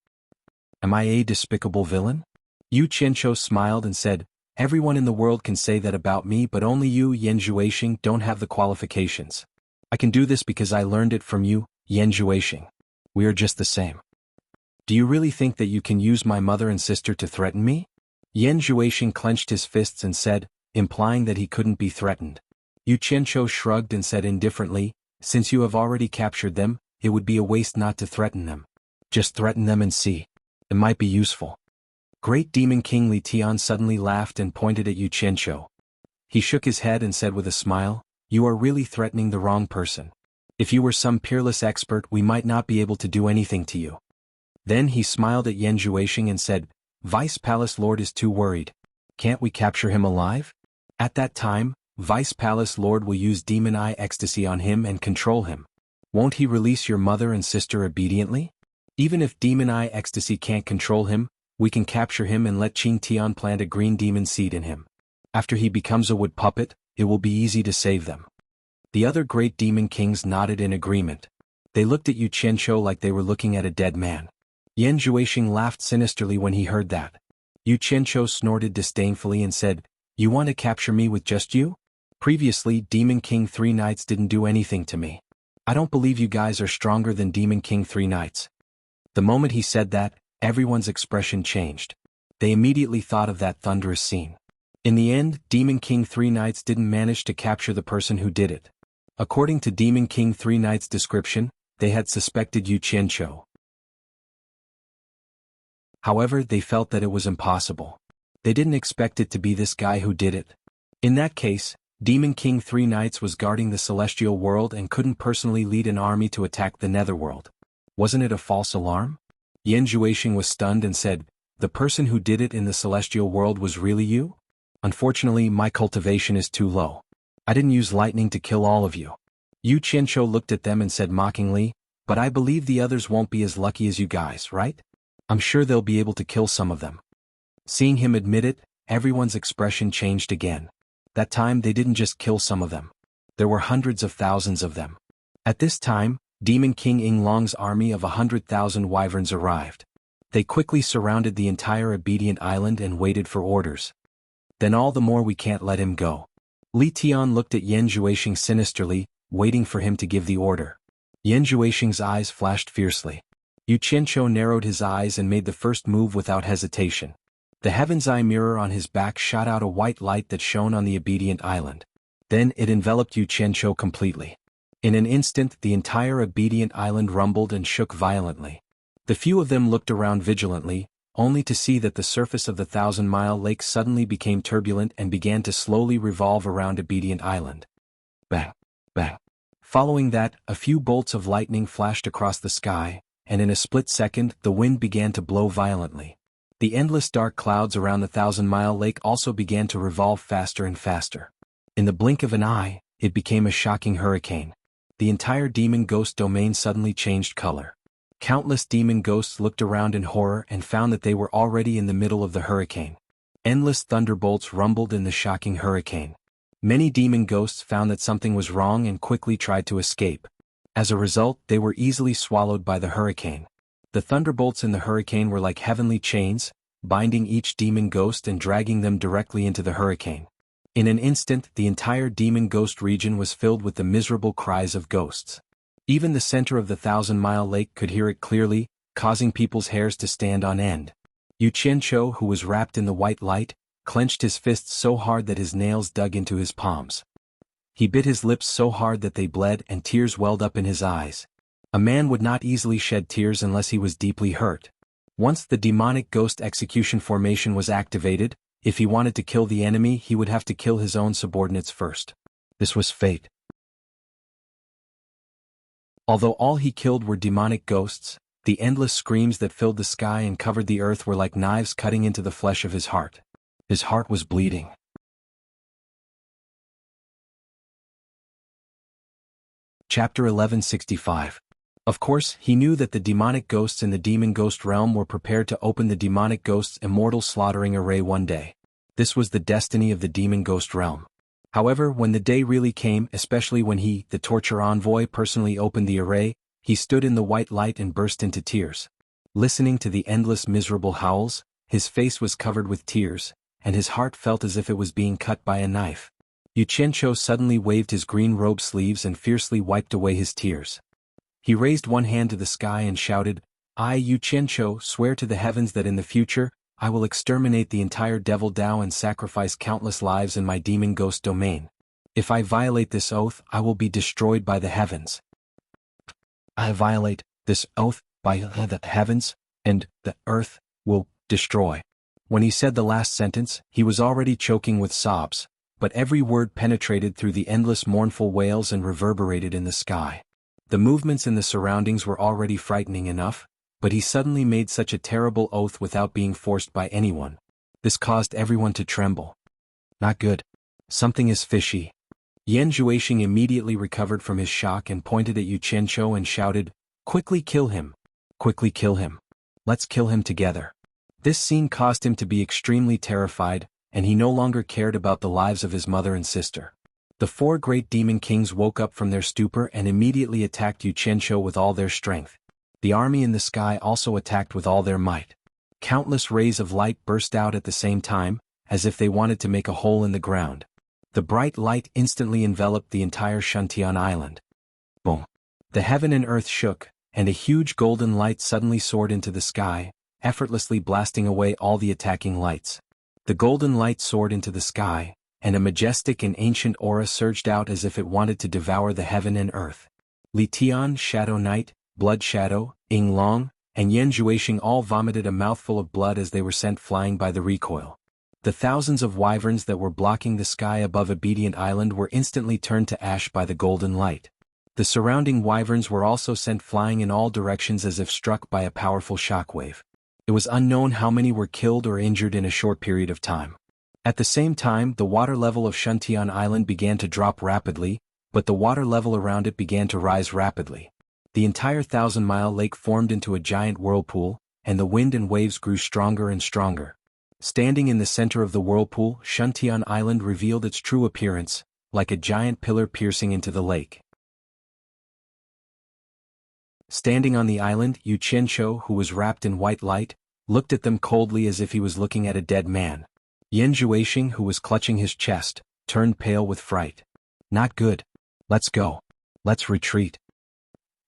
[SPEAKER 1] Am I a despicable villain?" Yu Qianqiu smiled and said, "Everyone in the world can say that about me, but only you, Yan Juexing, don't have the qualifications. I can do this because I learned it from you, Yan Juexing. We are just the same. Do you really think that you can use my mother and sister to threaten me?" Yan Juexing clenched his fists and said, implying that he couldn't be threatened. Yu Qianqiu shrugged and said indifferently, "Since you have already captured them, it would be a waste not to threaten them. Just threaten them and see. It might be useful. Great Demon King Li Tian suddenly laughed and pointed at Yu Qianqiu. He shook his head and said with a smile, "You are really threatening the wrong person. If you were some peerless expert, we might not be able to do anything to you." Then he smiled at Yan Zhuixing and said, "Vice Palace Lord is too worried. Can't we capture him alive? At that time, Vice Palace Lord will use Demon Eye Ecstasy on him and control him. Won't he release your mother and sister obediently? Even if Demon Eye Ecstasy can't control him, we can capture him and let Qing Tian plant a green demon seed in him. After he becomes a wood puppet, it will be easy to save them." The other great demon kings nodded in agreement. They looked at Yu Qianqiu like they were looking at a dead man. Yan Zhuixing laughed sinisterly when he heard that. Yu Qianqiu snorted disdainfully and said, "You want to capture me with just you? Previously, Demon King 3 Knights didn't do anything to me. I don't believe you guys are stronger than Demon King 3 Knights." The moment he said that, everyone's expression changed. They immediately thought of that thunderous scene. In the end, Demon King 3 Knights didn't manage to capture the person who did it. According to Demon King 3 Knights' description, they had suspected Yu Qianqiu. However, they felt that it was impossible. They didn't expect it to be this guy who did it. In that case, Demon King 3 Knights was guarding the celestial world and couldn't personally lead an army to attack the netherworld. Wasn't it a false alarm? Yan Zhuixing was stunned and said, "The person who did it in the celestial world was really you? Unfortunately, my cultivation is too low. I didn't use lightning to kill all of you." Yu Qianqiu looked at them and said mockingly, "But I believe the others won't be as lucky as you guys, right? I'm sure they'll be able to kill some of them." Seeing him admit it, everyone's expression changed again. That time they didn't just kill some of them. There were hundreds of thousands of them. At this time, Demon King Ying Long's army of 100,000 wyverns arrived. They quickly surrounded the entire obedient island and waited for orders. "Then all the more we can't let him go." Li Tian looked at Yan Zhuixing sinisterly, waiting for him to give the order. Yan Zhuixing's eyes flashed fiercely. Yu Qianqiu narrowed his eyes and made the first move without hesitation. The heaven's eye mirror on his back shot out a white light that shone on the obedient island. Then it enveloped Yu Qianqiu completely. In an instant, the entire obedient island rumbled and shook violently. The few of them looked around vigilantly, only to see that the surface of the 1,000-mile lake suddenly became turbulent and began to slowly revolve around obedient island. Bang! Bang! Following that, a few bolts of lightning flashed across the sky, and in a split second, the wind began to blow violently. The endless dark clouds around the 1,000-mile lake also began to revolve faster and faster. In the blink of an eye, it became a shocking hurricane. The entire demon ghost domain suddenly changed color. Countless demon ghosts looked around in horror and found that they were already in the middle of the hurricane. Endless thunderbolts rumbled in the shocking hurricane. Many demon ghosts found that something was wrong and quickly tried to escape. As a result, they were easily swallowed by the hurricane. The thunderbolts in the hurricane were like heavenly chains, binding each demon ghost and dragging them directly into the hurricane. In an instant, the entire demon ghost region was filled with the miserable cries of ghosts. Even the center of the 1,000-mile lake could hear it clearly, causing people's hairs to stand on end. Yu Qianqiu, who was wrapped in the white light, clenched his fists so hard that his nails dug into his palms. He bit his lips so hard that they bled and tears welled up in his eyes. A man would not easily shed tears unless he was deeply hurt. Once the demonic ghost execution formation was activated, if he wanted to kill the enemy, he would have to kill his own subordinates first. This was fate. Although all he killed were demonic ghosts, the endless screams that filled the sky and covered the earth were like knives cutting into the flesh of his heart. His heart was bleeding. Chapter 1165. Of course, he knew that the demonic ghosts in the demon ghost realm were prepared to open the demonic ghost's immortal slaughtering array one day. This was the destiny of the demon ghost realm. However, when the day really came, especially when he, the torture envoy, personally opened the array, he stood in the white light and burst into tears. Listening to the endless miserable howls, his face was covered with tears, and his heart felt as if it was being cut by a knife. Yu Qianqiu suddenly waved his green robe sleeves and fiercely wiped away his tears. He raised one hand to the sky and shouted, "I, Yu Qianqiu, swear to the heavens that in the future, I will exterminate the entire Devil Dao and sacrifice countless lives in my demon ghost domain. If I violate this oath, I will be destroyed by the heavens." "I violate this oath," by the heavens and the earth will destroy. When he said the last sentence, he was already choking with sobs, but every word penetrated through the endless mournful wails and reverberated in the sky. The movements in the surroundings were already frightening enough, but he suddenly made such a terrible oath without being forced by anyone. This caused everyone to tremble. Not good. Something is fishy. Yan Zhuoxing immediately recovered from his shock and pointed at Yu Qianqiu and shouted, "Quickly kill him! Quickly kill him! Let's kill him together." This scene caused him to be extremely terrified, and he no longer cared about the lives of his mother and sister. The four great demon kings woke up from their stupor and immediately attacked Yu Qianqiu with all their strength. The army in the sky also attacked with all their might. Countless rays of light burst out at the same time, as if they wanted to make a hole in the ground. The bright light instantly enveloped the entire Shantian island. Boom! The heaven and earth shook, and a huge golden light suddenly soared into the sky, effortlessly blasting away all the attacking lights. The golden light soared into the sky, and a majestic and ancient aura surged out as if it wanted to devour the heaven and earth. Li Tian, Shadow Knight, Blood Shadow, Ying Long, and Yan Zhuoxing all vomited a mouthful of blood as they were sent flying by the recoil. The thousands of wyverns that were blocking the sky above Obedient Island were instantly turned to ash by the golden light. The surrounding wyverns were also sent flying in all directions as if struck by a powerful shockwave. It was unknown how many were killed or injured in a short period of time. At the same time, the water level of Shantian Island began to drop rapidly, but the water level around it began to rise rapidly. The entire 1,000-mile lake formed into a giant whirlpool, and the wind and waves grew stronger and stronger. Standing in the center of the whirlpool, Shantian Island revealed its true appearance, like a giant pillar piercing into the lake. Standing on the island, Yu Qianqiu, who was wrapped in white light, looked at them coldly as if he was looking at a dead man. Yan Zhuoxing, who was clutching his chest, turned pale with fright. Not good. Let's go. Let's retreat.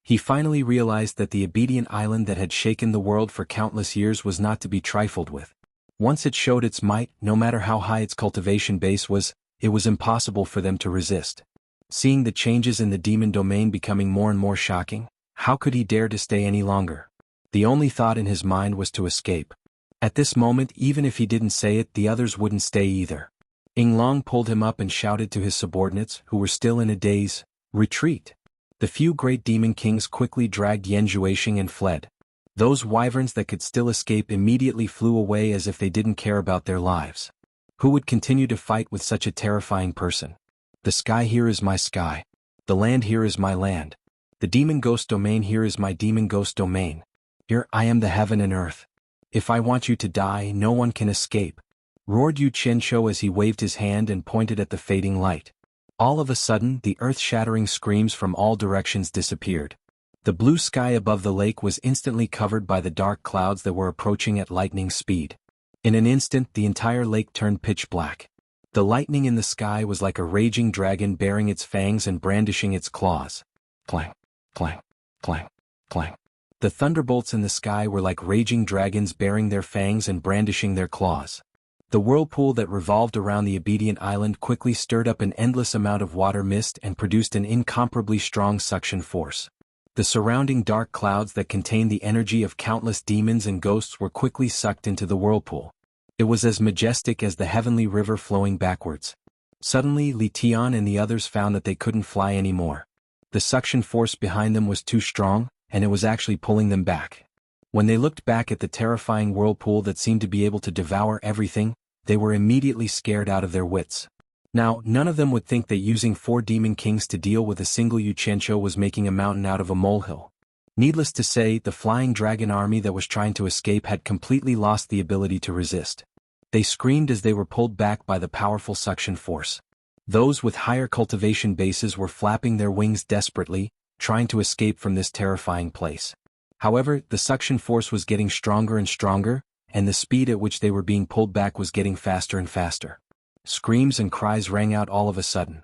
[SPEAKER 1] He finally realized that the Obedient Island that had shaken the world for countless years was not to be trifled with. Once it showed its might, no matter how high its cultivation base was, it was impossible for them to resist. Seeing the changes in the demon domain becoming more and more shocking, how could he dare to stay any longer? The only thought in his mind was to escape. At this moment, even if he didn't say it, the others wouldn't stay either. Ying Long pulled him up and shouted to his subordinates, who were still in a daze, "Retreat!" The few great demon kings quickly dragged Yan Zhuoxing and fled. Those wyverns that could still escape immediately flew away as if they didn't care about their lives. Who would continue to fight with such a terrifying person? The sky here is my sky. The land here is my land. The demon ghost domain here is my demon ghost domain. Here I am the heaven and earth. If I want you to die, no one can escape, roared Yu Qianqiu as he waved his hand and pointed at the fading light. All of a sudden, the earth-shattering screams from all directions disappeared. The blue sky above the lake was instantly covered by the dark clouds that were approaching at lightning speed. In an instant, the entire lake turned pitch black. The lightning in the sky was like a raging dragon baring its fangs and brandishing its claws. Clang, clang, clang, clang. The thunderbolts in the sky were like raging dragons baring their fangs and brandishing their claws. The whirlpool that revolved around the Obedient Island quickly stirred up an endless amount of water mist and produced an incomparably strong suction force. The surrounding dark clouds that contained the energy of countless demons and ghosts were quickly sucked into the whirlpool. It was as majestic as the heavenly river flowing backwards. Suddenly, Li Tian and the others found that they couldn't fly anymore. The suction force behind them was too strong, and it was actually pulling them back. When they looked back at the terrifying whirlpool that seemed to be able to devour everything, they were immediately scared out of their wits. Now, none of them would think that using 4 demon kings to deal with a single Yu Qianqiu was making a mountain out of a molehill. Needless to say, the flying dragon army that was trying to escape had completely lost the ability to resist. They screamed as they were pulled back by the powerful suction force. Those with higher cultivation bases were flapping their wings desperately, trying to escape from this terrifying place. However, the suction force was getting stronger and stronger, and the speed at which they were being pulled back was getting faster and faster. Screams and cries rang out all of a sudden.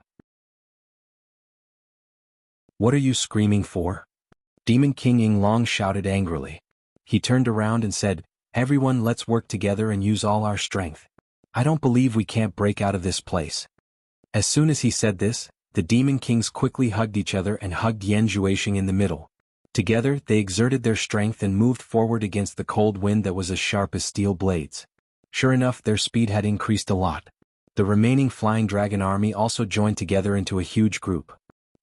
[SPEAKER 1] "What are you screaming for?" Demon King Ying Long shouted angrily. He turned around and said, "Everyone, let's work together and use all our strength. I don't believe we can't break out of this place." As soon as he said this, the demon kings quickly hugged each other and hugged Yan Zhuoxing in the middle. Together, they exerted their strength and moved forward against the cold wind that was as sharp as steel blades. Sure enough, their speed had increased a lot. The remaining flying dragon army also joined together into a huge group.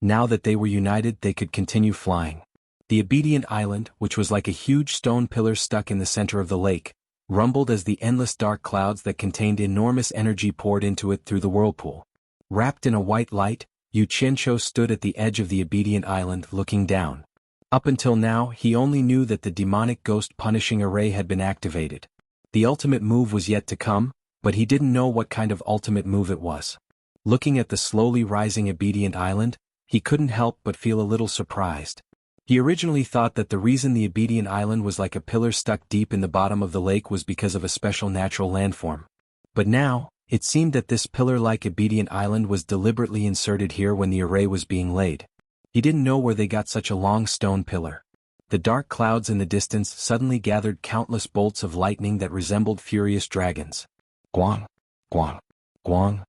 [SPEAKER 1] Now that they were united, they could continue flying. The obedient island, which was like a huge stone pillar stuck in the center of the lake, rumbled as the endless dark clouds that contained enormous energy poured into it through the whirlpool. Wrapped in a white light, Yu Qianqiu stood at the edge of the obedient island looking down. Up until now, he only knew that the demonic ghost punishing array had been activated. The ultimate move was yet to come, but he didn't know what kind of ultimate move it was. Looking at the slowly rising obedient island, he couldn't help but feel a little surprised. He originally thought that the reason the obedient island was like a pillar stuck deep in the bottom of the lake was because of a special natural landform. But now, it seemed that this pillar-like obedient island was deliberately inserted here when the array was being laid. He didn't know where they got such a long stone pillar. The dark clouds in the distance suddenly gathered countless bolts of lightning that resembled furious dragons. Guang, guang, guang.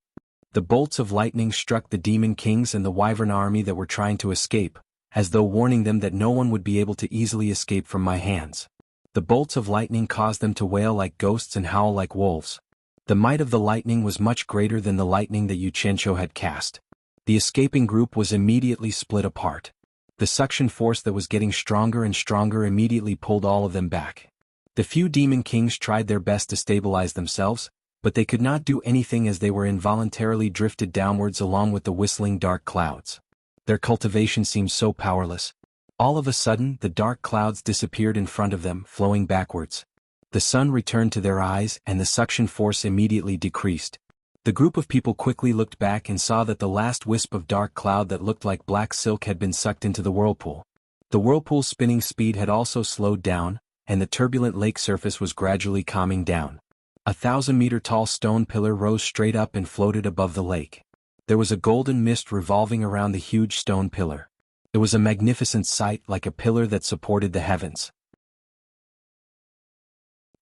[SPEAKER 1] The bolts of lightning struck the demon kings and the wyvern army that were trying to escape, as though warning them that no one would be able to easily escape from my hands. The bolts of lightning caused them to wail like ghosts and howl like wolves. The might of the lightning was much greater than the lightning that Yu Qianqiu had cast. The escaping group was immediately split apart. The suction force that was getting stronger and stronger immediately pulled all of them back. The few demon kings tried their best to stabilize themselves, but they could not do anything as they were involuntarily drifted downwards along with the whistling dark clouds. Their cultivation seemed so powerless. All of a sudden, the dark clouds disappeared in front of them, flowing backwards. The sun returned to their eyes and the suction force immediately decreased. The group of people quickly looked back and saw that the last wisp of dark cloud that looked like black silk had been sucked into the whirlpool. The whirlpool's spinning speed had also slowed down, and the turbulent lake surface was gradually calming down. A 1,000-meter-tall stone pillar rose straight up and floated above the lake. There was a golden mist revolving around the huge stone pillar. It was a magnificent sight, like a pillar that supported the heavens.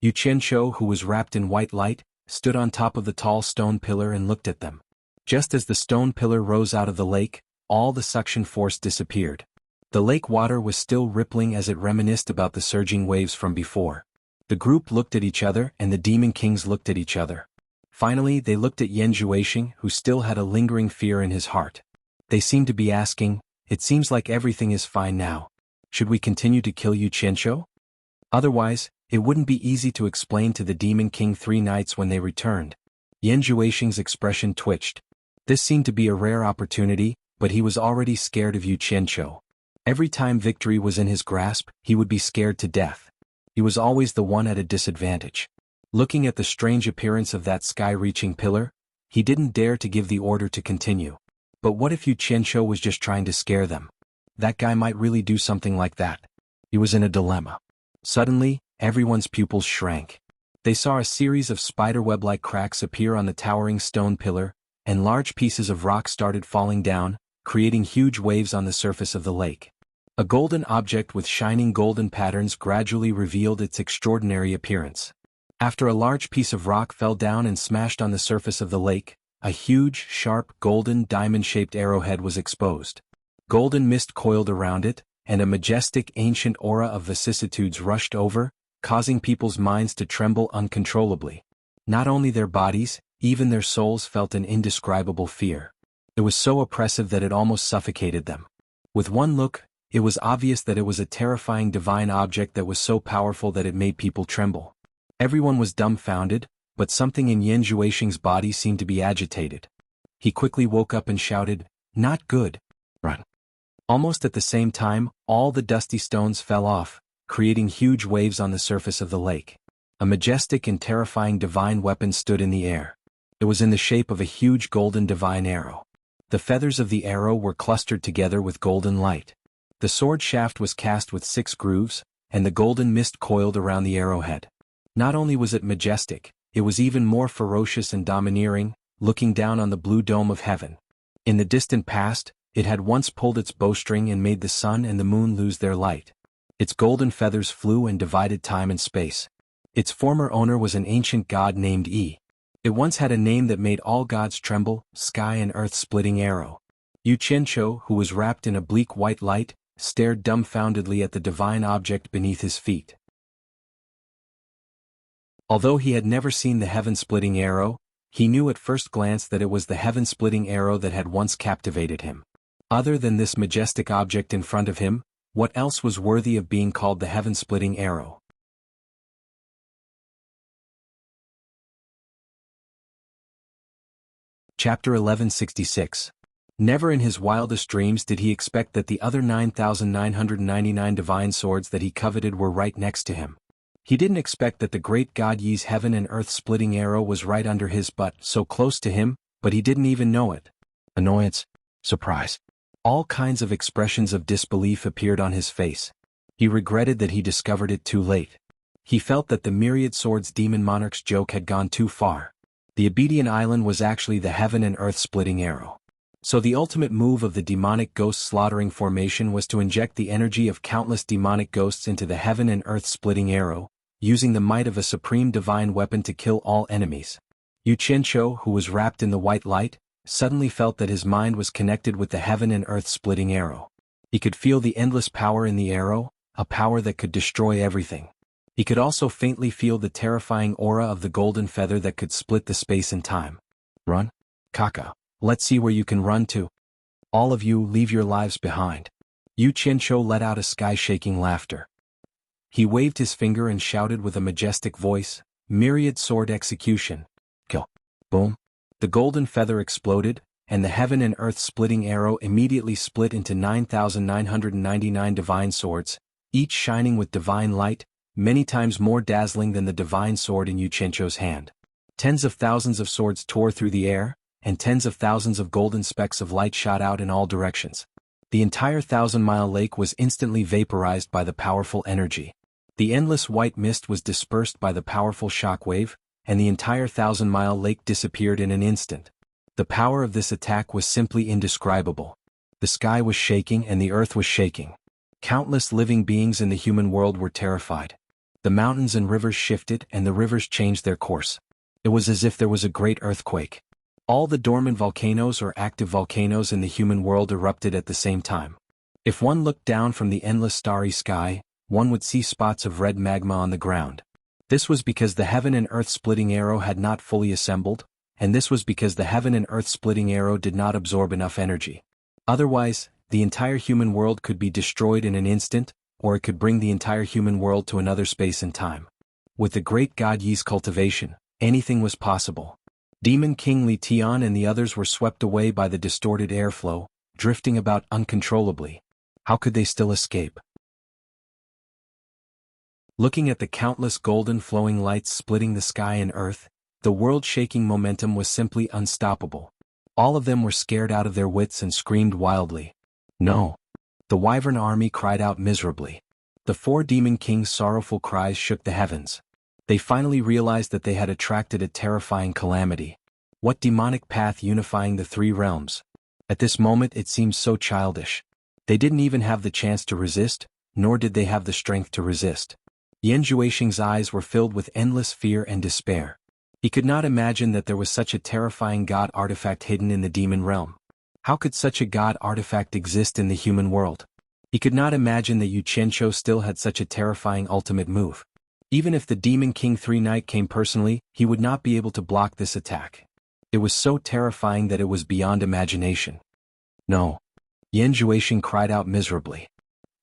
[SPEAKER 1] Yu Qianqiu, who was wrapped in white light, stood on top of the tall stone pillar and looked at them. Just as the stone pillar rose out of the lake, all the suction force disappeared. The lake water was still rippling as it reminisced about the surging waves from before. The group looked at each other and the demon kings looked at each other. Finally, they looked at Yan Zhuoxing, who still had a lingering fear in his heart. They seemed to be asking, "It seems like everything is fine now. Should we continue to kill Yu Qianqiu? Otherwise, it wouldn't be easy to explain to the Demon King 3 nights when they returned." Yan Zhuoxing's expression twitched. This seemed to be a rare opportunity, but he was already scared of Yu Qianqiu. Every time victory was in his grasp, he would be scared to death. He was always the one at a disadvantage. Looking at the strange appearance of that sky-reaching pillar, he didn't dare to give the order to continue. But what if Yu Qianqiu was just trying to scare them? That guy might really do something like that. He was in a dilemma. Suddenly, everyone's pupils shrank. They saw a series of spiderweb-like cracks appear on the towering stone pillar, and large pieces of rock started falling down, creating huge waves on the surface of the lake. A golden object with shining golden patterns gradually revealed its extraordinary appearance. After a large piece of rock fell down and smashed on the surface of the lake, a huge, sharp, golden diamond-shaped arrowhead was exposed. Golden mist coiled around it, and a majestic ancient aura of vicissitudes rushed over, causing people's minds to tremble uncontrollably. Not only their bodies, even their souls felt an indescribable fear. It was so oppressive that it almost suffocated them. With one look, it was obvious that it was a terrifying divine object that was so powerful that it made people tremble. Everyone was dumbfounded, but something in Yan Zhuoxing's body seemed to be agitated. He quickly woke up and shouted, "Not good. Run." Almost at the same time, all the dusty stones fell off, creating huge waves on the surface of the lake. A majestic and terrifying divine weapon stood in the air. It was in the shape of a huge golden divine arrow. The feathers of the arrow were clustered together with golden light. The sword shaft was cast with 6 grooves, and the golden mist coiled around the arrowhead. Not only was it majestic, it was even more ferocious and domineering, looking down on the blue dome of heaven. In the distant past, it had once pulled its bowstring and made the sun and the moon lose their light. Its golden feathers flew and divided time and space. Its former owner was an ancient god named Yi. It once had a name that made all gods tremble, Sky and Earth-splitting arrow. Yu Qianqiu, who was wrapped in a bleak white light, stared dumbfoundedly at the divine object beneath his feet. Although he had never seen the heaven-splitting arrow, he knew at first glance that it was the heaven-splitting arrow that had once captivated him. Other than this majestic object in front of him, what else was worthy of being called the heaven-splitting arrow? Chapter 1166. Never in his wildest dreams did he expect that the other 9,999 divine swords that he coveted were right next to him. He didn't expect that the great God Yi's heaven and earth splitting arrow was right under his butt, so close to him, but he didn't even know it. Annoyance, surprise, all kinds of expressions of disbelief appeared on his face. He regretted that he discovered it too late. He felt that the myriad swords demon monarch's joke had gone too far. The obedient island was actually the heaven and earth splitting arrow. So the ultimate move of the demonic ghost slaughtering formation was to inject the energy of countless demonic ghosts into the heaven and earth splitting arrow, using the might of a supreme divine weapon to kill all enemies. Yu Qianqiu, who was wrapped in the white light, suddenly felt that his mind was connected with the heaven and earth splitting arrow. He could feel the endless power in the arrow, a power that could destroy everything. He could also faintly feel the terrifying aura of the golden feather that could split the space and time. Run, Kaka. Let's see where you can run to. All of you leave your lives behind. Yu Qianqiu let out a sky-shaking laughter. He waved his finger and shouted with a majestic voice, "Myriad sword execution. Kill." Boom. The golden feather exploded, and the heaven and earth splitting arrow immediately split into 9,999 divine swords, each shining with divine light, many times more dazzling than the divine sword in Yu Qianqiu's hand. Tens of thousands of swords tore through the air, and tens of thousands of golden specks of light shot out in all directions. The entire 1,000-mile lake was instantly vaporized by the powerful energy. The endless white mist was dispersed by the powerful shockwave, and the entire 1,000-mile lake disappeared in an instant. The power of this attack was simply indescribable. The sky was shaking and the earth was shaking. Countless living beings in the human world were terrified. The mountains and rivers shifted and the rivers changed their course. It was as if there was a great earthquake. All the dormant volcanoes or active volcanoes in the human world erupted at the same time. If one looked down from the endless starry sky, one would see spots of red magma on the ground. This was because the heaven and earth splitting arrow had not fully assembled, and this was because the heaven and earth splitting arrow did not absorb enough energy. Otherwise, the entire human world could be destroyed in an instant, or it could bring the entire human world to another space and time. With the great God Yi's cultivation, anything was possible. Demon King Li Tian and the others were swept away by the distorted airflow, drifting about uncontrollably. How could they still escape? Looking at the countless golden flowing lights splitting the sky and earth, the world-shaking momentum was simply unstoppable. All of them were scared out of their wits and screamed wildly. No! The Wyvern army cried out miserably. The four demon kings' sorrowful cries shook the heavens. They finally realized that they had attracted a terrifying calamity. What demonic path unifying the three realms? At this moment it seemed so childish. They didn't even have the chance to resist, nor did they have the strength to resist. Yan Zhuixing's eyes were filled with endless fear and despair. He could not imagine that there was such a terrifying god artifact hidden in the demon realm. How could such a god artifact exist in the human world? He could not imagine that Yu Qianqiu still had such a terrifying ultimate move. Even if the Demon King 3 Knight came personally, he would not be able to block this attack. It was so terrifying that it was beyond imagination. No. Yan Zhuixing cried out miserably.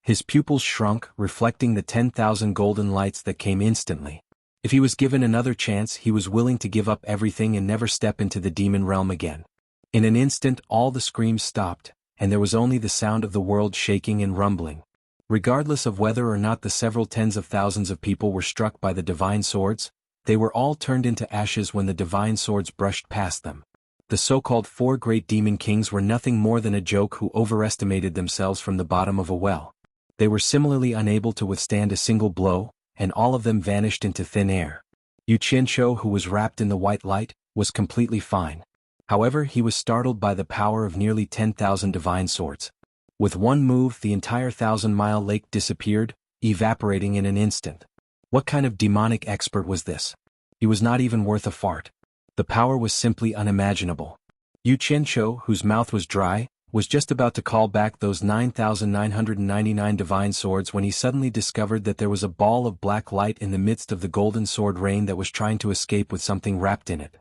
[SPEAKER 1] His pupils shrunk, reflecting the 10,000 golden lights that came instantly. If he was given another chance, he was willing to give up everything and never step into the demon realm again. In an instant, all the screams stopped, and there was only the sound of the world shaking and rumbling. Regardless of whether or not the several tens of thousands of people were struck by the divine swords, they were all turned into ashes when the divine swords brushed past them. The so-called four great demon kings were nothing more than a joke who overestimated themselves from the bottom of a well. They were similarly unable to withstand a single blow, and all of them vanished into thin air. Yu Qianqiu, who was wrapped in the white light, was completely fine. However, he was startled by the power of nearly 10,000 divine swords. With one move, the entire 1,000-mile lake disappeared, evaporating in an instant. What kind of demonic expert was this? He was not even worth a fart. The power was simply unimaginable. Yu Qianqiu, whose mouth was dry, was just about to call back those 9,999 divine swords when he suddenly discovered that there was a ball of black light in the midst of the golden sword rain that was trying to escape with something wrapped in it.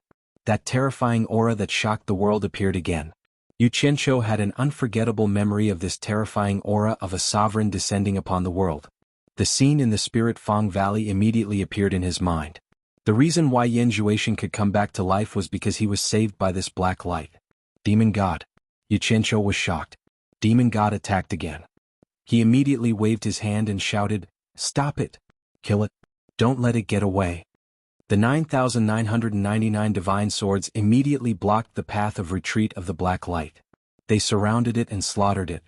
[SPEAKER 1] That terrifying aura that shocked the world appeared again. Yu Qianqiu had an unforgettable memory of this terrifying aura of a sovereign descending upon the world. The scene in the Spirit Fang Valley immediately appeared in his mind. The reason why Yan Zhuoxian could come back to life was because he was saved by this black light. Demon God. Yu Qianqiu was shocked. Demon God attacked again. He immediately waved his hand and shouted, "Stop it! Kill it! Don't let it get away!" The 9,999 divine swords immediately blocked the path of retreat of the black light. They surrounded it and slaughtered it.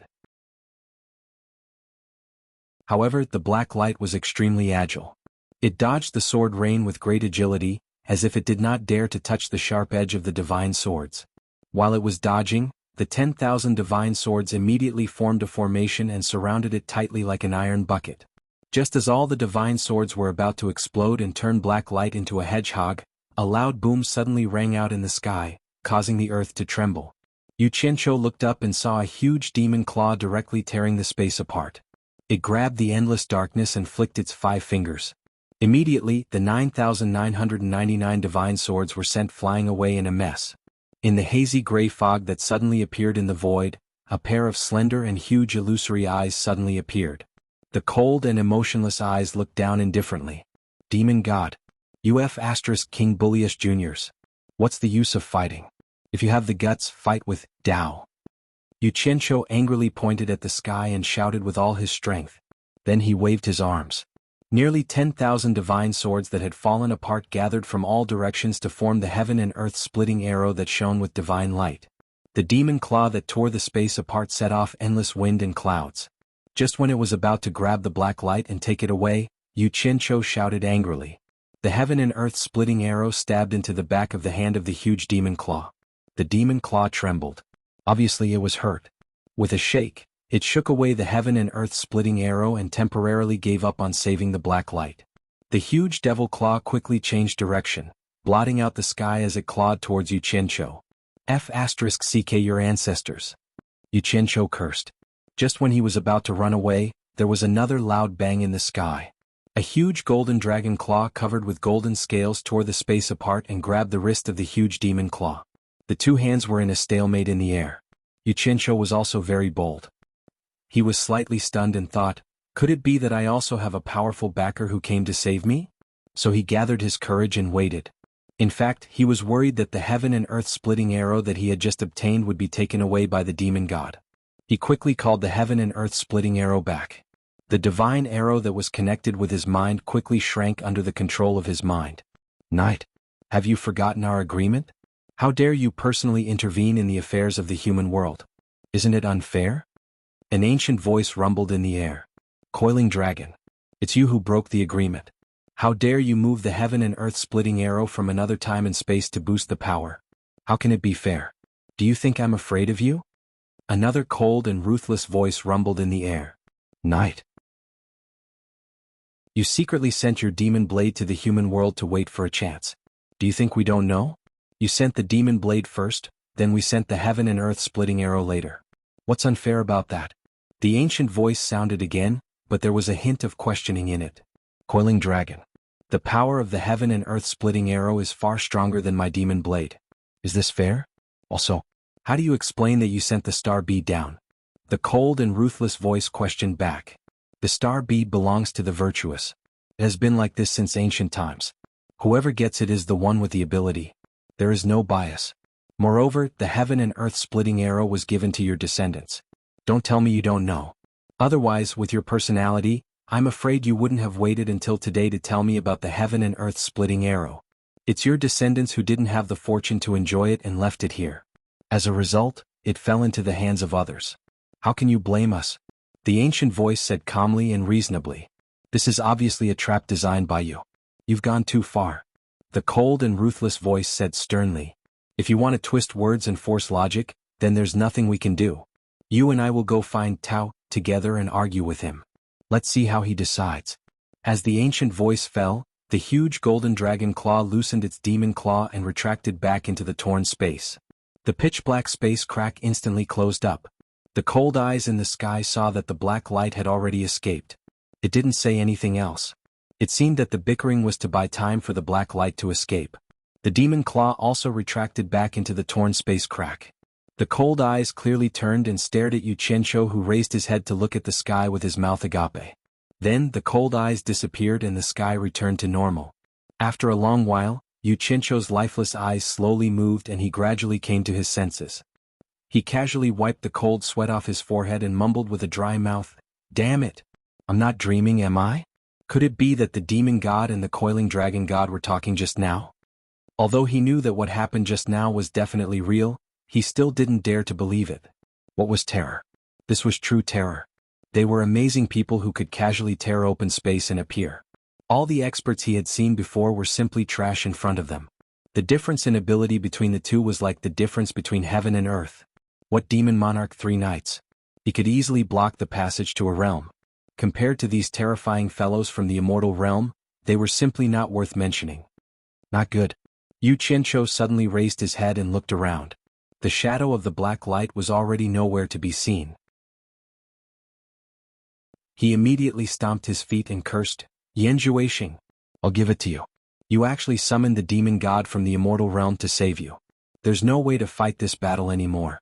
[SPEAKER 1] However, the black light was extremely agile. It dodged the sword rain with great agility, as if it did not dare to touch the sharp edge of the divine swords. While it was dodging, the 10,000 divine swords immediately formed a formation and surrounded it tightly like an iron bucket. Just as all the divine swords were about to explode and turn black light into a hedgehog, a loud boom suddenly rang out in the sky, causing the earth to tremble. Yu Qianqiu looked up and saw a huge demon claw directly tearing the space apart. It grabbed the endless darkness and flicked its 5 fingers. Immediately, the 9,999 divine swords were sent flying away in a mess. In the hazy gray fog that suddenly appeared in the void, a pair of slender and huge illusory eyes suddenly appeared. The cold and emotionless eyes looked down indifferently. Demon God. UF * King Bullius Jr.'s. What's the use of fighting? If you have the guts, fight with Dao. Yu Qianqiu angrily pointed at the sky and shouted with all his strength. Then he waved his arms. Nearly 10,000 divine swords that had fallen apart gathered from all directions to form the heaven and earth splitting arrow that shone with divine light. The demon claw that tore the space apart set off endless wind and clouds. Just when it was about to grab the black light and take it away, Yu Qianqiu shouted angrily. The heaven and earth splitting arrow stabbed into the back of the hand of the huge demon claw. The demon claw trembled. Obviously it was hurt. With a shake, it shook away the heaven and earth splitting arrow and temporarily gave up on saving the black light. The huge devil claw quickly changed direction, blotting out the sky as it clawed towards Yu Qianqiu. *CK your ancestors. Yu Qianqiu cursed. Just when he was about to run away, there was another loud bang in the sky. A huge golden dragon claw covered with golden scales tore the space apart and grabbed the wrist of the huge demon claw. The 2 hands were in a stalemate in the air. Yu Qianqiu was also very bold. He was slightly stunned and thought, could it be that I also have a powerful backer who came to save me? So he gathered his courage and waited. In fact, he was worried that the heaven and earth splitting arrow that he had just obtained would be taken away by the demon god. He quickly called the heaven and earth splitting arrow back. The divine arrow that was connected with his mind quickly shrank under the control of his mind. Knight, have you forgotten our agreement? How dare you personally intervene in the affairs of the human world? Isn't it unfair? An ancient voice rumbled in the air. Coiling dragon. It's you who broke the agreement. How dare you move the heaven and earth splitting arrow from another time and space to boost the power? How can it be fair? Do you think I'm afraid of you? Another cold and ruthless voice rumbled in the air. Knight. You secretly sent your demon blade to the human world to wait for a chance. Do you think we don't know? You sent the demon blade first, then we sent the heaven and earth splitting arrow later. What's unfair about that? The ancient voice sounded again, but there was a hint of questioning in it. Coiling dragon. The power of the heaven and earth splitting arrow is far stronger than my demon blade. Is this fair? Also, how do you explain that you sent the star bead down? The cold and ruthless voice questioned back. The star bead belongs to the virtuous. It has been like this since ancient times. Whoever gets it is the one with the ability. There is no bias. Moreover, the heaven and earth splitting arrow was given to your descendants. Don't tell me you don't know. Otherwise, with your personality, I'm afraid you wouldn't have waited until today to tell me about the heaven and earth splitting arrow. It's your descendants who didn't have the fortune to enjoy it and left it here. As a result, it fell into the hands of others. How can you blame us? The ancient voice said calmly and reasonably. This is obviously a trap designed by you. You've gone too far. The cold and ruthless voice said sternly. If you want to twist words and force logic, then there's nothing we can do. You and I will go find Tao together and argue with him. Let's see how he decides. As the ancient voice fell, the huge golden dragon claw loosened its demon claw and retracted back into the torn space. The pitch-black space crack instantly closed up, The cold eyes in the sky saw that the black light had already escaped. It didn't say anything else. It seemed that the bickering was to buy time for the black light to escape. The demon claw also retracted back into the torn space crack. The cold eyes clearly turned and stared at Yu Qianqiu, who raised his head to look at the sky with his mouth agape. Then the cold eyes disappeared and the sky returned to normal. After a long while, Yu Qianqiu's lifeless eyes slowly moved and he gradually came to his senses. He casually wiped the cold sweat off his forehead and mumbled with a dry mouth, "Damn it! I'm not dreaming, am I? Could it be that the demon god and the coiling dragon god were talking just now?" Although he knew that what happened just now was definitely real, he still didn't dare to believe it. What was terror? This was true terror. They were amazing people who could casually tear open space and appear. All the experts he had seen before were simply trash in front of them. The difference in ability between the two was like the difference between heaven and earth. What demon monarch 3 knights? He could easily block the passage to a realm. Compared to these terrifying fellows from the immortal realm, they were simply not worth mentioning. Not good. Yu Qianqiu suddenly raised his head and looked around. The shadow of the black light was already nowhere to be seen. He immediately stomped his feet and cursed, "Yan Zhuixing, I'll give it to you. You actually summoned the demon god from the immortal realm to save you. There's no way to fight this battle anymore."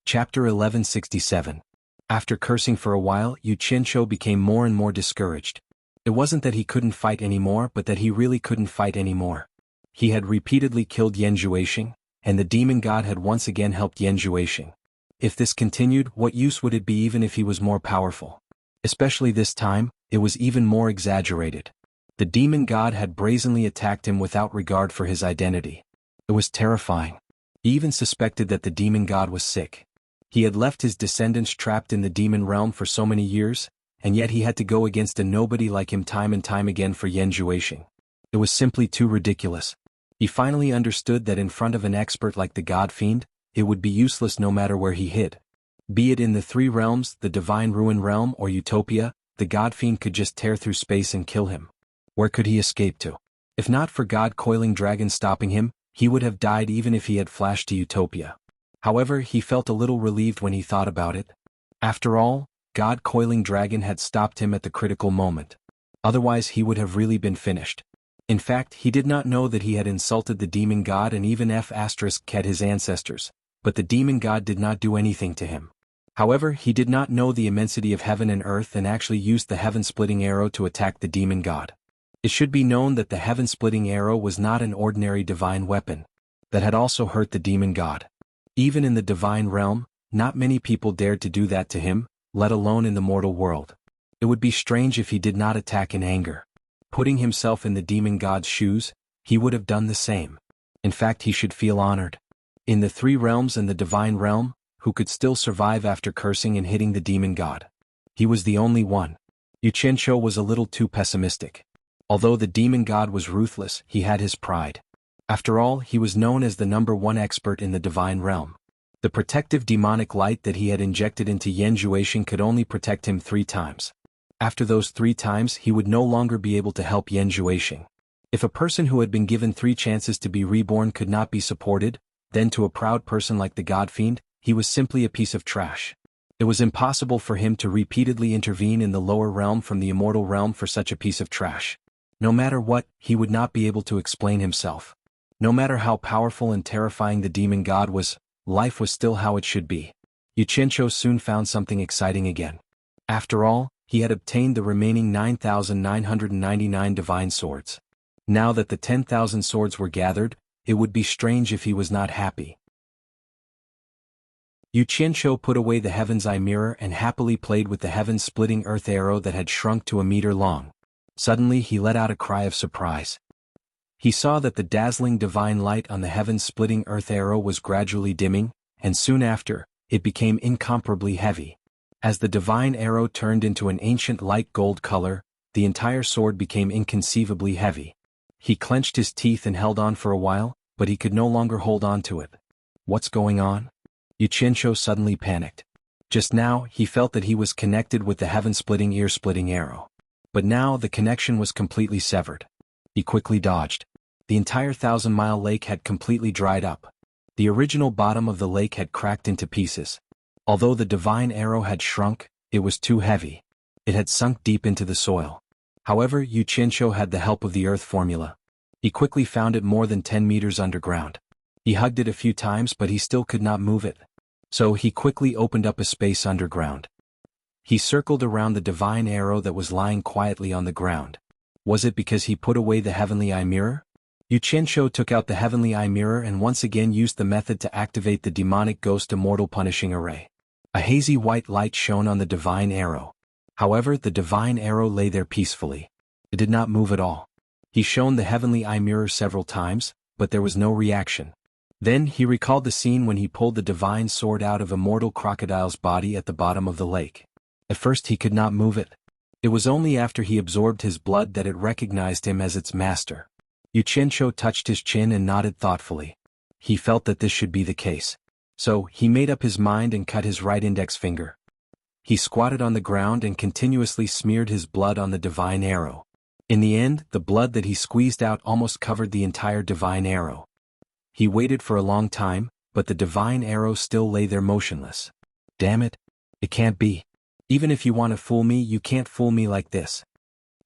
[SPEAKER 1] Chapter 1167. After cursing for a while, Yu Qianqiu became more and more discouraged. It wasn't that he couldn't fight anymore, but that he really couldn't fight anymore. He had repeatedly killed Yan Zhuixing, and the demon god had once again helped Yan Zhuixing. If this continued, what use would it be even if he was more powerful? Especially this time, it was even more exaggerated. The demon god had brazenly attacked him without regard for his identity. It was terrifying. He even suspected that the demon god was sick. He had left his descendants trapped in the demon realm for so many years, and yet he had to go against a nobody like him time and time again for Yan Zhuixing. It was simply too ridiculous. He finally understood that in front of an expert like the God Fiend, it would be useless no matter where he hid. Be it in the 3 realms, the Divine Ruin Realm or Utopia, the God Fiend could just tear through space and kill him. Where could he escape to? If not for God Coiling Dragon stopping him, he would have died even if he had flashed to Utopia. However, he felt a little relieved when he thought about it. After all, God Coiling Dragon had stopped him at the critical moment. Otherwise he would have really been finished. In fact, he did not know that he had insulted the demon god and even F***ed his ancestors, but the demon god did not do anything to him. However, he did not know the immensity of heaven and earth and actually used the heaven-splitting arrow to attack the demon god. It should be known that the heaven-splitting arrow was not an ordinary divine weapon. That had also hurt the demon god. Even in the divine realm, not many people dared to do that to him, let alone in the mortal world. It would be strange if he did not attack in anger. Putting himself in the demon god's shoes, he would have done the same. In fact, he should feel honored. In the 3 realms and the divine realm, who could still survive after cursing and hitting the demon god? He was the only one. Yu Qianqiu was a little too pessimistic. Although the demon god was ruthless, he had his pride. After all, he was known as the #1 expert in the divine realm. The protective demonic light that he had injected into Yan Zhuixing could only protect him 3 times. After those 3 times, he would no longer be able to help Yan Zhuixing. If a person who had been given 3 chances to be reborn could not be supported, then to a proud person like the God Fiend, he was simply a piece of trash. It was impossible for him to repeatedly intervene in the lower realm from the immortal realm for such a piece of trash. No matter what, he would not be able to explain himself. No matter how powerful and terrifying the demon god was, life was still how it should be. Yu Qianqiu soon found something exciting again. After all, he had obtained the remaining 9,999 divine swords. Now that the 10,000 swords were gathered, it would be strange if he was not happy. Yu Qianqiu put away the Heaven's Eye mirror and happily played with the heaven-splitting earth arrow that had shrunk to a meter long. Suddenly he let out a cry of surprise. He saw that the dazzling divine light on the heaven-splitting earth arrow was gradually dimming, and soon after, it became incomparably heavy. As the divine arrow turned into an ancient light gold color, the entire sword became inconceivably heavy. He clenched his teeth and held on for a while, but he could no longer hold on to it. What's going on? Yu Qianqiu suddenly panicked. Just now, he felt that he was connected with the heaven-splitting ear-splitting arrow. But now the connection was completely severed. He quickly dodged. The entire 1,000-mile lake had completely dried up. The original bottom of the lake had cracked into pieces. Although the divine arrow had shrunk, it was too heavy. It had sunk deep into the soil. However, Yu Qianqiu had the help of the earth formula. He quickly found it more than 10 meters underground. He hugged it a few times but he still could not move it. So he quickly opened up a space underground. He circled around the divine arrow that was lying quietly on the ground. Was it because he put away the heavenly eye mirror? Yu Qianqiu took out the heavenly eye mirror and once again used the method to activate the demonic ghost immortal punishing array. A hazy white light shone on the divine arrow. However, the divine arrow lay there peacefully. It did not move at all. He shone the heavenly eye mirror several times, but there was no reaction. Then he recalled the scene when he pulled the divine sword out of a mortal crocodile's body at the bottom of the lake. At first he could not move it. It was only after he absorbed his blood that it recognized him as its master. Yu Qianqiu touched his chin and nodded thoughtfully. He felt that this should be the case. So, he made up his mind and cut his right index finger. He squatted on the ground and continuously smeared his blood on the divine arrow. In the end, the blood that he squeezed out almost covered the entire divine arrow. He waited for a long time, but the divine arrow still lay there motionless. Damn it. It can't be. Even if you want to fool me, you can't fool me like this.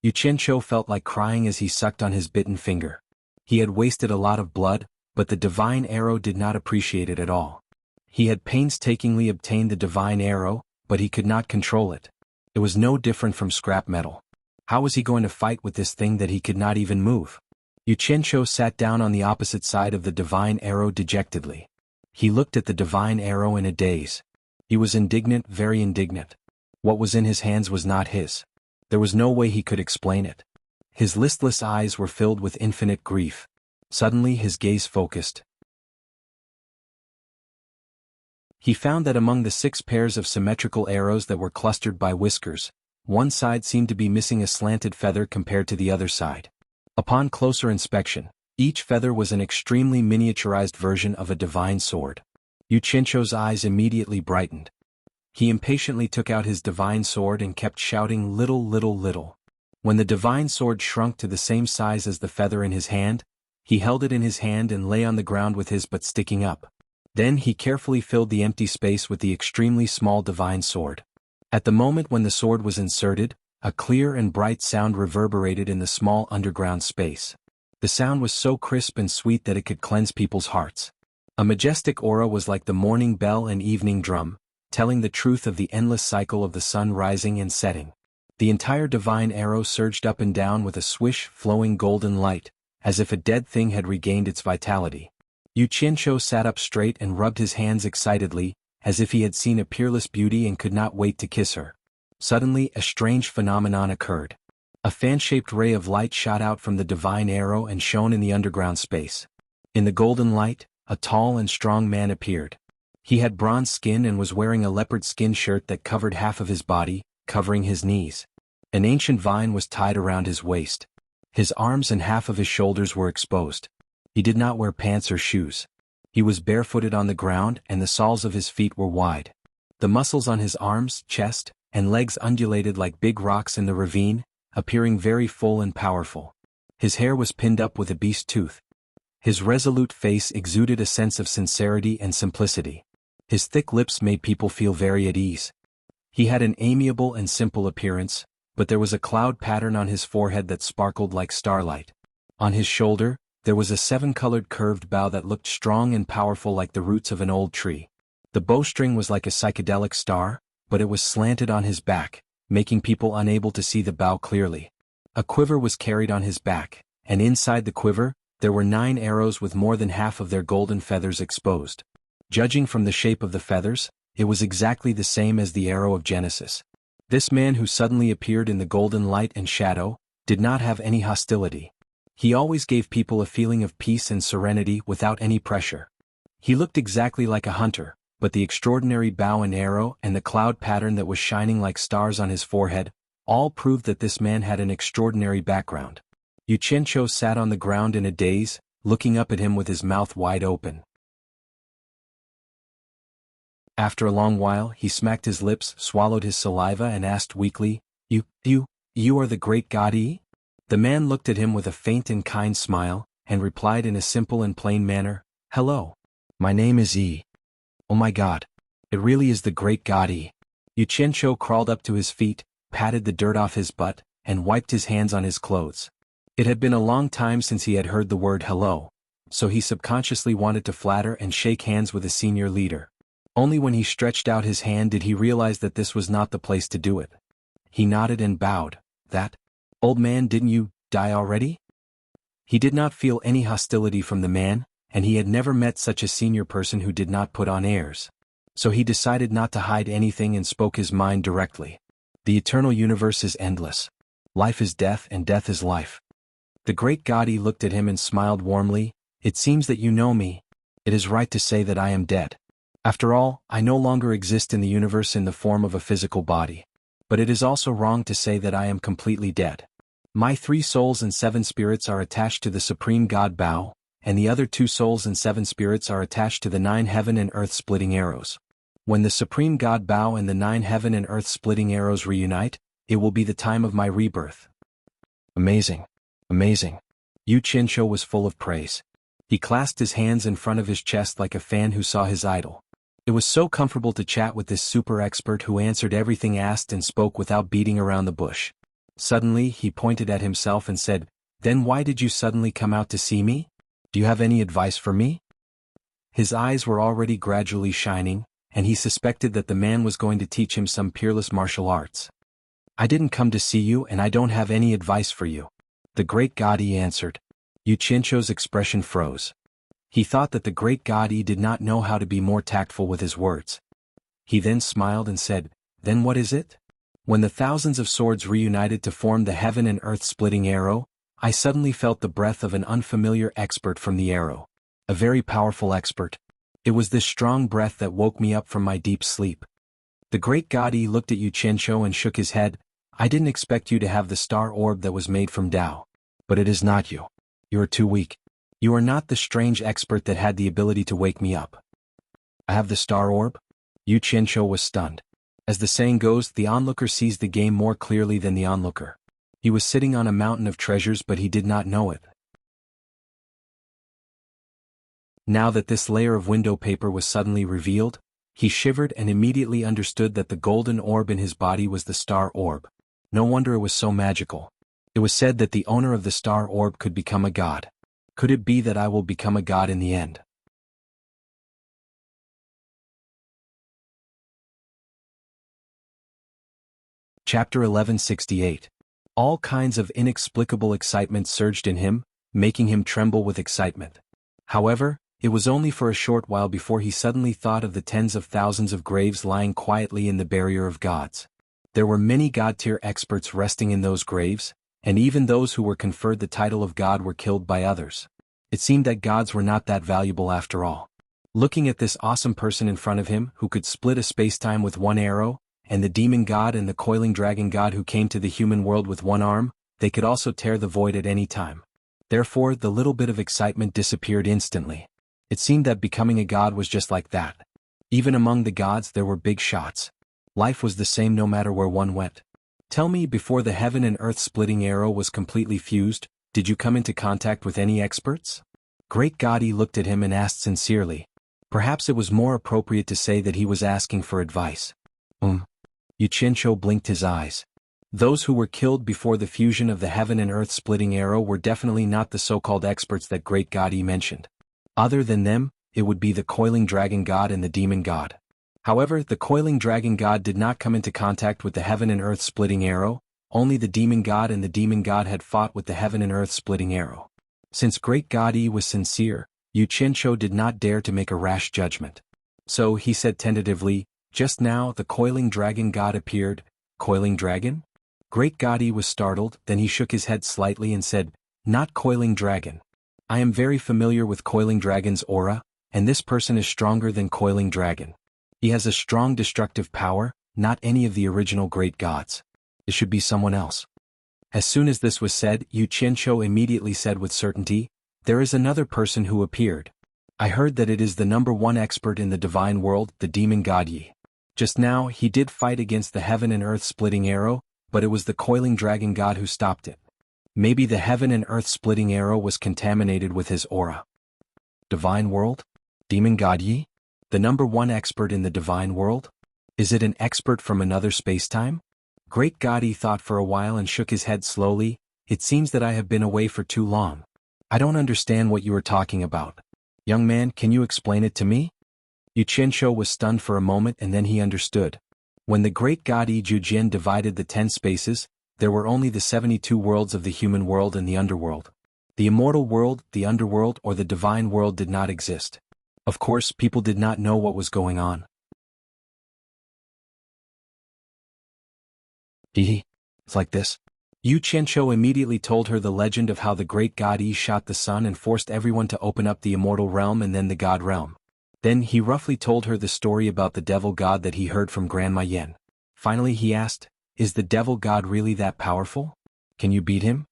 [SPEAKER 1] Yu Qianqiu felt like crying as he sucked on his bitten finger. He had wasted a lot of blood, but the divine arrow did not appreciate it at all. He had painstakingly obtained the divine arrow, but he could not control it. It was no different from scrap metal. How was he going to fight with this thing that he could not even move? Yu Qianqiu sat down on the opposite side of the divine arrow dejectedly. He looked at the divine arrow in a daze. He was indignant, very indignant. What was in his hands was not his. There was no way he could explain it. His listless eyes were filled with infinite grief. Suddenly his gaze focused. He found that among the 6 pairs of symmetrical arrows that were clustered by whiskers, one side seemed to be missing a slanted feather compared to the other side. Upon closer inspection, each feather was an extremely miniaturized version of a divine sword. Yu Qianqiu's eyes immediately brightened. He impatiently took out his divine sword and kept shouting little, little, little. When the divine sword shrunk to the same size as the feather in his hand, he held it in his hand and lay on the ground with his butt sticking up. Then he carefully filled the empty space with the extremely small divine sword. At the moment when the sword was inserted, a clear and bright sound reverberated in the small underground space. The sound was so crisp and sweet that it could cleanse people's hearts. A majestic aura was like the morning bell and evening drum, telling the truth of the endless cycle of the sun rising and setting. The entire divine arrow surged up and down with a swish, flowing golden light, as if a dead thing had regained its vitality. Yu Qianqiu sat up straight and rubbed his hands excitedly, as if he had seen a peerless beauty and could not wait to kiss her. Suddenly, a strange phenomenon occurred. A fan-shaped ray of light shot out from the divine arrow and shone in the underground space. In the golden light, a tall and strong man appeared. He had bronze skin and was wearing a leopard skin shirt that covered half of his body, covering his knees. An ancient vine was tied around his waist. His arms and half of his shoulders were exposed. He did not wear pants or shoes. He was barefooted on the ground and the soles of his feet were wide. The muscles on his arms, chest, and legs undulated like big rocks in the ravine, appearing very full and powerful. His hair was pinned up with a beast tooth. His resolute face exuded a sense of sincerity and simplicity. His thick lips made people feel very at ease. He had an amiable and simple appearance, but there was a cloud pattern on his forehead that sparkled like starlight. On his shoulder, there was a 7-colored curved bow that looked strong and powerful like the roots of an old tree. The bowstring was like a psychedelic star, but it was slanted on his back, making people unable to see the bow clearly. A quiver was carried on his back, and inside the quiver, there were 9 arrows with more than half of their golden feathers exposed. Judging from the shape of the feathers, it was exactly the same as the arrow of Genesis. This man who suddenly appeared in the golden light and shadow, did not have any hostility. He always gave people a feeling of peace and serenity without any pressure. He looked exactly like a hunter, but the extraordinary bow and arrow and the cloud pattern that was shining like stars on his forehead, all proved that this man had an extraordinary background. Yu Qianqiu sat on the ground in a daze, looking up at him with his mouth wide open. After a long while, he smacked his lips, swallowed his saliva and asked weakly, You are the great god Yi? The man looked at him with a faint and kind smile, and replied in a simple and plain manner, "Hello. My name is Yi. Oh my God. It really is the great God Yi." Yu Qianqiu crawled up to his feet, patted the dirt off his butt, and wiped his hands on his clothes. It had been a long time since he had heard the word hello, so he subconsciously wanted to flatter and shake hands with a senior leader. Only when he stretched out his hand did he realize that this was not the place to do it. He nodded and bowed. "That? Old man, didn't you die already?" He did not feel any hostility from the man, and he had never met such a senior person who did not put on airs. So he decided not to hide anything and spoke his mind directly. The eternal universe is endless. Life is death and death is life. The great Gadi looked at him and smiled warmly. "It seems that you know me. It is right to say that I am dead. After all, I no longer exist in the universe in the form of a physical body. But it is also wrong to say that I am completely dead. My 3 souls and 7 spirits are attached to the Supreme God Bao, and the other 2 souls and 7 spirits are attached to the 9 heaven and earth splitting arrows. When the Supreme God Bao and the 9 heaven and earth splitting arrows reunite, it will be the time of my rebirth." Amazing. Amazing. Yu Qianqiu was full of praise. He clasped his hands in front of his chest like a fan who saw his idol. It was so comfortable to chat with this super expert who answered everything asked and spoke without beating around the bush. Suddenly, he pointed at himself and said, "Then why did you suddenly come out to see me? Do you have any advice for me?" His eyes were already gradually shining, and he suspected that the man was going to teach him some peerless martial arts. "I didn't come to see you and I don't have any advice for you," the great Gadi answered. Yu Qianqiu's expression froze. He thought that the great Gadi did not know how to be more tactful with his words. He then smiled and said, "Then what is it? When the thousands of swords reunited to form the heaven and earth splitting arrow, I suddenly felt the breath of an unfamiliar expert from the arrow. A very powerful expert. It was this strong breath that woke me up from my deep sleep." The great Gadi looked at Yu Qianqiu and shook his head. "I didn't expect you to have the star orb that was made from Tao. But it is not you. You are too weak. You are not the strange expert that had the ability to wake me up." "I have the star orb?" Yu Qianqiu was stunned. As the saying goes, the onlooker sees the game more clearly than the onlooker. He was sitting on a mountain of treasures but he did not know it. Now that this layer of window paper was suddenly revealed, he shivered and immediately understood that the golden orb in his body was the star orb. No wonder it was so magical. It was said that the owner of the star orb could become a god. Could it be that I will become a god in the end? Chapter 1168. All kinds of inexplicable excitement surged in him, making him tremble with excitement. However, it was only for a short while before he suddenly thought of the tens of thousands of graves lying quietly in the barrier of gods. There were many god-tier experts resting in those graves, and even those who were conferred the title of god were killed by others. It seemed that gods were not that valuable after all. Looking at this awesome person in front of him who could split a space-time with one arrow, and the demon god and the coiling dragon god who came to the human world with one arm, they could also tear the void at any time. Therefore, the little bit of excitement disappeared instantly. It seemed that becoming a god was just like that. Even among the gods there were big shots. Life was the same no matter where one went. "Tell me, before the heaven and earth splitting arrow was completely fused, did you come into contact with any experts?" Great Gadi looked at him and asked sincerely. Perhaps it was more appropriate to say that he was asking for advice. Yu Qianqiu blinked his eyes. Those who were killed before the fusion of the heaven and earth splitting arrow were definitely not the so-called experts that Great Gadi mentioned. Other than them, it would be the coiling dragon god and the demon god. However, the coiling dragon god did not come into contact with the heaven and earth splitting arrow, only the demon god and the demon god had fought with the heaven and earth splitting arrow. Since Great Gadi was sincere, Yu Qianqiu did not dare to make a rash judgment. So he said tentatively, "Just now the coiling dragon god appeared." "Coiling dragon?" Great Gadi was startled, then he shook his head slightly and said, "Not coiling dragon. I am very familiar with coiling dragon's aura, and this person is stronger than coiling dragon. He has a strong destructive power, not any of the original great gods. It should be someone else." As soon as this was said, Yu Qianqiu immediately said with certainty, "There is another person who appeared. I heard that it is the #1 expert in the divine world, the demon god Yi. Just now, he did fight against the heaven and earth splitting arrow, but it was the coiling dragon god who stopped it." Maybe the heaven and earth splitting arrow was contaminated with his aura. Divine world? Demon God Yi? The number one expert in the divine world? Is it an expert from another spacetime? Great God Yi thought for a while and shook his head slowly. It seems that I have been away for too long. I don't understand what you are talking about. Young man, can you explain it to me? Yu Qianshou was stunned for a moment and then he understood. When the great god Yi Jujin divided the 10 spaces, there were only the 72 worlds of the human world and the underworld. The immortal world, the underworld, or the divine world did not exist. Of course, people did not know what was going on. It's like this. Yu Qianshou immediately told her the legend of how the great god Yi shot the sun and forced everyone to open up the immortal realm and then the god realm. Then he roughly told her the story about the devil god that he heard from Grandma Yen. Finally he asked, is the devil god really that powerful? Can you beat him?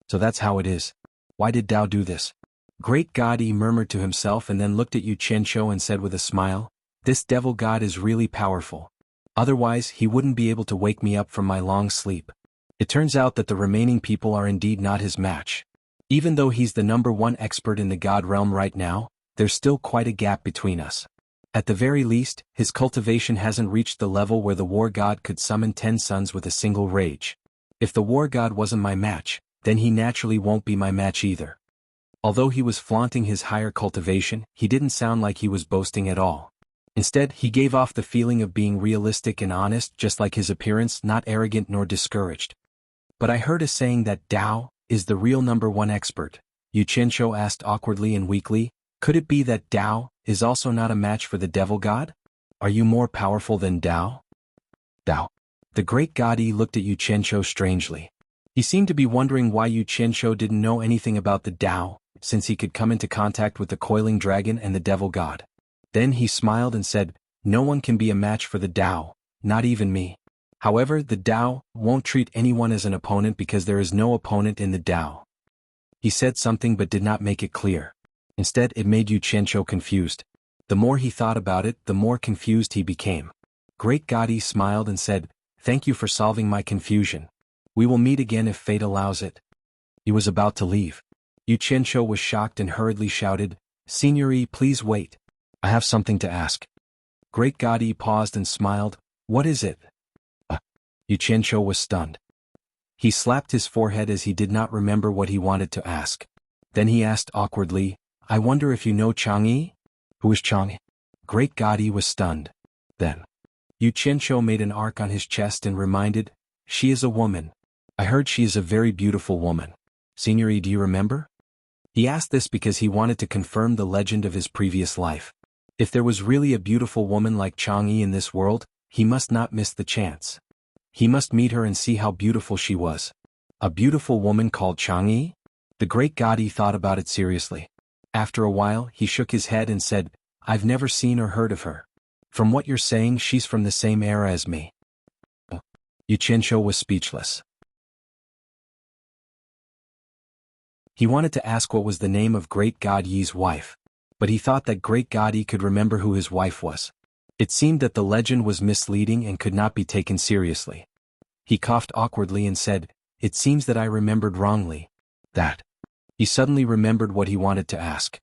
[SPEAKER 1] So that's how it is. Why did Dao do this? Great god Yi murmured to himself and then looked at Yu Qianshou and said with a smile, this devil god is really powerful. Otherwise he wouldn't be able to wake me up from my long sleep. It turns out that the remaining people are indeed not his match. Even though he's the number one expert in the god realm right now, there's still quite a gap between us. At the very least, his cultivation hasn't reached the level where the war god could summon 10 suns with a single rage. If the war god wasn't my match, then he naturally won't be my match either. Although he was flaunting his higher cultivation, he didn't sound like he was boasting at all. Instead, he gave off the feeling of being realistic and honest, just like his appearance, not arrogant nor discouraged. But I heard a saying that Dao is the real number one expert. Yu Qianshou asked awkwardly and weakly, could it be that Dao is also not a match for the devil god? Are you more powerful than Dao? Dao. The great god Yi looked at Yu Qianshou strangely. He seemed to be wondering why Yu Qianshou didn't know anything about the Dao, since he could come into contact with the coiling dragon and the devil god. Then he smiled and said, no one can be a match for the Dao, not even me. However, the Dao won't treat anyone as an opponent because there is no opponent in the Dao. He said something but did not make it clear. Instead, it made Yu Qianshou confused. The more he thought about it, the more confused he became. Great God Yi smiled and said, thank you for solving my confusion. We will meet again if fate allows it. He was about to leave. Yu Qianshou was shocked and hurriedly shouted, Senior Yi, please wait. I have something to ask. Great God Yi paused and smiled, what is it? Yu Qianshou was stunned. He slapped his forehead as he did not remember what he wanted to ask. Then he asked awkwardly, I wonder if you know Chang'e? Who is Chang'e? Great God Yi was stunned. Then, Yu Qianshou made an arc on his chest and reminded, she is a woman. I heard she is a very beautiful woman. Senior Yi, do you remember? He asked this because he wanted to confirm the legend of his previous life. If there was really a beautiful woman like Chang'e in this world, he must not miss the chance. He must meet her and see how beautiful she was. A beautiful woman called Chang'e? The great god Yi thought about it seriously. After a while, he shook his head and said, I've never seen or heard of her. From what you're saying, she's from the same era as me. Yu Qianshou was speechless. He wanted to ask what was the name of great god Yi's wife, but he thought that great god Yi could remember who his wife was. It seemed that the legend was misleading and could not be taken seriously. He coughed awkwardly and said, it seems that I remembered wrongly. That. He suddenly remembered what he wanted to ask.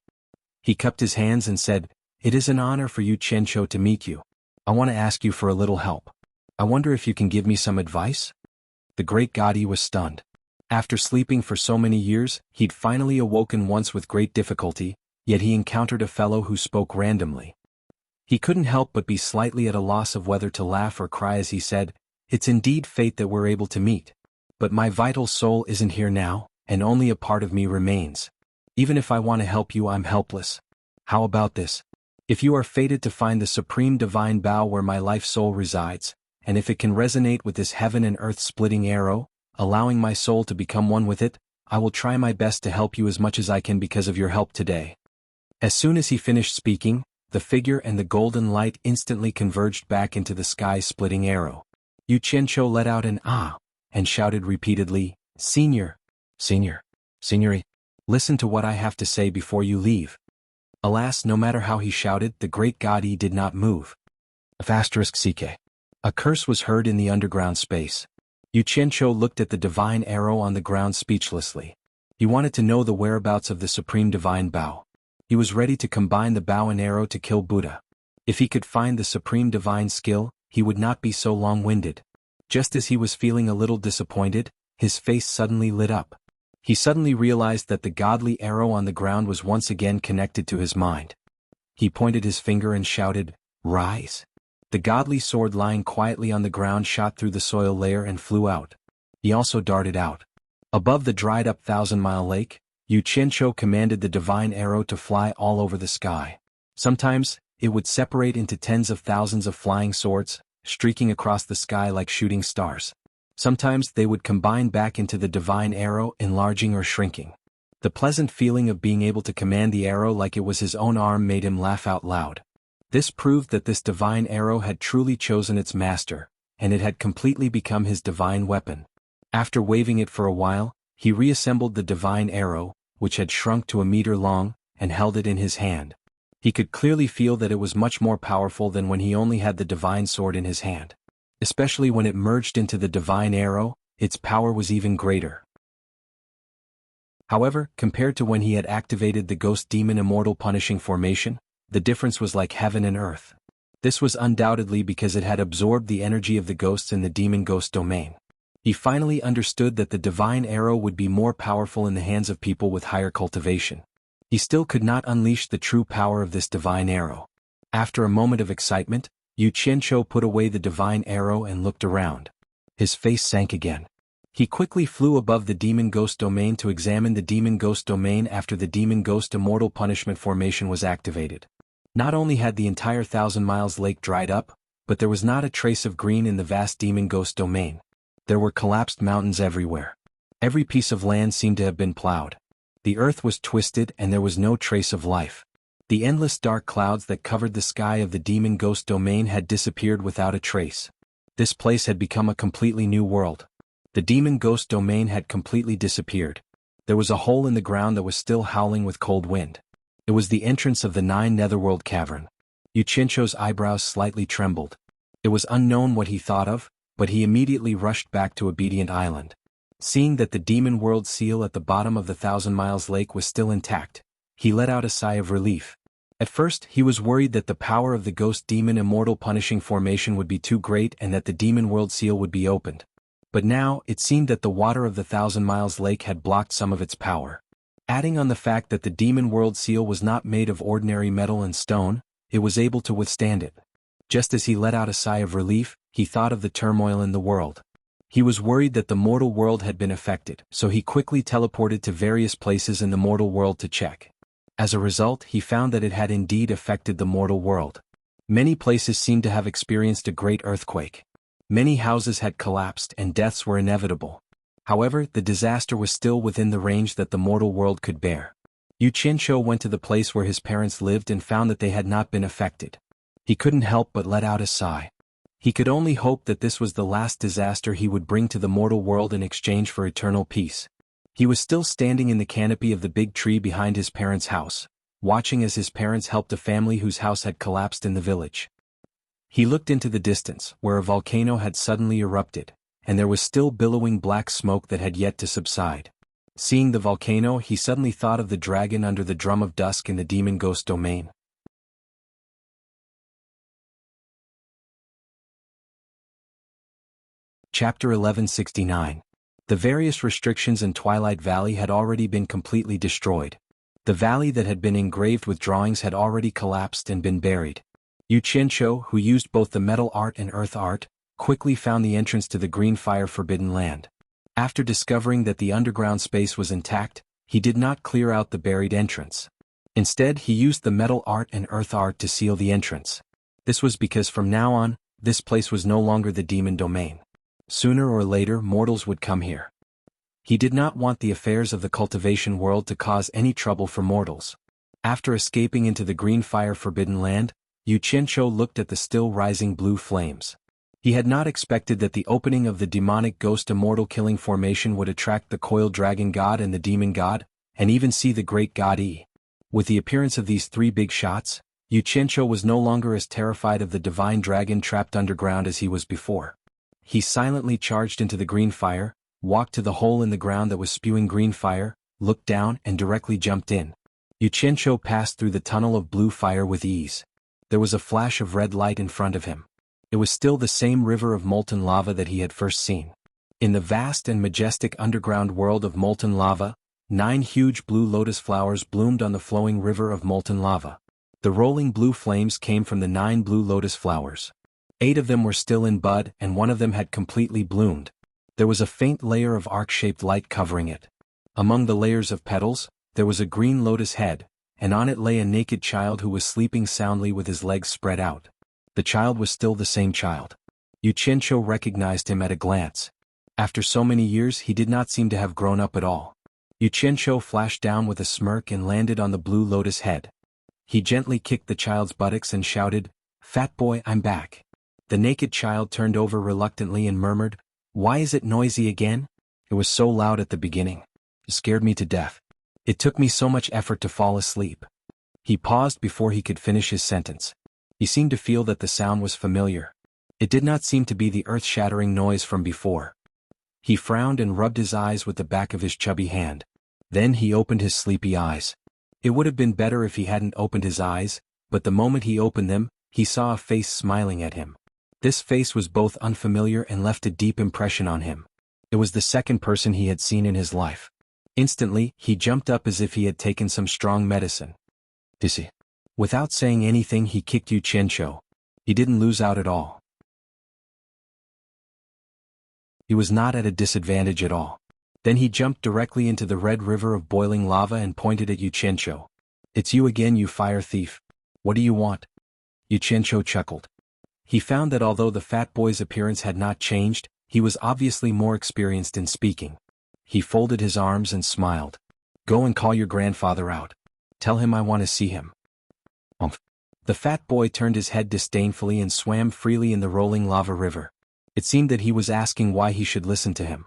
[SPEAKER 1] He cupped his hands and said, it is an honor for Yu Qianshou to meet you. I want to ask you for a little help. I wonder if you can give me some advice? The great god Yi was stunned. After sleeping for so many years, he'd finally awoken once with great difficulty, yet he encountered a fellow who spoke randomly. He couldn't help but be slightly at a loss of whether to laugh or cry as he said, it's indeed fate that we're able to meet. But my vital soul isn't here now, and only a part of me remains. Even if I want to help you, I'm helpless. How about this? If you are fated to find the supreme divine bow where my life soul resides, and if it can resonate with this heaven and earth splitting arrow, allowing my soul to become one with it, I will try my best to help you as much as I can because of your help today. As soon as he finished speaking, the figure and the golden light instantly converged back into the sky-splitting arrow. Yu Qianshou let out an ah, and shouted repeatedly, Senior, Senior, Senior, listen to what I have to say before you leave. Alas, no matter how he shouted, the great god Yi did not move. A curse was heard in the underground space. Yu Qianqiu looked at the divine arrow on the ground speechlessly. He wanted to know the whereabouts of the supreme divine bow. He was ready to combine the bow and arrow to kill Buddha. If he could find the supreme divine skill, he would not be so long-winded. Just as he was feeling a little disappointed, his face suddenly lit up. He suddenly realized that the godly arrow on the ground was once again connected to his mind. He pointed his finger and shouted, "Rise!" The godly sword lying quietly on the ground shot through the soil layer and flew out. He also darted out. Above the dried-up 1,000-mile lake, Yu Qianqiu commanded the divine arrow to fly all over the sky. Sometimes, it would separate into tens of thousands of flying swords, streaking across the sky like shooting stars. Sometimes they would combine back into the divine arrow, enlarging or shrinking. The pleasant feeling of being able to command the arrow like it was his own arm made him laugh out loud. This proved that this divine arrow had truly chosen its master, and it had completely become his divine weapon. After waving it for a while, he reassembled the divine arrow, which had shrunk to a meter long, and held it in his hand. He could clearly feel that it was much more powerful than when he only had the divine sword in his hand. Especially when it merged into the divine arrow, its power was even greater. However, compared to when he had activated the ghost demon immortal punishing formation, the difference was like heaven and earth. This was undoubtedly because it had absorbed the energy of the ghosts in the demon ghost domain. He finally understood that the divine arrow would be more powerful in the hands of people with higher cultivation. He still could not unleash the true power of this divine arrow. After a moment of excitement, Yu Qianqiu put away the divine arrow and looked around. His face sank again. He quickly flew above the demon ghost domain to examine the demon ghost domain after the demon ghost immortal punishment formation was activated. Not only had the entire 1,000 miles lake dried up, but there was not a trace of green in the vast demon ghost domain. There were collapsed mountains everywhere. Every piece of land seemed to have been plowed. The earth was twisted and there was no trace of life. The endless dark clouds that covered the sky of the demon ghost domain had disappeared without a trace. This place had become a completely new world. The demon ghost domain had completely disappeared. There was a hole in the ground that was still howling with cold wind. It was the entrance of the 9 Netherworld cavern. Yu Qianqiu's eyebrows slightly trembled. It was unknown what he thought of, but he immediately rushed back to Obedient Island. Seeing that the demon world seal at the bottom of the 1,000 miles lake was still intact, he let out a sigh of relief. At first, he was worried that the power of the ghost demon immortal punishing formation would be too great and that the demon world seal would be opened. But now, it seemed that the water of the 1,000 miles lake had blocked some of its power. Adding on the fact that the demon world seal was not made of ordinary metal and stone, it was able to withstand it. Just as he let out a sigh of relief, he thought of the turmoil in the world. He was worried that the mortal world had been affected, so he quickly teleported to various places in the mortal world to check. As a result, he found that it had indeed affected the mortal world. Many places seemed to have experienced a great earthquake. Many houses had collapsed and deaths were inevitable. However, the disaster was still within the range that the mortal world could bear. Yu Qianqiu went to the place where his parents lived and found that they had not been affected. He couldn't help but let out a sigh. He could only hope that this was the last disaster he would bring to the mortal world in exchange for eternal peace. He was still standing in the canopy of the big tree behind his parents' house, watching as his parents helped a family whose house had collapsed in the village. He looked into the distance, where a volcano had suddenly erupted, and there was still billowing black smoke that had yet to subside. Seeing the volcano, he suddenly thought of the dragon under the drum of dusk in the demon ghost domain. Chapter 1169. The various restrictions in Twilight Valley had already been completely destroyed. The valley that had been engraved with drawings had already collapsed and been buried. Yu Qianqiu, who used both the metal art and earth art, quickly found the entrance to the Green Fire Forbidden Land. After discovering that the underground space was intact, he did not clear out the buried entrance. Instead, he used the metal art and earth art to seal the entrance. This was because from now on, this place was no longer the demon domain. Sooner or later, mortals would come here. He did not want the affairs of the cultivation world to cause any trouble for mortals. After escaping into the Green Fire Forbidden Land, Yu Qianqiu looked at the still rising blue flames. He had not expected that the opening of the demonic ghost immortal killing formation would attract the coiled dragon god and the demon god, and even see the great god Yi. With the appearance of these 3 big shots, Yu Qianqiu was no longer as terrified of the divine dragon trapped underground as he was before. He silently charged into the green fire, walked to the hole in the ground that was spewing green fire, looked down and directly jumped in. Yu Qianzhou passed through the tunnel of blue fire with ease. There was a flash of red light in front of him. It was still the same river of molten lava that he had first seen. In the vast and majestic underground world of molten lava, 9 huge blue lotus flowers bloomed on the flowing river of molten lava. The rolling blue flames came from the 9 blue lotus flowers. 8 of them were still in bud and 1 of them had completely bloomed. There was a faint layer of arc-shaped light covering it. Among the layers of petals, there was a green lotus head, and on it lay a naked child who was sleeping soundly with his legs spread out. The child was still the same child. Yu Qianzhou recognized him at a glance. After so many years he did not seem to have grown up at all. Yu Qianzhou flashed down with a smirk and landed on the blue lotus head. He gently kicked the child's buttocks and shouted, "Fat boy, I'm back." The naked child turned over reluctantly and murmured, "Why is it noisy again? It was so loud at the beginning. It scared me to death. It took me so much effort to fall asleep." He paused before he could finish his sentence. He seemed to feel that the sound was familiar. It did not seem to be the earth-shattering noise from before. He frowned and rubbed his eyes with the back of his chubby hand. Then he opened his sleepy eyes. It would have been better if he hadn't opened his eyes, but the moment he opened them, he saw a face smiling at him. This face was both unfamiliar and left a deep impression on him. It was the second person he had seen in his life. Instantly, he jumped up as if he had taken some strong medicine. Dizzy. Without saying anything he kicked Yu Qianzhou. He didn't lose out at all. He was not at a disadvantage at all. Then he jumped directly into the red river of boiling lava and pointed at Yu Qianzhou. "It's you again, you fire thief. What do you want?" Yu Qianzhou chuckled. He found that although the fat boy's appearance had not changed, he was obviously more experienced in speaking. He folded his arms and smiled. "Go and call your grandfather out. Tell him I want to see him." Umph. The fat boy turned his head disdainfully and swam freely in the rolling lava river. It seemed that he was asking why he should listen to him.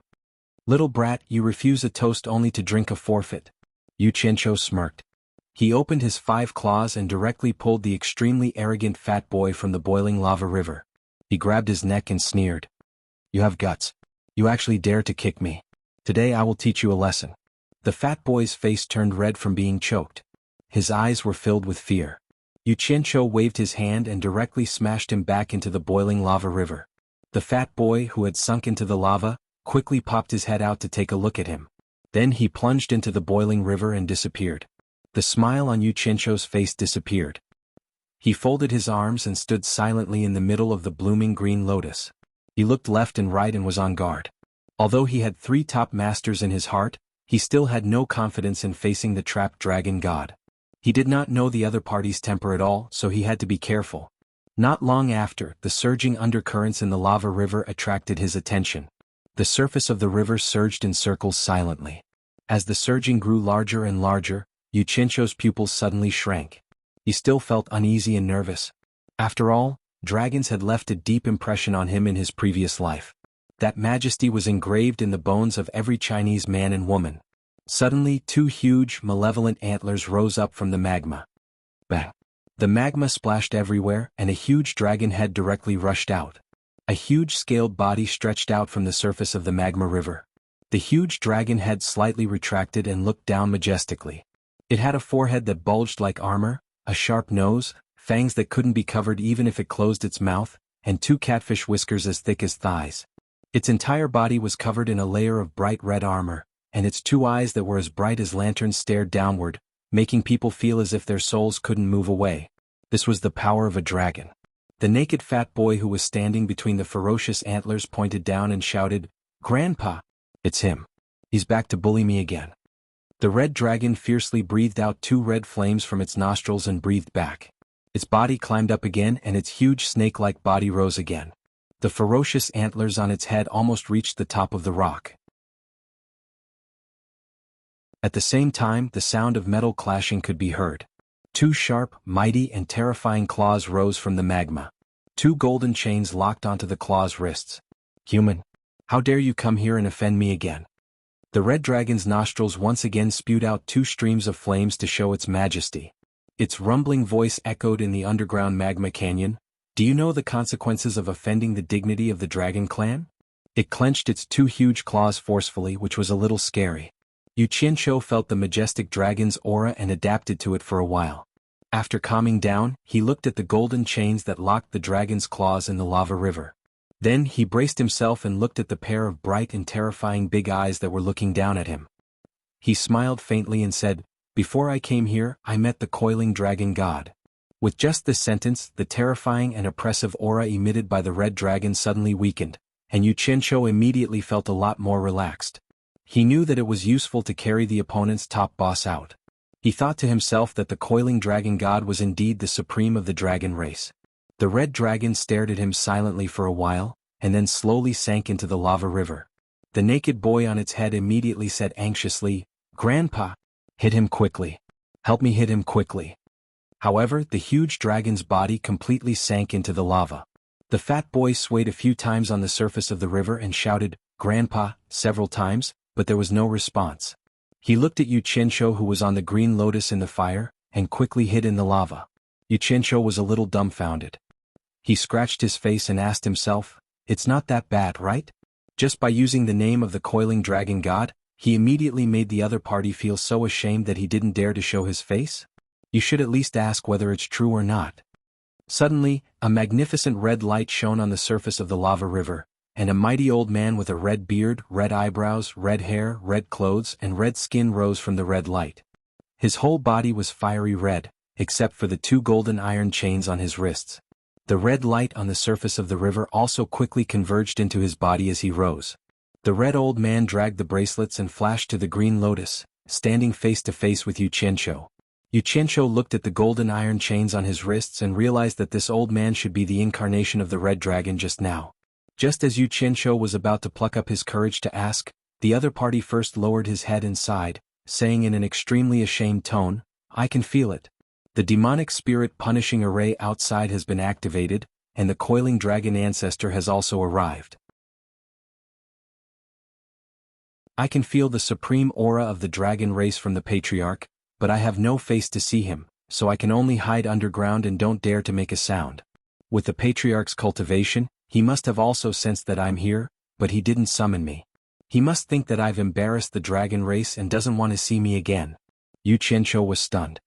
[SPEAKER 1] "Little brat, you refuse a toast only to drink a forfeit." Yu Qianzhou smirked. He opened his 5 claws and directly pulled the extremely arrogant fat boy from the boiling lava river. He grabbed his neck and sneered. "You have guts. You actually dare to kick me. Today I will teach you a lesson." The fat boy's face turned red from being choked. His eyes were filled with fear. Yu Qianzhou waved his hand and directly smashed him back into the boiling lava river. The fat boy, who had sunk into the lava, quickly popped his head out to take a look at him. Then he plunged into the boiling river and disappeared. The smile on Yu Qianzhou's face disappeared. He folded his arms and stood silently in the middle of the blooming green lotus. He looked left and right and was on guard. Although he had 3 top masters in his heart, he still had no confidence in facing the trapped dragon god. He did not know the other party's temper at all, so he had to be careful. Not long after, the surging undercurrents in the lava river attracted his attention. The surface of the river surged in circles silently. As the surging grew larger and larger, Yu Qianzhou's pupils suddenly shrank. He still felt uneasy and nervous. After all, dragons had left a deep impression on him in his previous life. That majesty was engraved in the bones of every Chinese man and woman. Suddenly 2 huge, malevolent antlers rose up from the magma. Bang! The magma splashed everywhere, and a huge dragon head directly rushed out. A huge scaled body stretched out from the surface of the magma river. The huge dragon head slightly retracted and looked down majestically. It had a forehead that bulged like armor, a sharp nose, fangs that couldn't be covered even if it closed its mouth, and 2 catfish whiskers as thick as thighs. Its entire body was covered in a layer of bright red armor, and its 2 eyes that were as bright as lanterns stared downward, making people feel as if their souls couldn't move away. This was the power of a dragon. The naked fat boy who was standing between the ferocious antlers pointed down and shouted, "Grandpa! It's him. He's back to bully me again." The red dragon fiercely breathed out 2 red flames from its nostrils and breathed back. Its body climbed up again and its huge snake-like body rose again. The ferocious antlers on its head almost reached the top of the rock. At the same time, the sound of metal clashing could be heard. 2 sharp, mighty and terrifying claws rose from the magma. 2 golden chains locked onto the claws' wrists. "Human! How dare you come here and offend me again?" The red dragon's nostrils once again spewed out 2 streams of flames to show its majesty. Its rumbling voice echoed in the underground magma canyon. Do you know the consequences of offending the dignity of the dragon clan? It clenched its two huge claws forcefully, which was a little scary. Yu Qianqiu felt the majestic dragon's aura and adapted to it for a while. After calming down, he looked at the golden chains that locked the dragon's claws in the lava river. Then he braced himself and looked at the pair of bright and terrifying big eyes that were looking down at him. He smiled faintly and said, "Before I came here, I met the coiling dragon god." With just this sentence, the terrifying and oppressive aura emitted by the red dragon suddenly weakened, and Yu Qianqiu immediately felt a lot more relaxed. He knew that it was useful to carry the opponent's top boss out. He thought to himself that the coiling dragon god was indeed the supreme of the dragon race. The red dragon stared at him silently for a while, and then slowly sank into the lava river. The naked boy on its head immediately said anxiously, "Grandpa, hit him quickly. Help me hit him quickly." However, the huge dragon's body completely sank into the lava. The fat boy swayed a few times on the surface of the river and shouted, "Grandpa," several times, but there was no response. He looked at Yu Qianqiu, who was on the green lotus in the fire, and quickly hid in the lava. Yu Qianqiu was a little dumbfounded. He scratched his face and asked himself, "It's not that bad, right?" Just by using the name of the coiling dragon god, he immediately made the other party feel so ashamed that he didn't dare to show his face? You should at least ask whether it's true or not. Suddenly, a magnificent red light shone on the surface of the lava river, and a mighty old man with a red beard, red eyebrows, red hair, red clothes, and red skin rose from the red light. His whole body was fiery red, except for the two golden iron chains on his wrists. The red light on the surface of the river also quickly converged into his body as he rose. The red old man dragged the bracelets and flashed to the green lotus, standing face to face with Yu Qianqiu. Yu Qianqiu looked at the golden iron chains on his wrists and realized that this old man should be the incarnation of the red dragon just now. Just as Yu Qianqiu was about to pluck up his courage to ask, the other party first lowered his head and sighed, saying in an extremely ashamed tone, "I can feel it. The demonic spirit punishing array outside has been activated, and the coiling dragon ancestor has also arrived. I can feel the supreme aura of the dragon race from the patriarch, but I have no face to see him, so I can only hide underground and don't dare to make a sound. With the patriarch's cultivation, he must have also sensed that I'm here, but he didn't summon me. He must think that I've embarrassed the dragon race and doesn't want to see me again." Yu Qianqiu was stunned.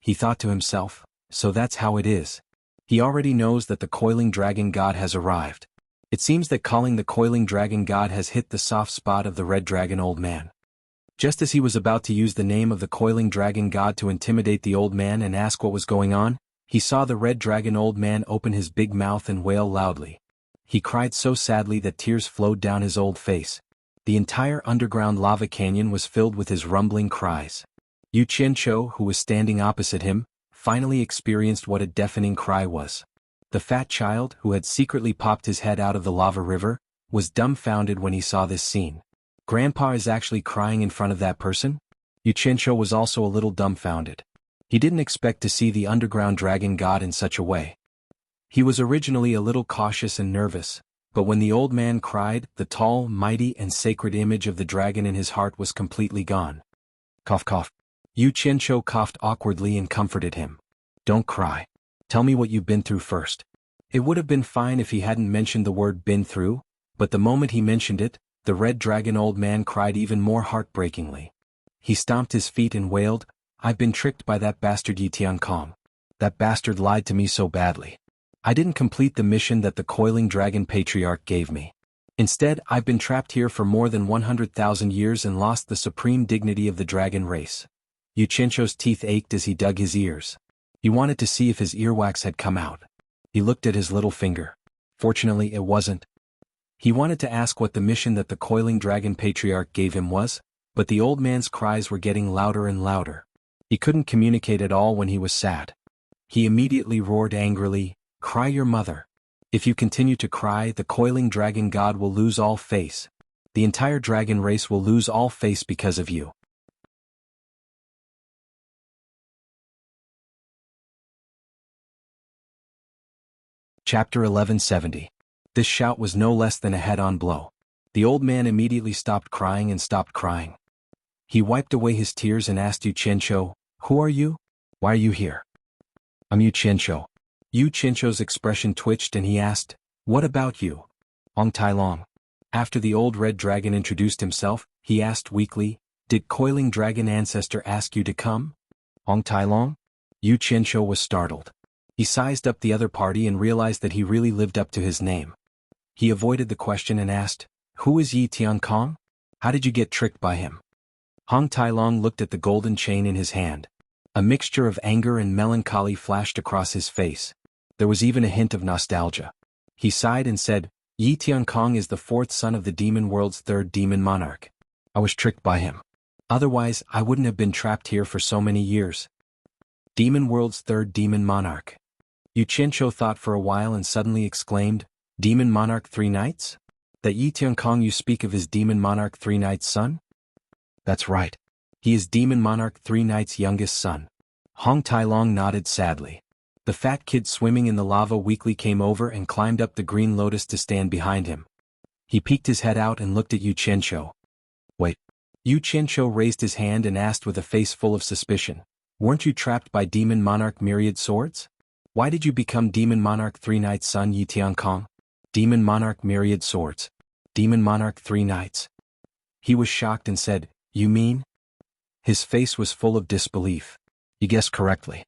[SPEAKER 1] He thought to himself, so that's how it is. He already knows that the coiling dragon god has arrived. It seems that calling the coiling dragon god has hit the soft spot of the red dragon old man. Just as he was about to use the name of the coiling dragon god to intimidate the old man and ask what was going on, he saw the red dragon old man open his big mouth and wail loudly. He cried so sadly that tears flowed down his old face. The entire underground lava canyon was filled with his rumbling cries. Yu Qianqiu, who was standing opposite him, finally experienced what a deafening cry was. The fat child, who had secretly popped his head out of the lava river, was dumbfounded when he saw this scene. Grandpa is actually crying in front of that person? Yu Qianqiu was also a little dumbfounded. He didn't expect to see the underground dragon god in such a way. He was originally a little cautious and nervous, but when the old man cried, the tall, mighty and sacred image of the dragon in his heart was completely gone. Cough cough. Yu Qianqiu coughed awkwardly and comforted him. "Don't cry. Tell me what you've been through first." It would have been fine if he hadn't mentioned the word "been through," but the moment he mentioned it, the red dragon old man cried even more heartbreakingly. He stomped his feet and wailed, "I've been tricked by that bastard Yi Tiankong. That bastard lied to me so badly. I didn't complete the mission that the coiling dragon patriarch gave me. Instead, I've been trapped here for more than 100,000 years and lost the supreme dignity of the dragon race." Yu Qianqiu's teeth ached as he dug his ears. He wanted to see if his earwax had come out. He looked at his little finger. Fortunately, it wasn't. He wanted to ask what the mission that the coiling dragon patriarch gave him was, but the old man's cries were getting louder and louder. He couldn't communicate at all when he was sad. He immediately roared angrily, "Cry your mother. If you continue to cry, the coiling dragon god will lose all face. The entire dragon race will lose all face because of you." Chapter 1170. This shout was no less than a head-on blow. The old man immediately stopped crying and stopped crying. He wiped away his tears and asked Yu Qianqiu, "Who are you? Why are you here?" "I'm Yu Qianqiu. Yu Qinshuo's expression twitched and he asked, "What about you?" Hong Tai-long. After the old red dragon introduced himself, he asked weakly, "Did Coiling Dragon Ancestor ask you to come?" Hong Tai-long? Yu Qinshuo was startled. He sized up the other party and realized that he really lived up to his name. He avoided the question and asked, "Who is Yi Tiankong? How did you get tricked by him?" Hong Tai-long looked at the golden chain in his hand. A mixture of anger and melancholy flashed across his face. There was even a hint of nostalgia. He sighed and said, "Yi Tiankong is the fourth son of the demon world's third demon monarch. I was tricked by him. Otherwise, I wouldn't have been trapped here for so many years." Demon world's third demon monarch. Yu Qinshuo thought for a while and suddenly exclaimed, "Demon monarch three knights? That Yi Tiankong you speak of is demon monarch three knights' son?" "That's right. He is demon monarch three knights' youngest son." Hong Tai-long nodded sadly. The fat kid swimming in the lava weakly came over and climbed up the green lotus to stand behind him. He peeked his head out and looked at Yu Qinshuo. "Wait." Yu Qinshuo raised his hand and asked with a face full of suspicion, "Weren't you trapped by demon monarch myriad swords? Why did you become demon monarch three knights' son Yi Tiankong?" "Demon monarch myriad swords. Demon monarch three knights." He was shocked and said, "You mean?" His face was full of disbelief. "You guessed correctly."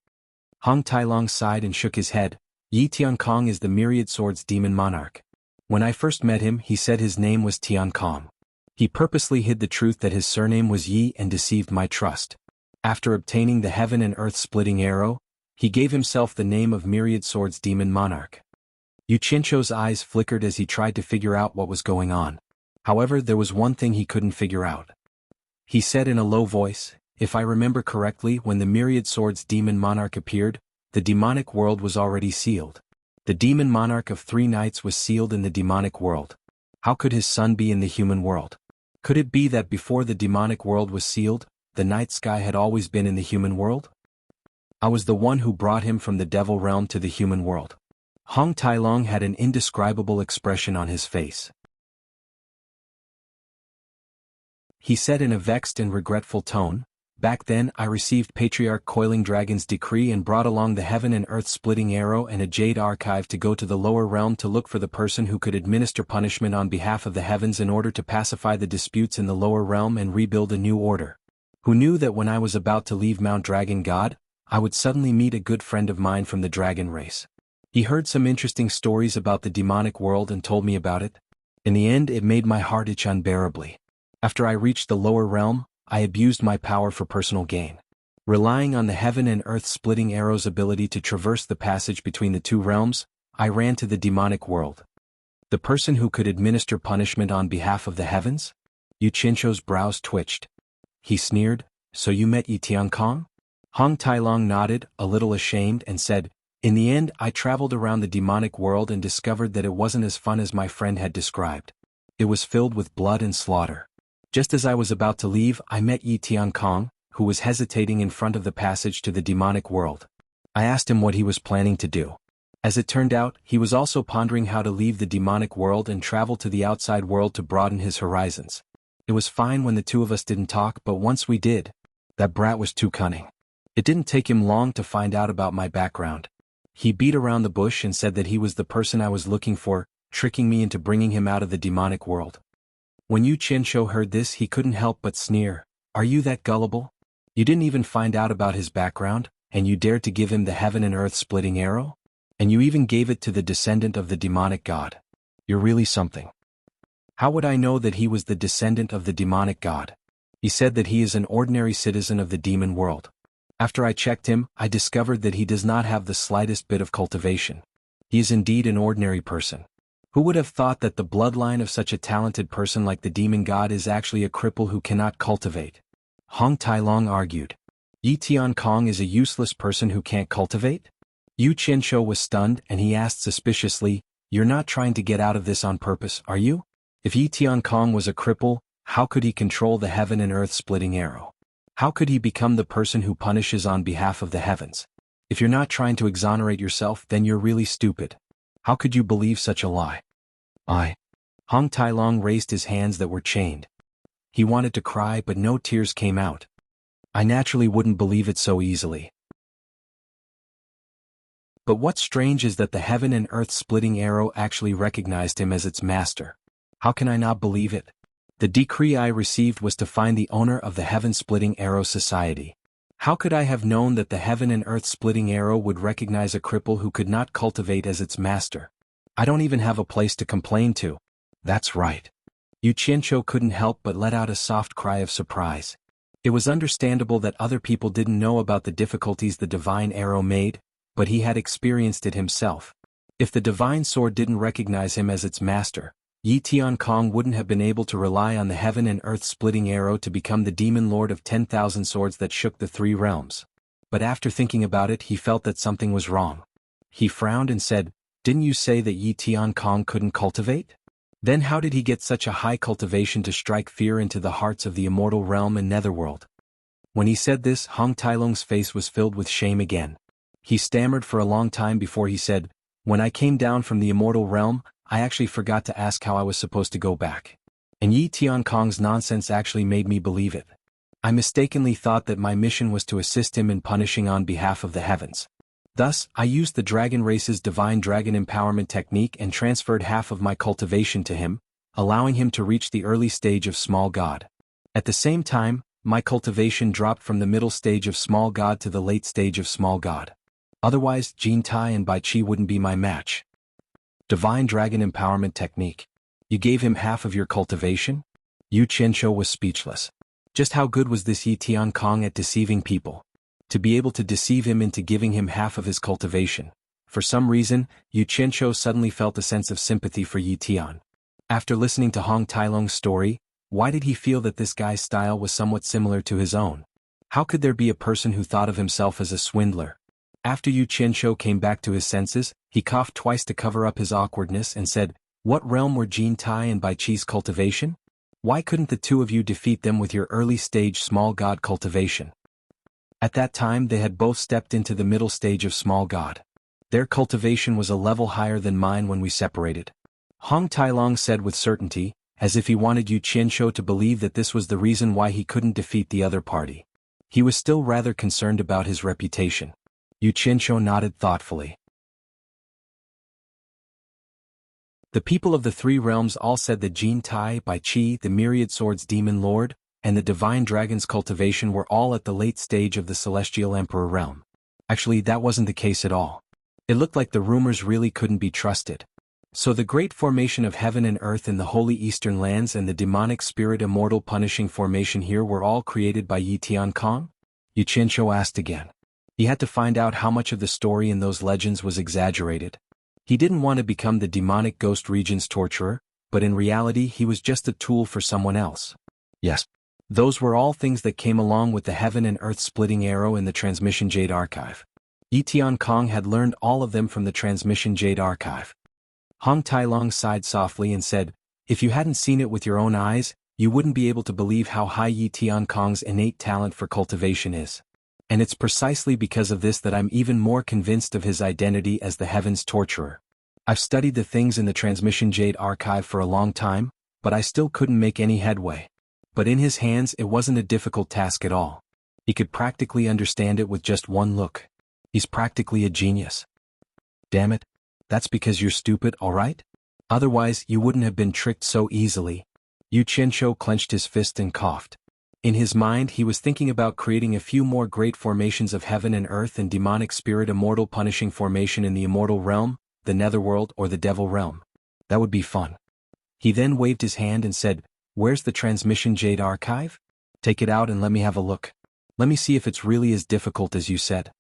[SPEAKER 1] Hong Tai-long sighed and shook his head. "Yi Tiankong is the myriad swords demon monarch. When I first met him he said his name was Tiankong. He purposely hid the truth that his surname was Yi and deceived my trust. After obtaining the heaven and earth splitting arrow, he gave himself the name of myriad swords demon monarch." Yu Qinshuo's eyes flickered as he tried to figure out what was going on. However, there was one thing he couldn't figure out. He said in a low voice, "If I remember correctly, when the myriad swords demon monarch appeared, the demonic world was already sealed. The demon monarch of three knights was sealed in the demonic world. How could his son be in the human world? Could it be that before the demonic world was sealed, the night sky had always been in the human world? I was the one who brought him from the devil realm to the human world." Hong Tai-long had an indescribable expression on his face. He said in a vexed and regretful tone, "Back then I received Patriarch Coiling Dragon's decree and brought along the heaven and earth splitting arrow and a jade archive to go to the lower realm to look for the person who could administer punishment on behalf of the heavens in order to pacify the disputes in the lower realm and rebuild a new order. Who knew that when I was about to leave Mount Dragon God, I would suddenly meet a good friend of mine from the dragon race. He heard some interesting stories about the demonic world and told me about it. In the end it made my heart itch unbearably. After I reached the lower realm, I abused my power for personal gain. Relying on the heaven and earth splitting arrow's ability to traverse the passage between the two realms, I ran to the demonic world. The person who could administer punishment on behalf of the heavens?" Yu Qinshuo's brows twitched. He sneered, "So you met Yi Tiankong?" Hong Tai-long nodded, a little ashamed, and said, "In the end I traveled around the demonic world and discovered that it wasn't as fun as my friend had described. It was filled with blood and slaughter. Just as I was about to leave, I met Yi Tiankong, who was hesitating in front of the passage to the demonic world. I asked him what he was planning to do. As it turned out, he was also pondering how to leave the demonic world and travel to the outside world to broaden his horizons. It was fine when the two of us didn't talk, but once we did, that brat was too cunning. It didn't take him long to find out about my background. He beat around the bush and said that he was the person I was looking for, tricking me into bringing him out of the demonic world." When Yu Qinshuo heard this he couldn't help but sneer. "Are you that gullible? You didn't even find out about his background, and you dared to give him the heaven and earth splitting arrow? And you even gave it to the descendant of the demonic god. You're really something." "How would I know that he was the descendant of the demonic god? He said that he is an ordinary citizen of the demon world. After I checked him, I discovered that he does not have the slightest bit of cultivation. He is indeed an ordinary person. Who would have thought that the bloodline of such a talented person like the demon god is actually a cripple who cannot cultivate?" Hong Tai-long argued. "Yi Tiankong is a useless person who can't cultivate?" Yu Qinshuo was stunned and he asked suspiciously, "You're not trying to get out of this on purpose, are you? If Yi Tiankong was a cripple, how could he control the heaven and earth splitting arrow? How could he become the person who punishes on behalf of the heavens? If you're not trying to exonerate yourself, then you're really stupid. How could you believe such a lie?" Hong Tai-long raised his hands that were chained. He wanted to cry but no tears came out. "I naturally wouldn't believe it so easily." But what's strange is that the heaven and earth splitting arrow actually recognized him as its master. How can I not believe it? The decree I received was to find the owner of the heaven splitting arrow society. How could I have known that the heaven and earth splitting arrow would recognize a cripple who could not cultivate as its master? I don't even have a place to complain to. That's right. Yu Qianqiu couldn't help but let out a soft cry of surprise. It was understandable that other people didn't know about the difficulties the divine arrow made, but he had experienced it himself. If the divine sword didn't recognize him as its master, Yi Tiankong wouldn't have been able to rely on the heaven and earth splitting arrow to become the demon lord of 10,000 swords that shook the three realms. But after thinking about it, he felt that something was wrong. He frowned and said, "Didn't you say that Yi Tiankong couldn't cultivate? Then how did he get such a high cultivation to strike fear into the hearts of the immortal realm and netherworld?" When he said this, Hong Tailong's face was filled with shame again. He stammered for a long time before he said, "When I came down from the immortal realm, I actually forgot to ask how I was supposed to go back. And Yi Tiankong's nonsense actually made me believe it. I mistakenly thought that my mission was to assist him in punishing on behalf of the heavens. Thus, I used the dragon race's divine dragon empowerment technique and transferred half of my cultivation to him, allowing him to reach the early stage of small god. At the same time, my cultivation dropped from the middle stage of small god to the late stage of small god. Otherwise, Jin Tai and Bai Qi wouldn't be my match." Divine dragon empowerment technique. You gave him half of your cultivation? Yu Qianqiu was speechless. Just how good was this Yi Tiankong at deceiving people? To be able to deceive him into giving him half of his cultivation. For some reason, Yu Qianqiu suddenly felt a sense of sympathy for Yi Tian. After listening to Hong Tailong's story, why did he feel that this guy's style was somewhat similar to his own? How could there be a person who thought of himself as a swindler? After Yu Qianqiu came back to his senses, he coughed twice to cover up his awkwardness and said, "What realm were Jin Tai and Bai Qi's cultivation? Why couldn't the two of you defeat them with your early stage small god cultivation?" At that time they had both stepped into the middle stage of small god. Their cultivation was a level higher than mine when we separated. Hong Tailong said with certainty, as if he wanted Yu Qianqiu to believe that this was the reason why he couldn't defeat the other party. He was still rather concerned about his reputation. Yu Qianqiu nodded thoughtfully. The people of the three realms all said that Jin Tai, Bai Qi, the Myriad Swords Demon Lord, and the Divine Dragon's cultivation were all at the late stage of the Celestial Emperor realm. Actually, that wasn't the case at all. It looked like the rumors really couldn't be trusted. So the great formation of heaven and earth in the holy eastern lands and the demonic spirit immortal punishing formation here were all created by Yi Tiankong? Yu Qianqiu asked again. He had to find out how much of the story in those legends was exaggerated. He didn't want to become the demonic ghost regent's torturer, but in reality he was just a tool for someone else. Yes. Those were all things that came along with the heaven and earth splitting arrow in the Transmission Jade Archive. Yi Tiankong had learned all of them from the Transmission Jade Archive. Hong Tailong sighed softly and said, "If you hadn't seen it with your own eyes, you wouldn't be able to believe how high Yi Tiankong's innate talent for cultivation is. And it's precisely because of this that I'm even more convinced of his identity as the Heaven's Torturer. I've studied the things in the Transmission Jade Archive for a long time, but I still couldn't make any headway. But in his hands it wasn't a difficult task at all. He could practically understand it with just one look. He's practically a genius." "Damn it. That's because you're stupid, alright? Otherwise you wouldn't have been tricked so easily." Yu Qianqiu clenched his fist and coughed. In his mind he was thinking about creating a few more great formations of heaven and earth and demonic spirit immortal punishing formation in the immortal realm, the netherworld or the devil realm. That would be fun. He then waved his hand and said, "Where's the Transmission Jade Archive? Take it out and let me have a look. Let me see if it's really as difficult as you said."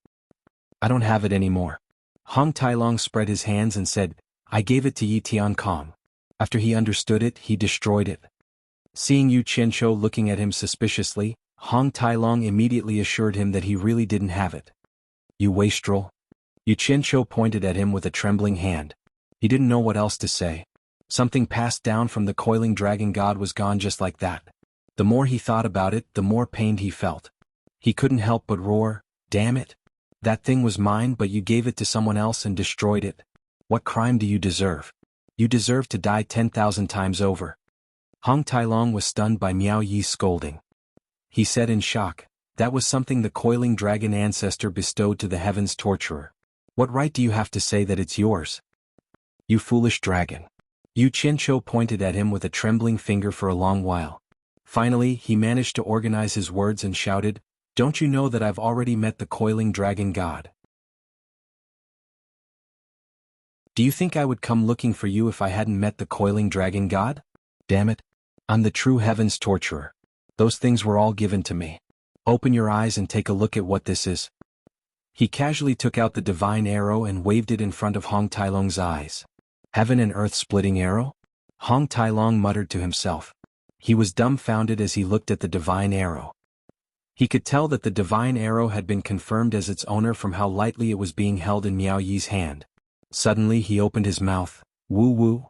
[SPEAKER 1] "I don't have it anymore." Hong Tailong spread his hands and said, "I gave it to Yi Tiankong. After he understood it, he destroyed it." Seeing Yu Qianqiu looking at him suspiciously, Hong Tailong immediately assured him that he really didn't have it. "You wastrel." Yu Qianqiu pointed at him with a trembling hand. He didn't know what else to say. Something passed down from the coiling dragon god was gone just like that. The more he thought about it, the more pained he felt. He couldn't help but roar, "Damn it! That thing was mine, but you gave it to someone else and destroyed it. What crime do you deserve? You deserve to die 10,000 times over." Hong Tailong was stunned by Miao Yi's scolding. He said in shock, "That was something the coiling dragon ancestor bestowed to the heaven's torturer. What right do you have to say that it's yours? You foolish dragon. Yu Qianqiu pointed at him with a trembling finger for a long while. Finally, he managed to organize his words and shouted, "Don't you know that I've already met the coiling dragon god? Do you think I would come looking for you if I hadn't met the coiling dragon god? Damn it. I'm the true heaven's torturer. Those things were all given to me. Open your eyes and take a look at what this is." He casually took out the divine arrow and waved it in front of Hong Tailong's eyes. Heaven and earth splitting arrow? Hong Tailong muttered to himself. He was dumbfounded as he looked at the divine arrow. He could tell that the divine arrow had been confirmed as its owner from how lightly it was being held in Miao Yi's hand. Suddenly he opened his mouth, "Woo woo."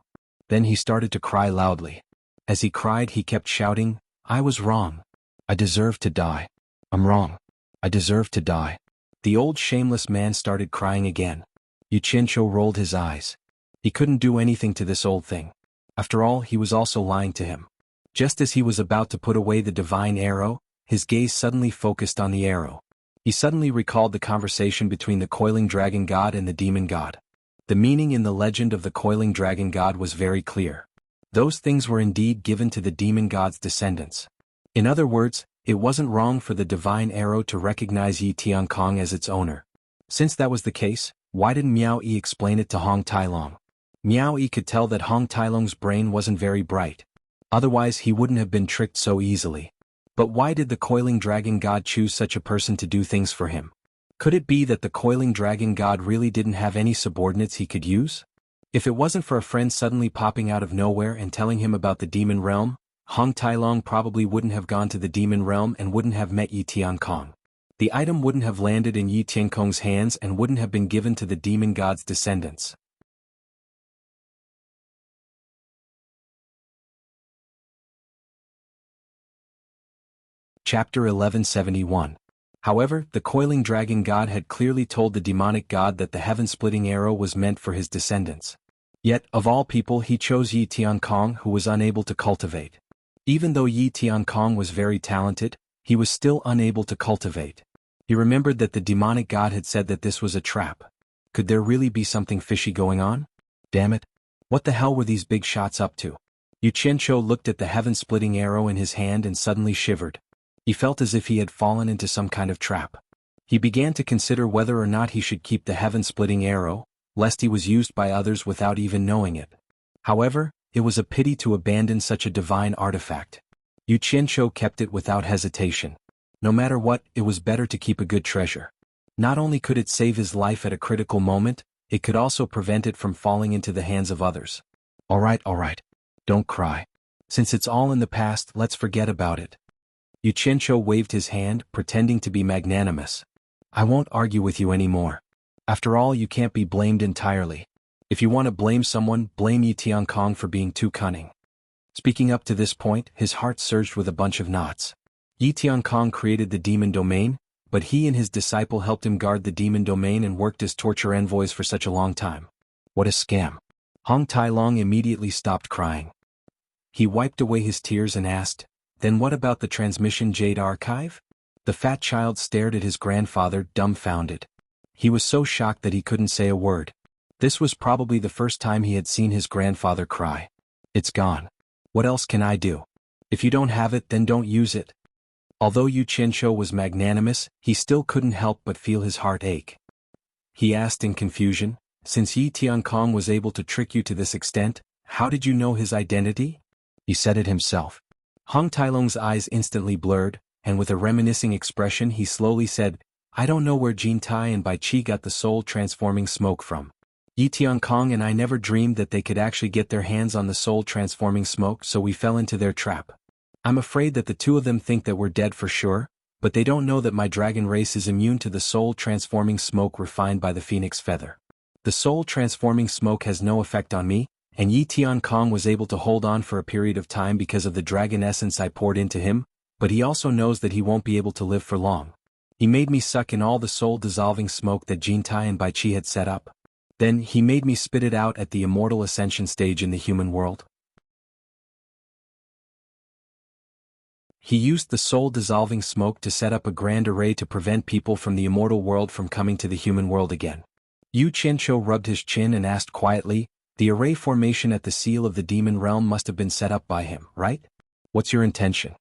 [SPEAKER 1] Then he started to cry loudly. As he cried he kept shouting, "I was wrong. I deserve to die. I'm wrong. I deserve to die." The old shameless man started crying again. Yu Qianqiu rolled his eyes. He couldn't do anything to this old thing. After all, he was also lying to him. Just as he was about to put away the divine arrow, his gaze suddenly focused on the arrow. He suddenly recalled the conversation between the coiling dragon god and the demon god. The meaning in the legend of the coiling dragon god was very clear. Those things were indeed given to the demon god's descendants. In other words, it wasn't wrong for the divine arrow to recognize Yi Tiankong as its owner. Since that was the case, why didn't Miao Yi explain it to Hong Tailong? Miao Yi could tell that Hong Tailong's brain wasn't very bright. Otherwise he wouldn't have been tricked so easily. But why did the coiling dragon god choose such a person to do things for him? Could it be that the coiling dragon god really didn't have any subordinates he could use? If it wasn't for a friend suddenly popping out of nowhere and telling him about the demon realm, Hong Tailong probably wouldn't have gone to the demon realm and wouldn't have met Yi Tiankong. The item wouldn't have landed in Yi Tiankong's hands and wouldn't have been given to the demon god's descendants. Chapter 1171. However, the coiling dragon god had clearly told the demonic god that the heaven-splitting arrow was meant for his descendants. Yet, of all people, he chose Yi Tiankong, who was unable to cultivate. Even though Yi Tiankong was very talented, he was still unable to cultivate. He remembered that the demonic god had said that this was a trap. Could there really be something fishy going on? Damn it. What the hell were these big shots up to? Yu Qianqiu looked at the heaven-splitting arrow in his hand and suddenly shivered. He felt as if he had fallen into some kind of trap. He began to consider whether or not he should keep the heaven-splitting arrow, lest he was used by others without even knowing it. However, it was a pity to abandon such a divine artifact. Yu Qianqiu kept it without hesitation. No matter what, it was better to keep a good treasure. Not only could it save his life at a critical moment, it could also prevent it from falling into the hands of others. All right. Don't cry. Since it's all in the past, let's forget about it. Yu Qianqiu waved his hand, pretending to be magnanimous. I won't argue with you anymore. After all, you can't be blamed entirely. If you want to blame someone, blame Yi Tiankong for being too cunning. Speaking up to this point, his heart surged with a bunch of knots. Yi Tiankong created the demon domain, but he and his disciple helped him guard the demon domain and worked as torture envoys for such a long time. What a scam. Hong Tailong immediately stopped crying. He wiped away his tears and asked, "Then what about the transmission jade archive?" The fat child stared at his grandfather, dumbfounded. He was so shocked that he couldn't say a word. This was probably the first time he had seen his grandfather cry. "It's gone. What else can I do? If you don't have it, then don't use it." Although Yu Qianqiu was magnanimous, he still couldn't help but feel his heart ache. He asked in confusion, "Since Yi Tiankong was able to trick you to this extent, how did you know his identity?" He said it himself. Hong Tailong's eyes instantly blurred, and with a reminiscing expression he slowly said, "I don't know where Jin Tai and Bai Qi got the soul-transforming smoke from. Yi Tiankong and I never dreamed that they could actually get their hands on the soul-transforming smoke, so we fell into their trap. I'm afraid that the two of them think that we're dead for sure, but they don't know that my dragon race is immune to the soul-transforming smoke refined by the phoenix feather. The soul-transforming smoke has no effect on me, and Yi Tiankong was able to hold on for a period of time because of the dragon essence I poured into him, but he also knows that he won't be able to live for long. He made me suck in all the soul-dissolving smoke that Jin Tai and Bai Qi had set up. Then he made me spit it out at the immortal ascension stage in the human world. He used the soul-dissolving smoke to set up a grand array to prevent people from the immortal world from coming to the human world again. Yu Qianqiu rubbed his chin and asked quietly, the array formation at the seal of the demon realm must have been set up by him, right? What's your intention?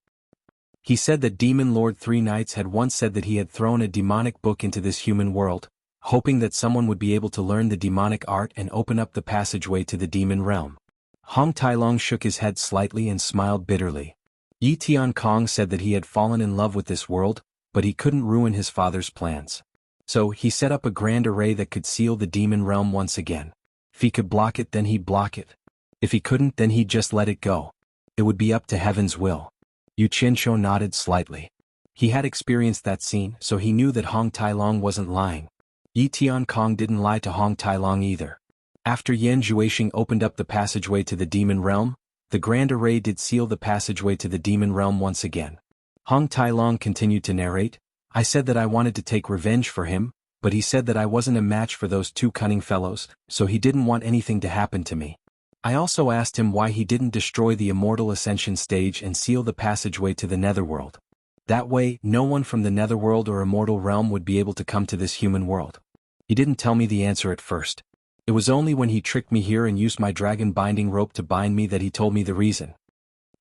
[SPEAKER 1] He said that Demon Lord Three Knights had once said that he had thrown a demonic book into this human world, hoping that someone would be able to learn the demonic art and open up the passageway to the demon realm. Hong Tailong shook his head slightly and smiled bitterly. Yi Tiankong said that he had fallen in love with this world, but he couldn't ruin his father's plans. So he set up a grand array that could seal the demon realm once again. If he could block it, then he'd block it. If he couldn't, then he'd just let it go. It would be up to heaven's will. Yu Qianqiu nodded slightly. He had experienced that scene, so he knew that Hong Tailong wasn't lying. Yi Tiankong didn't lie to Hong Tailong either. After Yan Zhuixing opened up the passageway to the demon realm, the grand array did seal the passageway to the demon realm once again. Hong Tailong continued to narrate, I said that I wanted to take revenge for him, but he said that I wasn't a match for those two cunning fellows, so he didn't want anything to happen to me. I also asked him why he didn't destroy the immortal ascension stage and seal the passageway to the netherworld. That way, no one from the netherworld or immortal realm would be able to come to this human world. He didn't tell me the answer at first. It was only when he tricked me here and used my dragon binding rope to bind me that he told me the reason.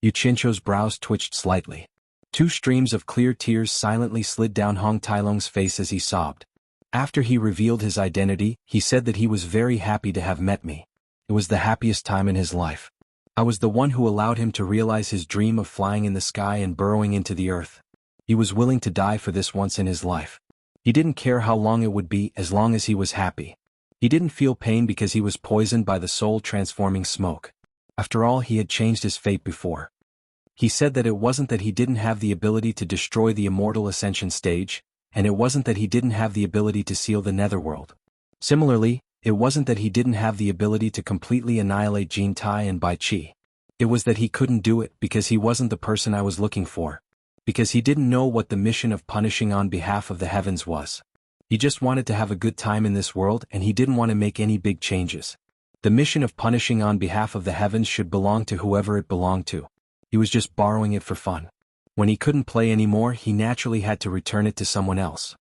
[SPEAKER 1] Yu Qianqiu's brows twitched slightly. Two streams of clear tears silently slid down Hong Tailong's face as he sobbed. After he revealed his identity, he said that he was very happy to have met me. It was the happiest time in his life. I was the one who allowed him to realize his dream of flying in the sky and burrowing into the earth. He was willing to die for this once in his life. He didn't care how long it would be as long as he was happy. He didn't feel pain because he was poisoned by the soul-transforming smoke. After all, he had changed his fate before. He said that it wasn't that he didn't have the ability to destroy the immortal ascension stage, and it wasn't that he didn't have the ability to seal the netherworld. Similarly, it wasn't that he didn't have the ability to completely annihilate Jin Tai and Bai Qi. It was that he couldn't do it because he wasn't the person I was looking for. Because he didn't know what the mission of punishing on behalf of the heavens was. He just wanted to have a good time in this world and he didn't want to make any big changes. The mission of punishing on behalf of the heavens should belong to whoever it belonged to. He was just borrowing it for fun. When he couldn't play anymore, he naturally had to return it to someone else.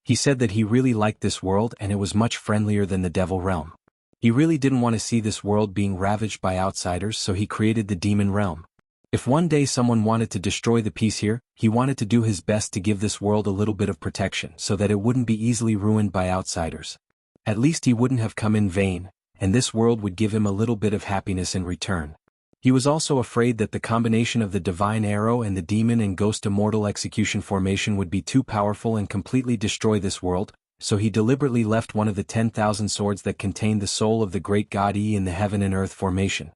[SPEAKER 1] He said that he really liked this world and it was much friendlier than the devil realm. He really didn't want to see this world being ravaged by outsiders, so he created the demon realm. If one day someone wanted to destroy the peace here, he wanted to do his best to give this world a little bit of protection so that it wouldn't be easily ruined by outsiders. At least he wouldn't have come in vain, and this world would give him a little bit of happiness in return. He was also afraid that the combination of the divine arrow and the demon and ghost immortal execution formation would be too powerful and completely destroy this world, so he deliberately left one of the 10,000 swords that contained the soul of the great god Yi in the heaven and earth formation.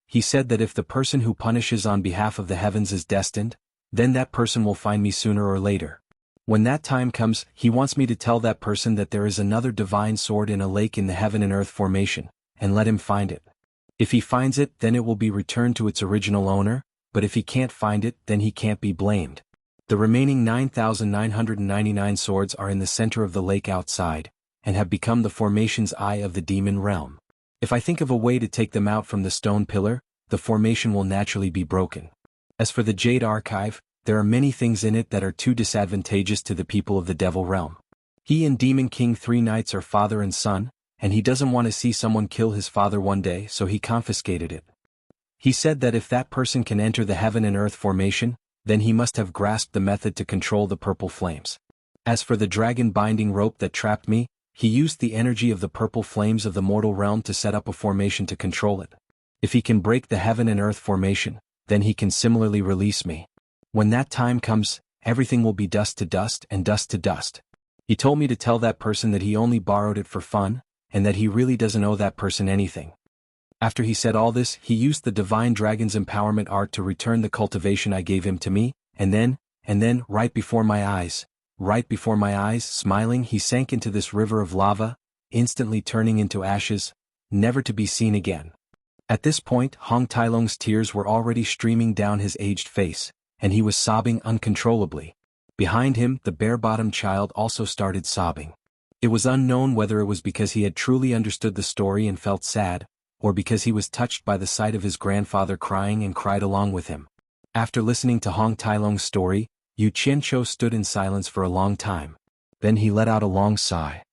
[SPEAKER 1] He said that if the person who punishes on behalf of the heavens is destined, then that person will find me sooner or later. When that time comes, he wants me to tell that person that there is another divine sword in a lake in the heaven and earth formation, and let him find it. If he finds it, then it will be returned to its original owner, but if he can't find it, then he can't be blamed. The remaining 9,999 swords are in the center of the lake outside, and have become the formation's eye of the demon realm. If I think of a way to take them out from the stone pillar, the formation will naturally be broken. As for the Jade Archive, there are many things in it that are too disadvantageous to the people of the devil realm. He and Demon King Three Knights are father and son, and he doesn't want to see someone kill his father one day, so he confiscated it. He said that if that person can enter the heaven and earth formation, then he must have grasped the method to control the purple flames. As for the dragon binding rope that trapped me, he used the energy of the purple flames of the mortal realm to set up a formation to control it. If he can break the heaven and earth formation, then he can similarly release me. When that time comes, everything will be dust to dust and dust to dust. He told me to tell that person that he only borrowed it for fun, and that he really doesn't owe that person anything. After he said all this, he used the divine dragon's empowerment art to return the cultivation I gave him to me, and then, right before my eyes, smiling, he sank into this river of lava, instantly turning into ashes, never to be seen again. At this point, Hong Tailong's tears were already streaming down his aged face, and he was sobbing uncontrollably. Behind him, the bare-bottomed child also started sobbing. It was unknown whether it was because he had truly understood the story and felt sad, or because he was touched by the sight of his grandfather crying and cried along with him. After listening to Hong Tailong's story, Yu Qianqiu stood in silence for a long time. Then he let out a long sigh.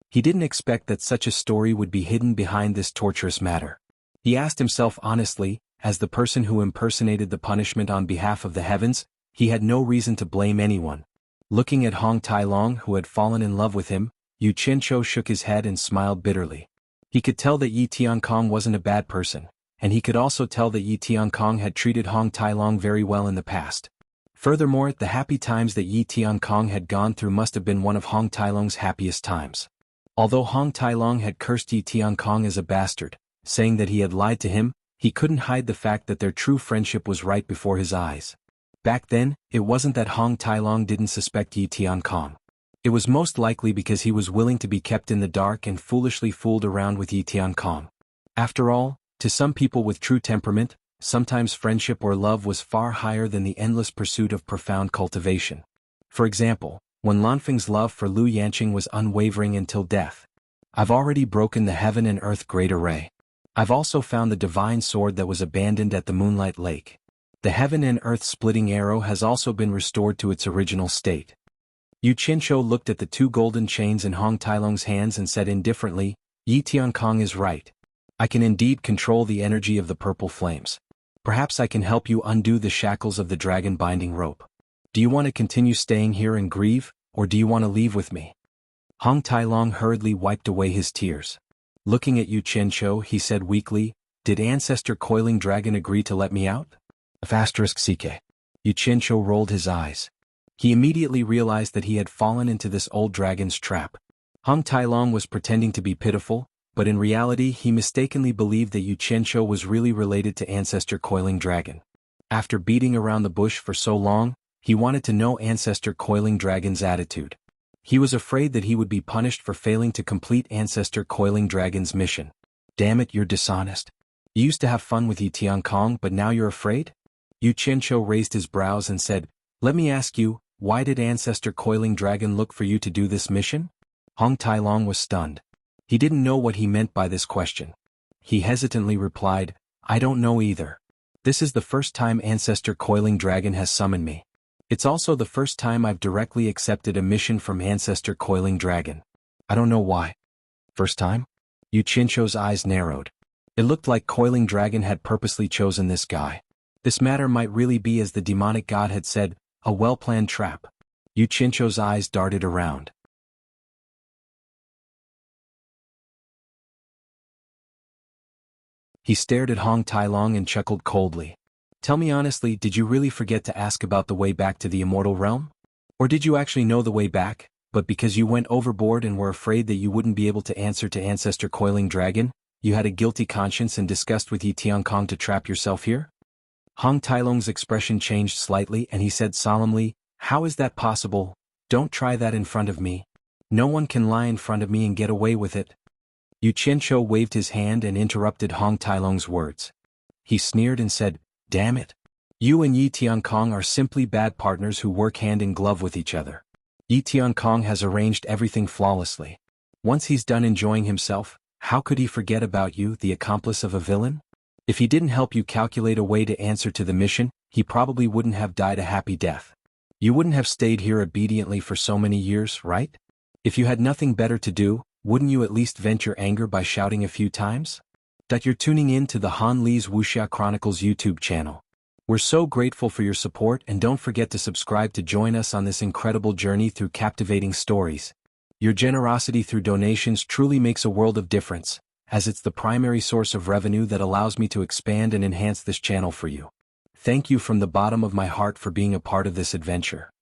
[SPEAKER 1] He didn't expect that such a story would be hidden behind this torturous matter. He asked himself honestly, as the person who impersonated the punishment on behalf of the heavens, he had no reason to blame anyone. Looking at Hong Tailong who had fallen in love with him, Yu Qianqiu shook his head and smiled bitterly. He could tell that Yi Tiankong wasn't a bad person, and he could also tell that Yi Tiankong had treated Hong Tailong very well in the past. Furthermore, the happy times that Yi Tiankong had gone through must have been one of Hong Tailong's happiest times. Although Hong Tailong had cursed Yi Tiankong as a bastard, saying that he had lied to him, he couldn't hide the fact that their true friendship was right before his eyes. Back then, it wasn't that Hong Tailong didn't suspect Yi Tiankong. It was most likely because he was willing to be kept in the dark and foolishly fooled around with Yi Tiankong. After all, to some people with true temperament, sometimes friendship or love was far higher than the endless pursuit of profound cultivation. For example, when Lanfeng's love for Liu Yanqing was unwavering until death. I've already broken the heaven and earth great array. I've also found the divine sword that was abandoned at the Moonlight Lake. The heaven and earth splitting arrow has also been restored to its original state. Yu Qianqiu looked at the two golden chains in Hong Tailong's hands and said indifferently, Yi Tiankong is right. I can indeed control the energy of the purple flames. Perhaps I can help you undo the shackles of the dragon binding rope. Do you want to continue staying here and grieve, or do you want to leave with me? Hong Tailong hurriedly wiped away his tears. Looking at Yu Qianqiu, he said weakly, Did Ancestor Coiling Dragon agree to let me out? *CK. Yu Qianqiu rolled his eyes. He immediately realized that he had fallen into this old dragon's trap. Hong Tailong was pretending to be pitiful, but in reality he mistakenly believed that Yu Qianqiu was really related to Ancestor Coiling Dragon. After beating around the bush for so long, he wanted to know Ancestor Coiling Dragon's attitude. He was afraid that he would be punished for failing to complete Ancestor Coiling Dragon's mission. Damn it, you're dishonest. You used to have fun with Yi Tiankong, but now you're afraid? Yu Qianqiu raised his brows and said, Let me ask you, why did Ancestor Coiling Dragon look for you to do this mission? Hong Tailong was stunned. He didn't know what he meant by this question. He hesitantly replied, I don't know either. This is the first time Ancestor Coiling Dragon has summoned me. It's also the first time I've directly accepted a mission from Ancestor Coiling Dragon. I don't know why. First time? Yu Qianqiu's eyes narrowed. It looked like Coiling Dragon had purposely chosen this guy. This matter might really be as the demonic god had said, a well-planned trap. Yu Qianqiu's eyes darted around. He stared at Hong Tailong and chuckled coldly. Tell me honestly, did you really forget to ask about the way back to the immortal realm? Or did you actually know the way back, but because you went overboard and were afraid that you wouldn't be able to answer to Ancestor Coiling Dragon, you had a guilty conscience and discussed with Yi Tiankong to trap yourself here? Hong Tailong's expression changed slightly and he said solemnly, How is that possible? Don't try that in front of me. No one can lie in front of me and get away with it. Yu Qianqiu waved his hand and interrupted Hong Tailong's words. He sneered and said, Damn it. You and Yi Tiankong are simply bad partners who work hand in glove with each other. Yi Tiankong has arranged everything flawlessly. Once he's done enjoying himself, how could he forget about you, the accomplice of a villain? If he didn't help you calculate a way to answer to the mission, he probably wouldn't have died a happy death. You wouldn't have stayed here obediently for so many years, right? If you had nothing better to do, wouldn't you at least vent your anger by shouting a few times? You're tuning in to the Han Li's Wuxia Chronicles YouTube channel. We're so grateful for your support and don't forget to subscribe to join us on this incredible journey through captivating stories. Your generosity through donations truly makes a world of difference, as it's the primary source of revenue that allows me to expand and enhance this channel for you. Thank you from the bottom of my heart for being a part of this adventure.